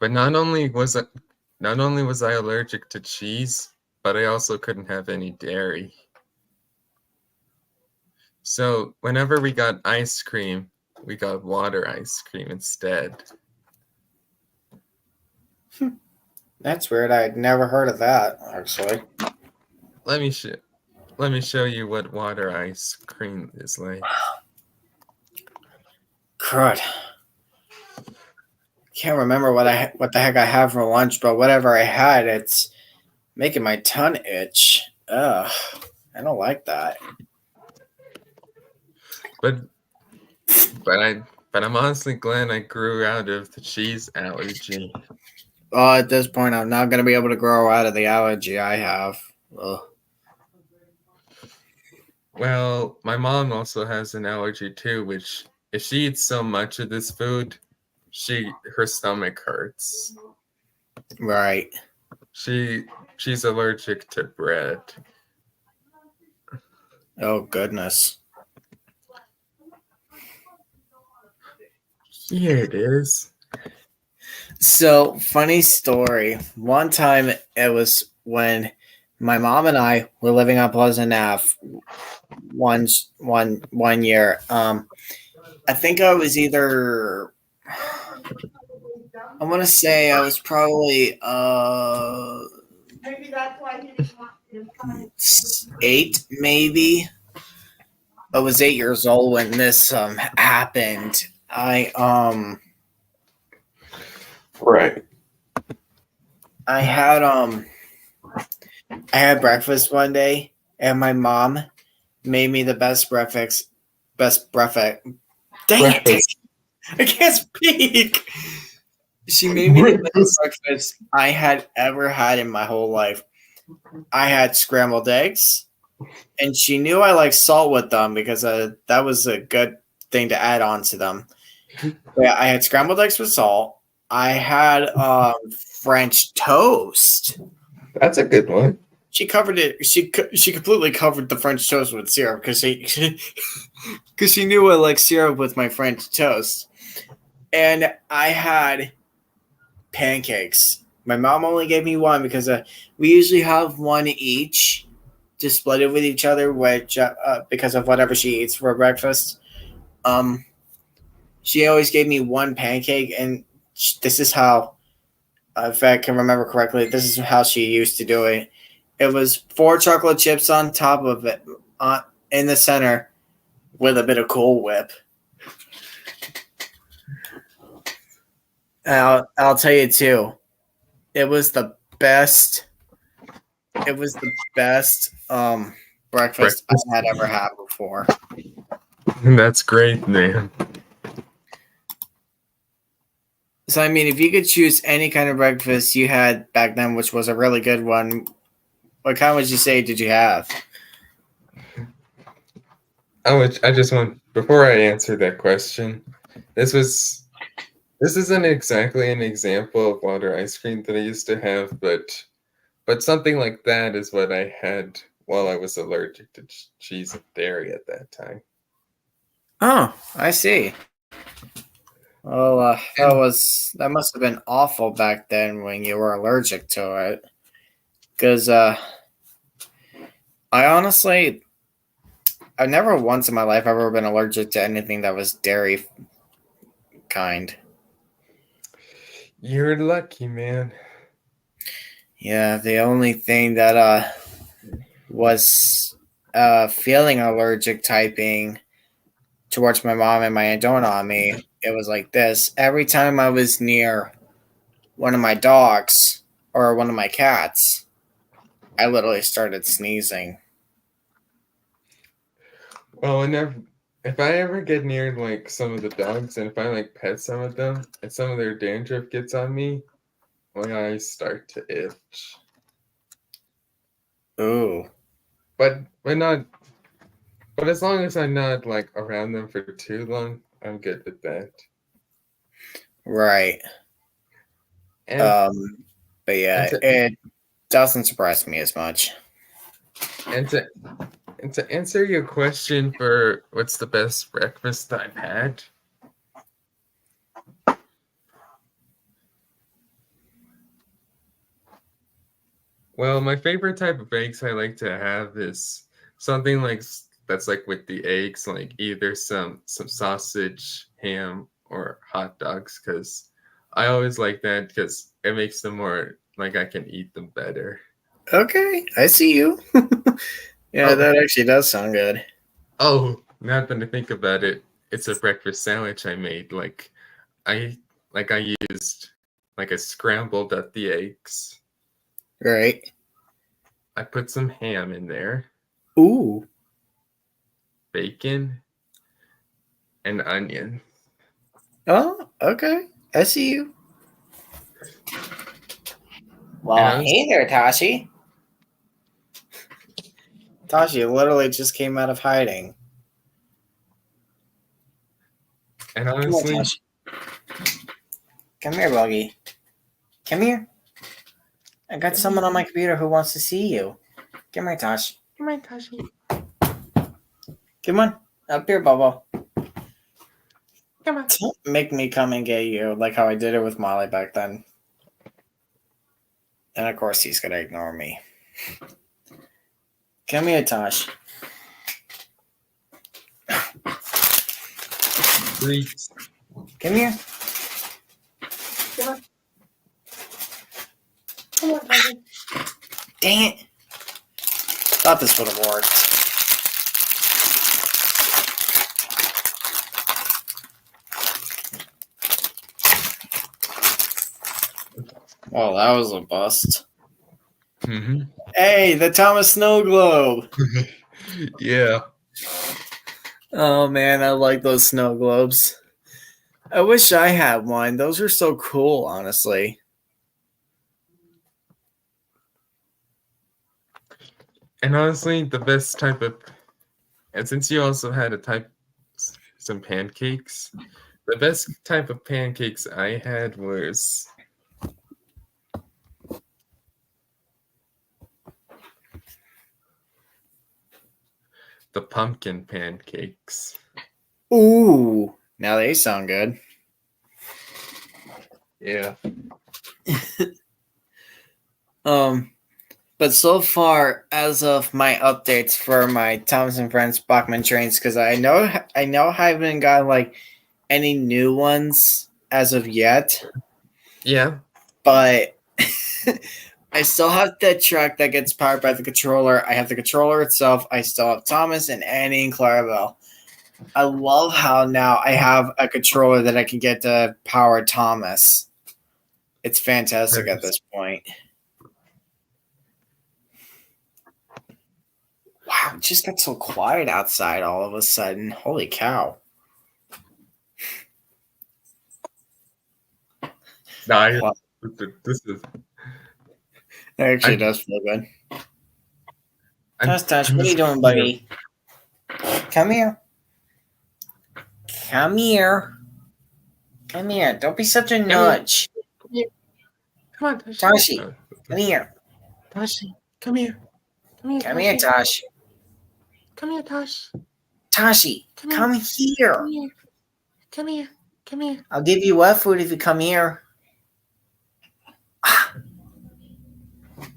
But not only was I allergic to cheese, but I also couldn't have any dairy. So whenever we got ice cream, we got water ice cream instead. That's weird. I'd never heard of that, actually. Let me show you what water ice cream is like. Crud. Can't remember what the heck I had for lunch, but whatever I had, it's making my tongue itch. Ugh, I don't like that. But I'm honestly glad I grew out of the cheese allergy. Well, at this point, I'm not going to be able to grow out of the allergy I have. Ugh. Well, my mom also has an allergy too, which if she eats so much of this food, her stomach hurts. Right. She's allergic to bread. Oh goodness. Here it is. So, funny story. One time it was when my mom and I were living on Pleasant Ave one year. I think I was either I want to say I was probably Maybe that's why he didn't want to 8 maybe. I was 8 years old when this happened. Right. I had breakfast one day and my mom made me the best breakfast. Dang it! I can't speak. She made me the best breakfast I had ever had in my whole life. I had scrambled eggs, and she knew I liked salt with them because that was a good thing to add on to them. Yeah, I had scrambled eggs with salt. I had French toast. That's a good one. She covered it. She completely covered the French toast with syrup because she knew I like syrup with my French toast. And I had pancakes. My mom only gave me one because we usually have one each to split it with each other, which because of whatever she eats for breakfast. She always gave me one pancake, and this is how, if I can remember correctly, this is how she used to do it. It was 4 chocolate chips on top of it, in the center, with a bit of Cool Whip. I'll tell you too, it was the best. It was the best breakfast I had ever had before. That's great, man. So I mean, if you could choose any kind of breakfast you had back then, which was a really good one, What kind would you say did you have? I just want, before I answer that question, this isn't exactly an example of water ice cream that I used to have, but something like that is what I had while I was allergic to cheese and dairy at that time. Oh, I see. Well, that must have been awful back then when you were allergic to it. Because I honestly, I've never once in my life ever been allergic to anything that was dairy kind. You're lucky, man. Yeah, the only thing that was feeling allergic typing towards my mom and my aunt don't on me, it was like this. Every time I was near one of my dogs or one of my cats, I literally started sneezing. Well, if I ever get near like some of the dogs and if I like pet some of them and some of their dandruff gets on me, my eyes start to itch. Ooh. But as long as I'm not like around them for too long, I'm good with that. Right. And, but yeah, it doesn't surprise me as much. And to answer your question for what's the best breakfast I've had, well, my favorite type of eggs I like to have is something like that's like with the eggs, like either some sausage, ham, or hot dogs, because I always like that because it makes them more like I can eat them better. Okay, I see you. Yeah, that actually does sound good. Oh, now that I think about it, it's a breakfast sandwich I made. I used I scrambled up the eggs. Right. I put some ham in there. Ooh. Bacon and onion. Oh, okay. I see you. Well, hey there, Tashi. Tashi literally just came out of hiding. And honestly, come here, Buggy. Come here. I got someone on my computer who wants to see you. Come here, Tosh. Come on, Tashi. Come on. Up here, Bubble. Come on. Don't make me come and get you like how I did it with Molly back then. And of course, he's going to ignore me. Come here, Tosh. Please. Come here. Come on. Come on, Tashi. Dang it. Thought this would have worked. Oh, that was a bust. Mm-hmm. Hey, the Thomas Snow Globe. Yeah. Oh, man, I like those snow globes. I wish I had one. Those are so cool, honestly. And honestly, the best type of, and since you also had some pancakes, the best type of pancakes I had was the pumpkin pancakes. Ooh, now they sound good. Yeah. But so far, as of my updates for my Thomas and Friends Bachman trains, because I know I haven't got like any new ones as of yet. Yeah. But I still have the truck that gets powered by the controller. I have the controller itself. I still have Thomas and Annie and Clarabelle. I love how now I have a controller that I can get to power Thomas. It's fantastic at this point. Wow, it just got so quiet outside all of a sudden. Holy cow. Nah, this is It actually does feel good. Tush, what are you doing, buddy? Come here. Come here. Come here. Don't be such a nudge. Come on, Tosh. Tashi, come here. Tashi, come here. Come here, Tosh. Come here, Tosh. Tashi, come here. Come here. Come here. I'll give you wet food if you come here.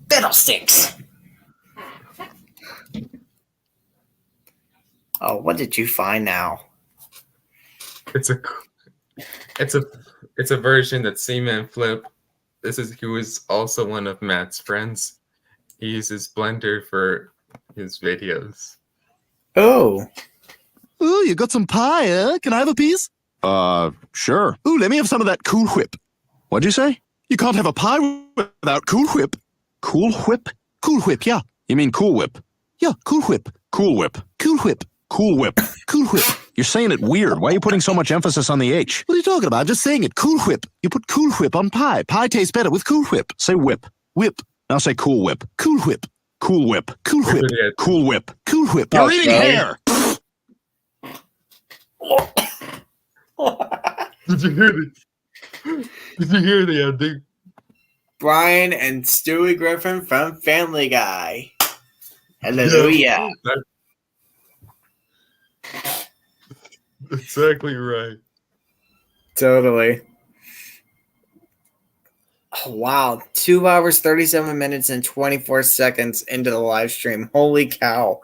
Fiddlesticks. Oh, what did you find now? It's a version that Seaman Flip. He was also one of Matt's friends. He uses Blender for his videos. Oh. Ooh, you got some pie, huh? Can I have a piece? Sure. Ooh, let me have some of that Cool Whip. What'd you say? You can't have a pie without Cool Whip. Cool Whip? Cool Whip, yeah. You mean Cool Whip? Yeah, Cool Whip. Cool Whip. Cool Whip. Cool Whip. Cool Whip. You're saying it weird. Why are you putting so much emphasis on the H? What are you talking about? I'm just saying it. Cool Whip. You put Cool Whip on pie. Pie tastes better with Cool Whip. Say whip. Whip. Now say Cool Whip. Cool Whip. Cool Whip. Cool Whip. Cool Whip. Cool Whip. You're eating hair! Did you hear this? Did you hear the ending? Brian and Stewie Griffin from Family Guy. Hallelujah. That's exactly right. Totally. Oh, wow. 2 hours, 37 minutes, and 24 seconds into the live stream. Holy cow.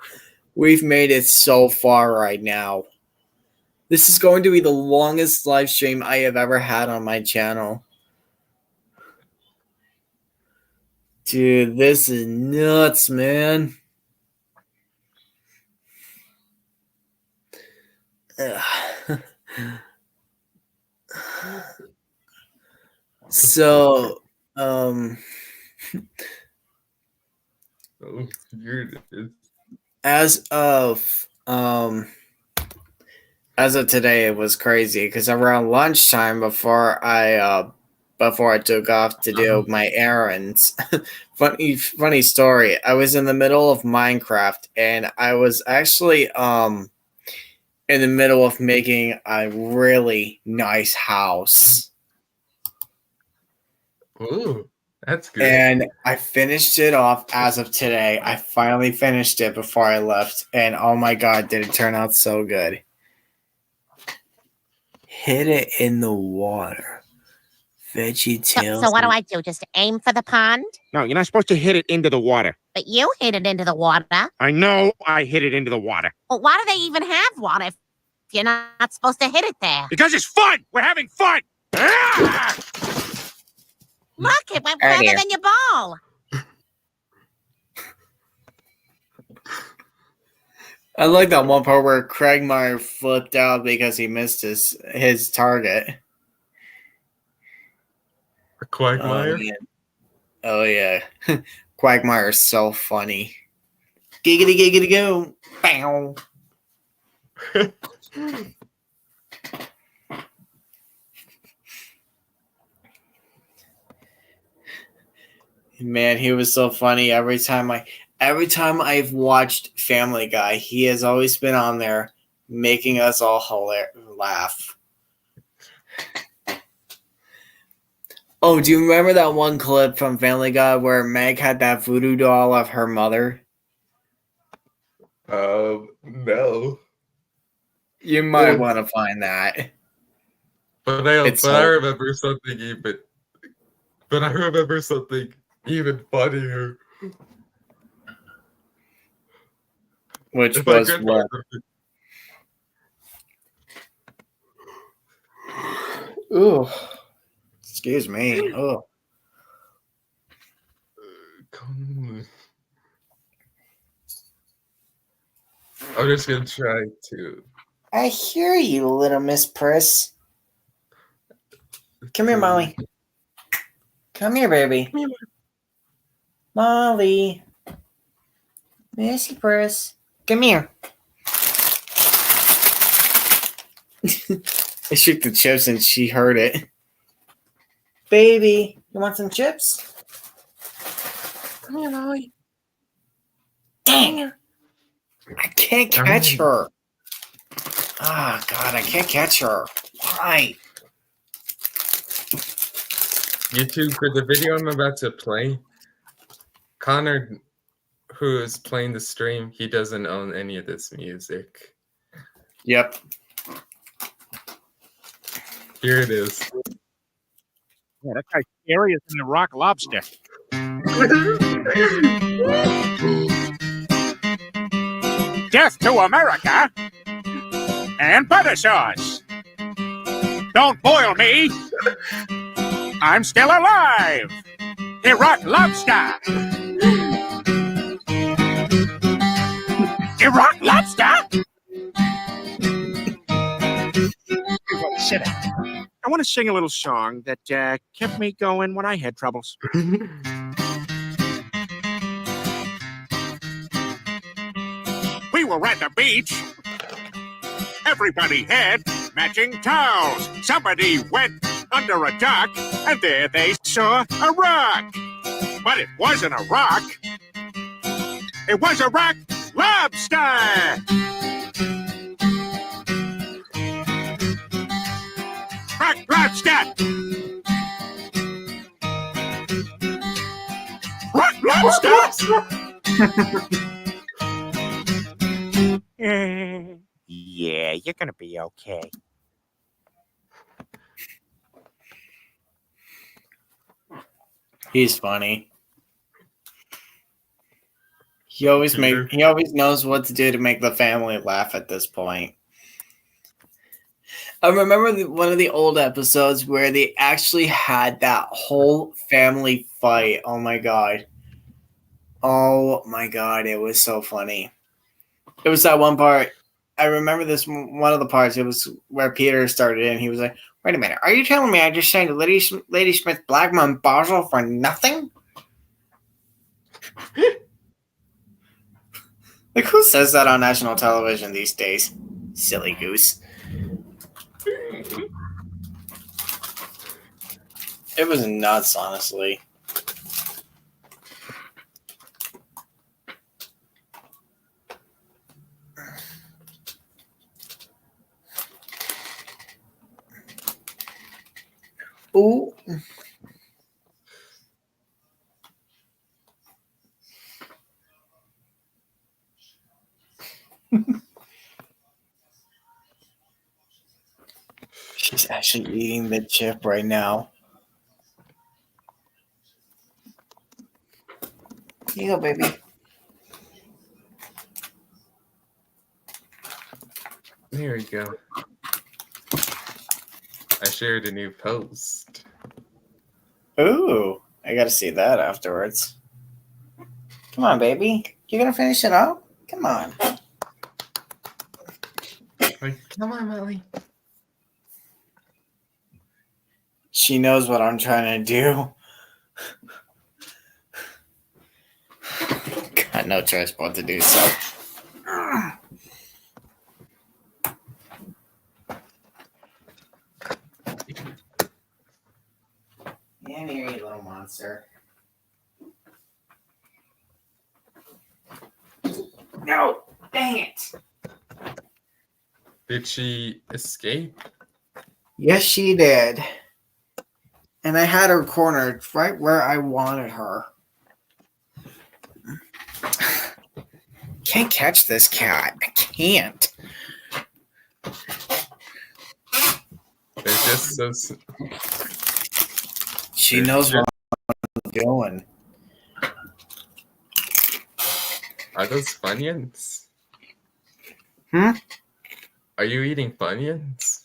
We've made it so far right now. This is going to be the longest live stream I have ever had on my channel. Dude, this is nuts, man. So, Oh, here it is. as of today, it was crazy because around lunchtime before I took off to do my errands. funny story. I was in the middle of Minecraft and I was actually in the middle of making a really nice house. Ooh, that's good. And I finished it off as of today. I finally finished it before I left. And oh my God, did it turn out so good. Hit it in the water. VeggieTales. So what do I do? Just aim for the pond? No, you're not supposed to hit it into the water. But you hit it into the water. I know I hit it into the water. Well, why do they even have water if you're not supposed to hit it there? Because it's fun! We're having fun! Ah! Look, it went Right further here. than your ball. I like that one part where Craig Meyer flipped out because he missed his target. A Quagmire? Oh yeah. Quagmire's so funny. Giggity giggity go. Bow. Man, he was so funny every time I've watched Family Guy, he has always been on there making us all laugh. Oh, do you remember that one clip from Family Guy where Meg had that voodoo doll of her mother? No. You might want to find that. But I It's remember something even funnier. Which If I was could what? Ooh. Excuse me. Oh. I'm just gonna try to. I hear you, little Miss Priss. Come here, Molly. Come here, baby. Molly. Missy Priss. Come here. I shook the chips and she heard it. Baby, you want some chips? Come here, Molly. Dang! I can't catch her. Ah, God, I can't catch her. Why? YouTube, for the video I'm about to play, Connor, who is playing the stream, he doesn't own any of this music. Yep. Here it is. Yeah, that guy's scarier than the rock lobster. Death to America and butter sauce. Don't boil me. I'm still alive. The rock lobster. The rock lobster. Sit down. I want to sing a little song that kept me going when I had troubles. We were at the beach. Everybody had matching towels. Somebody went under a dock, and there they saw a rock. But it wasn't a rock. It was a rock lobster. Rock lobster. Rock lobster. Yeah, you're gonna be okay. He's funny. He always knows what to do to make the family laugh at this point. I remember one of the old episodes where they actually had that whole family fight. Oh my god. Oh my god, it was so funny. It was that one part. I remember this one of the parts. It was where Peter started in. He was like, "Wait a minute. Are you telling me I just signed Lady Smith Blackmon Basel for nothing?" Like, who says that on national television these days? Silly goose. It was nuts, honestly. Ooh. She's actually eating the chip right now. Here you go, baby. There we go. I shared a new post. Ooh, I gotta see that afterwards. Come on, baby. You gonna finish it up? Come on. Like, come on, Molly. She knows what I'm trying to do. Got no choice but to do so. Come here, you little monster. No! Dang it! Did she escape? Yes, she did. And I had her cornered right where I wanted her. Can't catch this cat. I can't. They're just so. She knows what I'm doing. Are those Funyuns? Hmm? Are you eating Funyuns?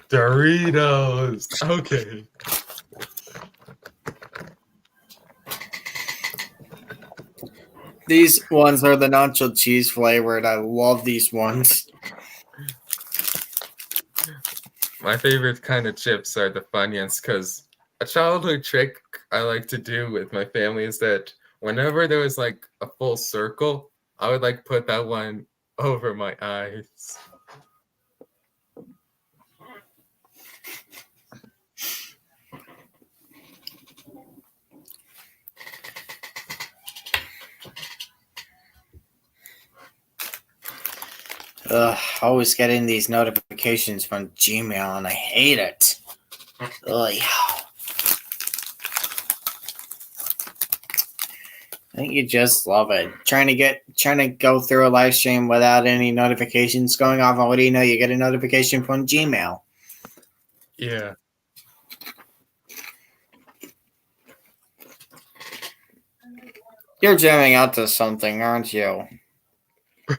Doritos. Okay. These ones are the nacho cheese flavored. I love these ones. My favorite kind of chips are the Funyuns because a childhood trick I like to do with my family is that whenever there was like a full circle, I would like put that one over my eyes. Always getting these notifications from Gmail, and I hate it. Ugh. I think you just love it. Trying to go through a live stream without any notifications going off, and what do you know? You get a notification from Gmail. Yeah. You're jamming out to something, aren't you?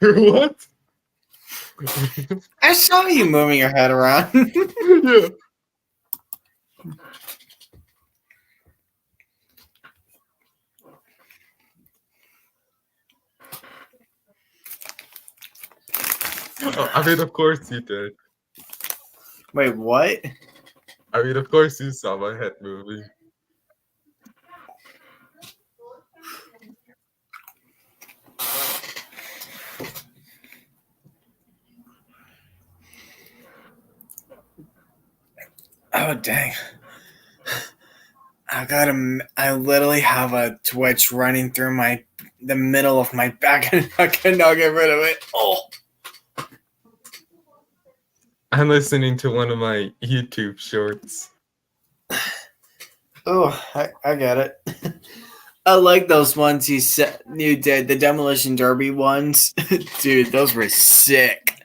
What? I saw you moving your head around. Yeah. Oh, I mean, of course you did. Wait, what? I mean, of course you saw my head moving. Oh dang! I literally have a twitch running through the middle of my back, and I cannot get rid of it. Oh. I'm listening to one of my YouTube shorts. Oh, I get it. I like those ones you did, the Demolition Derby ones. Dude, those were sick.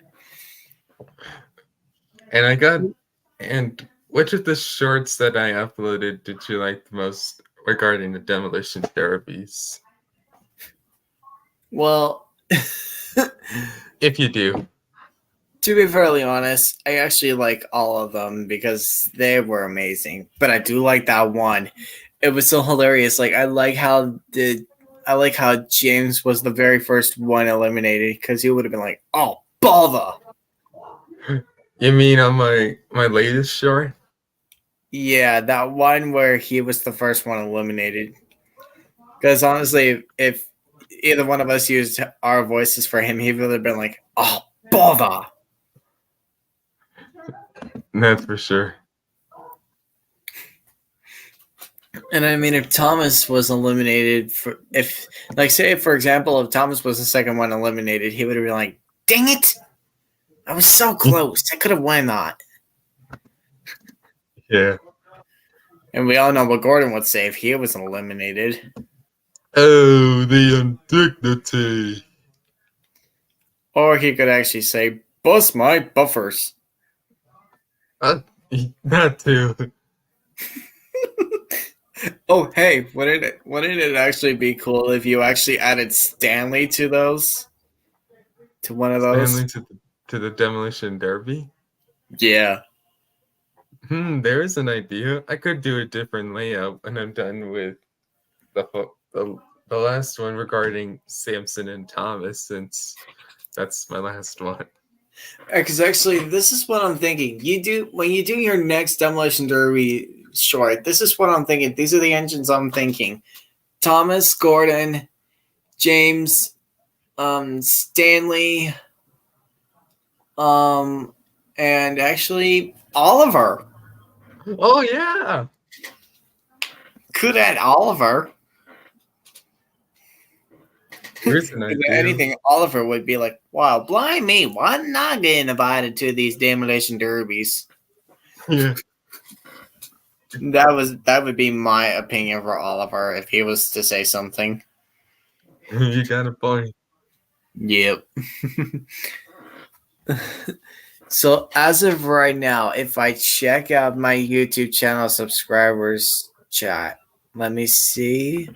And which of the shorts that I uploaded did you like the most regarding the Demolition Derbies? Well, if you do. To be fairly honest, I actually like all of them because they were amazing. But I do like that one. It was so hilarious. Like I like how James was the very first one eliminated, because he would have been like, "Oh, bother." You mean on my latest short? Yeah, that one where he was the first one eliminated. Because honestly, if either one of us used our voices for him, he would have been like, "Oh, bother." That's for sure. And I mean, if Thomas was eliminated, say, for example, if Thomas was the second one eliminated, he would have been like, "Dang it! I was so close. I could have won that." Yeah. And we all know what Gordon would say if he was eliminated. Oh, the indignity. Or he could actually say, "Bust my buffers." That too. Oh, hey, wouldn't it actually be cool if you actually added Stanley to those? To one of those? Stanley to the Demolition Derby? Yeah. There is an idea. I could do a different layout when I'm done with the last one regarding Samson and Thomas, since that's my last one. Because actually, this is what I'm thinking. When you do your next Demolition Derby short, this is what I'm thinking. These are the engines I'm thinking: Thomas, Gordon, James, Stanley, and actually Oliver. Oh yeah, could add Oliver. Here's an idea. If anything, Oliver would be like, "Wow, blimey, why not getting invited to these Demolition Derbies?" Yeah. That would be my opinion for Oliver if he was to say something. You got a point. Yep. So as of right now, if I check out my YouTube channel subscribers chat, let me see.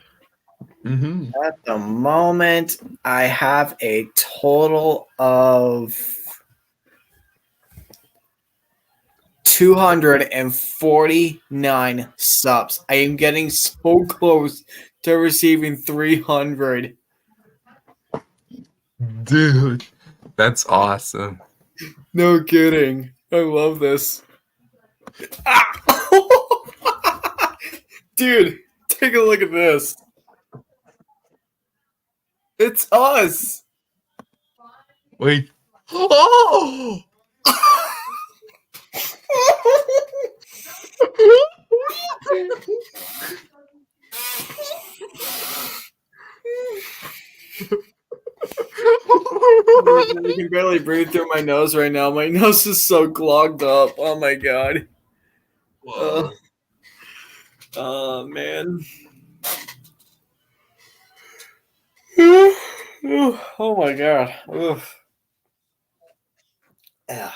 At the moment, I have a total of 249 subs. I am getting so close to receiving 300. Dude, that's awesome. No kidding. I love this. Dude, take a look at this. It's us. Wait. Oh! I can barely breathe through my nose right now. My nose is so clogged up. Oh my god. Oh man. Oh my god. Oof. Yeah.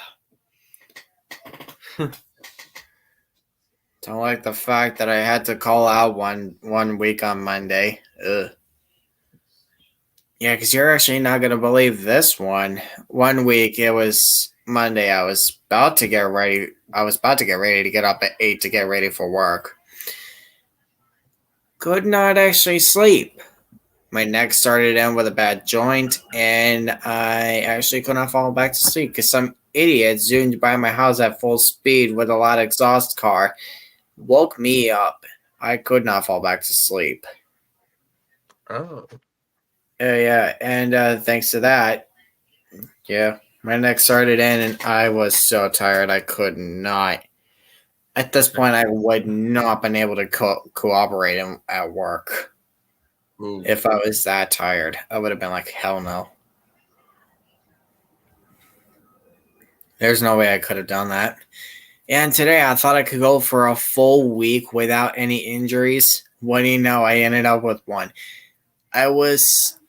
Don't like the fact that I had to call out one week on Monday. Ugh. Yeah, because you're actually not gonna believe this one. 1 week, it was Monday. I was about to get ready. To get up at 8 to get ready for work. Could not actually sleep. My neck started in with a bad joint, and I actually could not fall back to sleep because some idiot zoomed by my house at full speed with a loud exhaust car. Woke me up. I could not fall back to sleep. Oh. Yeah, and thanks to that, yeah, my neck started in, and I was so tired I could not. At this point, I would not been able to cooperate at work. Ooh. If I was that tired. I would have been like, hell no. There's no way I could have done that. And today I thought I could go for a full week without any injuries. What do you know? I ended up with one.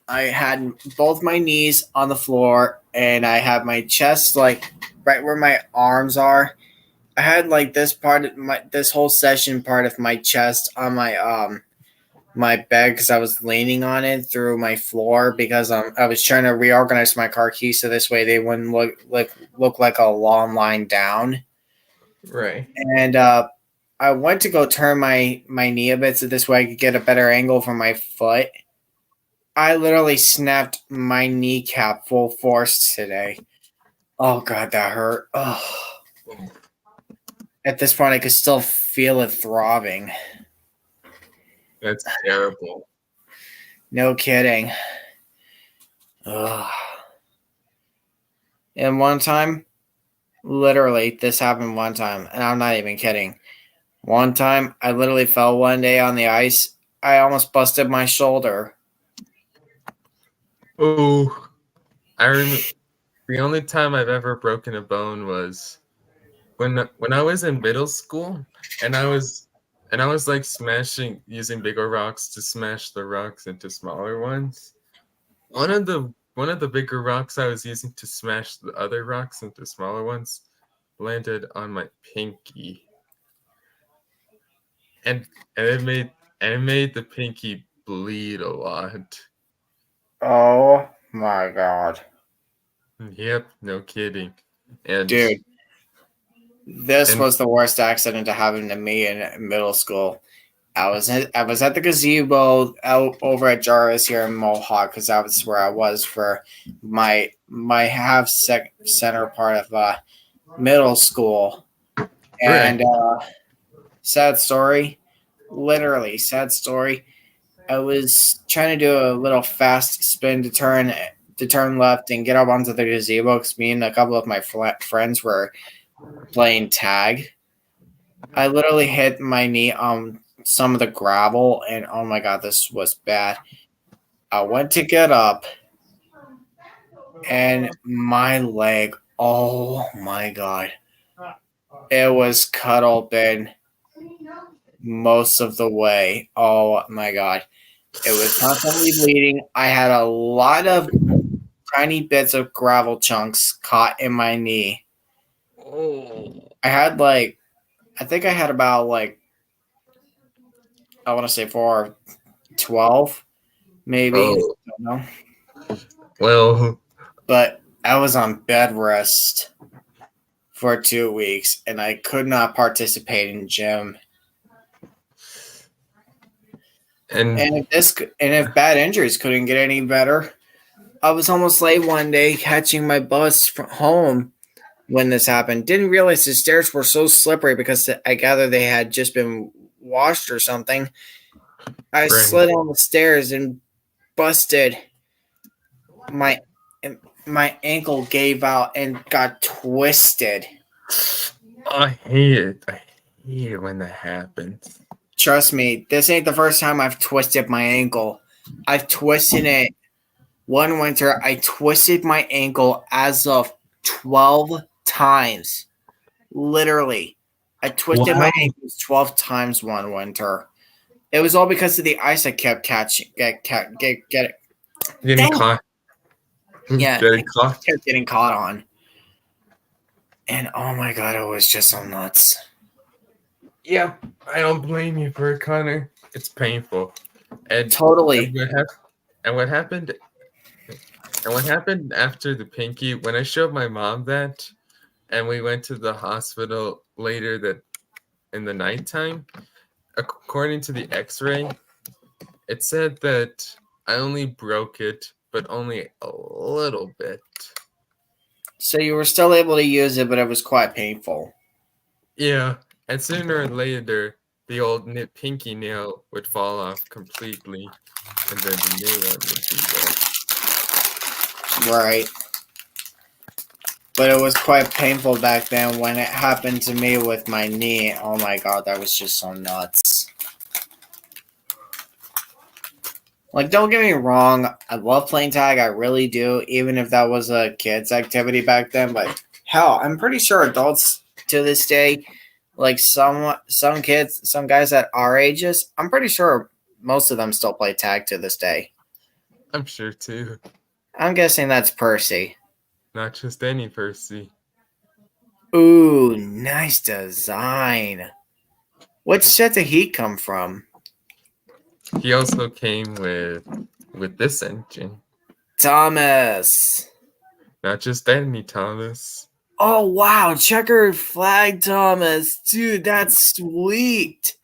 I had both my knees on the floor, and I had my chest like right where my arms are. I had like this whole session part of my chest on my my bed because I was leaning on it through my floor because I was trying to reorganize my car keys so this way they wouldn't look like a long line down. Right. And I went to go turn my knee a bit so this way I could get a better angle from my foot. I literally snapped my kneecap full force today. Oh god, that hurt. Oh. At this point, I could still feel it throbbing. That's terrible. No kidding. Ugh. And one time, literally, this happened one time, and I'm not even kidding. One time, I literally fell one day on the ice. I almost busted my shoulder. Oh, I remember the only time I've ever broken a bone was when I was in middle school, and I was like using bigger rocks to smash the rocks into smaller ones. One of the bigger rocks I was using to smash the other rocks into smaller ones landed on my pinky, and it made the pinky bleed a lot. Oh my god. Yep, no kidding. And dude, this was the worst accident to happen to me in middle school. I was at the gazebo out over at Jarvis here in Mohawk because that was where I was for my half center part of middle school. And sad story, literally sad story. I was trying to do a little fast spin to turn left and get up onto the gazebo because me and a couple of my friends were playing tag. I literally hit my knee on some of the gravel, and oh my god, this was bad. I went to get up, and my leg, oh my god, it was cut open most of the way. Oh my god. It was constantly bleeding. I had a lot of tiny bits of gravel chunks caught in my knee. I had I think I had about I want to say 12, maybe. Oh. I don't know. Well, but I was on bed rest for 2 weeks, and I could not participate in gym. And if bad injuries couldn't get any better, I was almost late one day catching my bus from home when this happened. Didn't realize the stairs were so slippery because I gather they had just been washed or something. I slid on the stairs and busted. My ankle gave out and got twisted. I hate it. I hate it when that happens. Trust me, this ain't the first time I've twisted my ankle. I've twisted it one winter, I twisted my ankle as of 12 times. Literally. I twisted my ankles 12 times one winter. It was all because of the ice I kept catching. Getting caught. Yeah, Getting caught. kept getting caught on. And oh my god, it was just so nuts. Yeah, I don't blame you for it, Connor. It's painful. And Totally. And what happened after the pinky, when I showed my mom that and we went to the hospital later that in the nighttime, according to the x-ray, it said that I only broke it, but only a little bit. So you were still able to use it, but it was quite painful. Yeah, and sooner or later, the old pinky nail would fall off completely, and then the new one would be there. Right. But it was quite painful back then when it happened to me with my knee. Oh my god, that was just so nuts. Like, don't get me wrong, I love playing tag, I really do, even if that was a kid's activity back then. But hell, I'm pretty sure adults to this day, like some kids, some guys at our ages, I'm pretty sure most of them still play tag to this day. I'm sure too. I'm guessing that's Percy. Not just any Percy. Ooh, nice design. What set did he come from? He also came with this engine. Thomas. Not just any Thomas. Oh wow, checkered flag Thomas. Dude, that's sweet.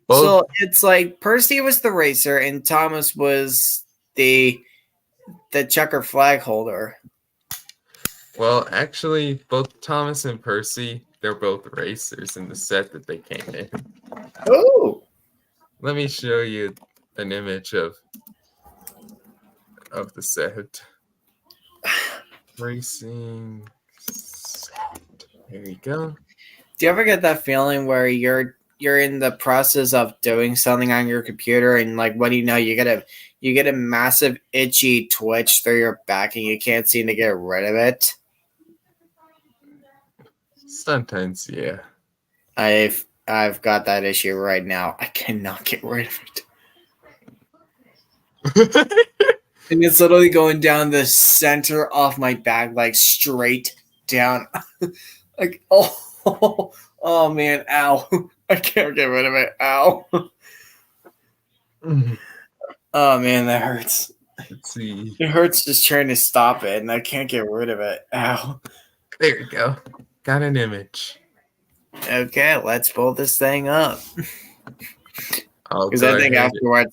So it's like Percy was the racer and Thomas was the checker flag holder. Well, actually, both Thomas and Percy, they're both racers in the set that they came in. Oh. Let me show you an image of the set. Racing set. There you go. Do you ever get that feeling where you're in the process of doing something on your computer and like what do you know, you get a massive itchy twitch through your back and you can't seem to get rid of it? Sometimes, yeah. I've got that issue right now. I cannot get rid of it. And it's literally going down the center of my back, like straight down. Like, oh man, ow. I can't get rid of it. Ow. Oh man, that hurts. Let's see. It hurts just trying to stop it, and I can't get rid of it. Ow. There you go. Got an image. Okay, let's pull this thing up. Because I think afterwards,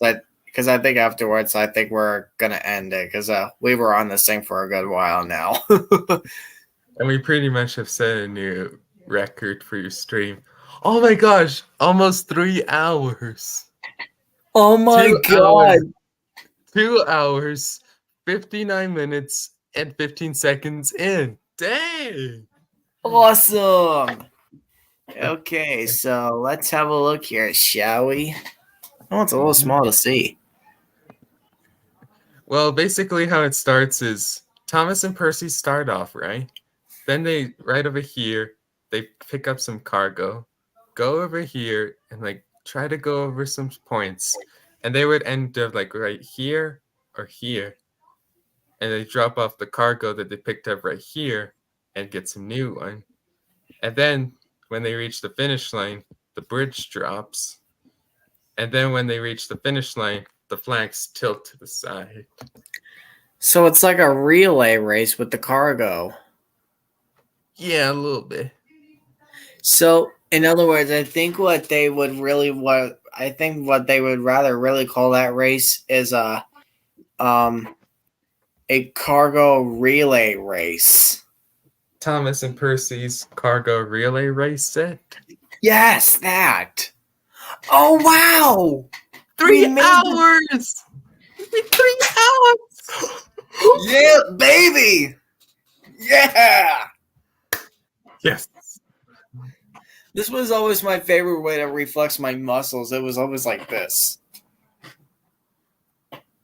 I think we're gonna end it because we were on this thing for a good while now. And we pretty much have set a new record for your stream. Oh my gosh, almost 3 hours. Oh my god. 2 hours, 59 minutes, and 15 seconds in. Dang. Awesome. Okay, so let's have a look here, shall we? Oh, it's a little small to see. Well, basically how it starts is Thomas and Percy start off, right? Then they, right over here, they pick up some cargo, go over here, and like try to go over some points. And they would end up like right here or here. And they drop off the cargo that they picked up right here and get some new one. And then when they reach the finish line, the bridge drops. And then when they reach the finish line, the flags tilt to the side. So it's like a relay race with the cargo. Yeah, a little bit. So, in other words, I think what they would rather really call that race is a cargo relay race. Thomas and Percy's cargo relay race set. Yes, that. Oh wow! 3 hours. 3 hours. Yeah, baby. Yeah. Yes. This was always my favorite way to reflex my muscles. It was always like this.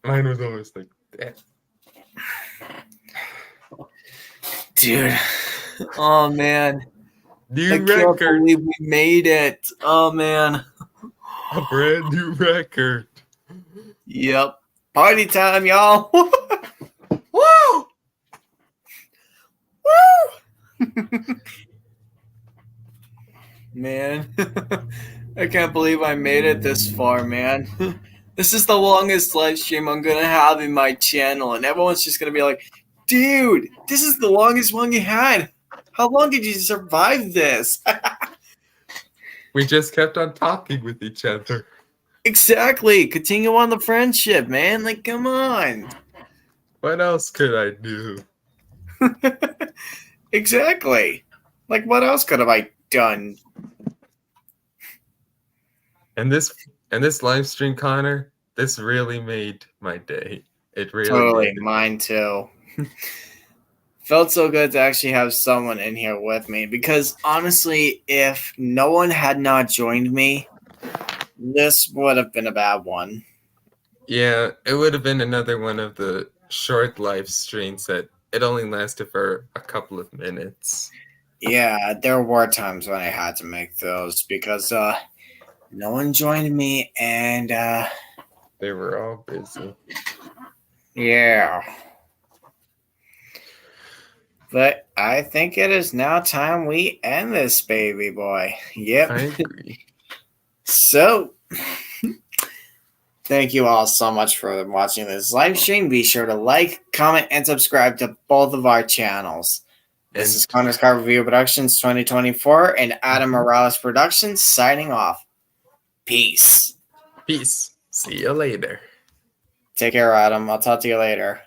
Mine was always like that. Dude. Oh man. New I can't record. believe we made it. Oh man. A brand new record. Yep. Party time, y'all. Woo! Woo! Man. I can't believe I made it this far, man. This is the longest live stream I'm gonna have in my channel, and everyone's just gonna be like, dude, this is the longest one you had. How long did you survive this? We just kept on talking with each other. Exactly. Continue on the friendship, man. Like, come on. What else could I do? Exactly. Like, what else could have I done? And this live stream, Connor, this really made my day. It really Totally, made it. mine too. Felt so good to actually have someone in here with me because honestly, if no one had not joined me, this would have been a bad one. Yeah, it would have been another one of the short live streams that it only lasted for a couple of minutes. Yeah, there were times when I had to make those because no one joined me and They were all busy. yeah. But I think it is now time we end this baby boy. Yep. I agree. So, thank you all so much for watching this live stream. Be sure to like, comment, and subscribe to both of our channels. This is Connor's Car Review Productions 2024 and Adam Morales Productions signing off. Peace. Peace. See you later. Take care, Adam. I'll talk to you later.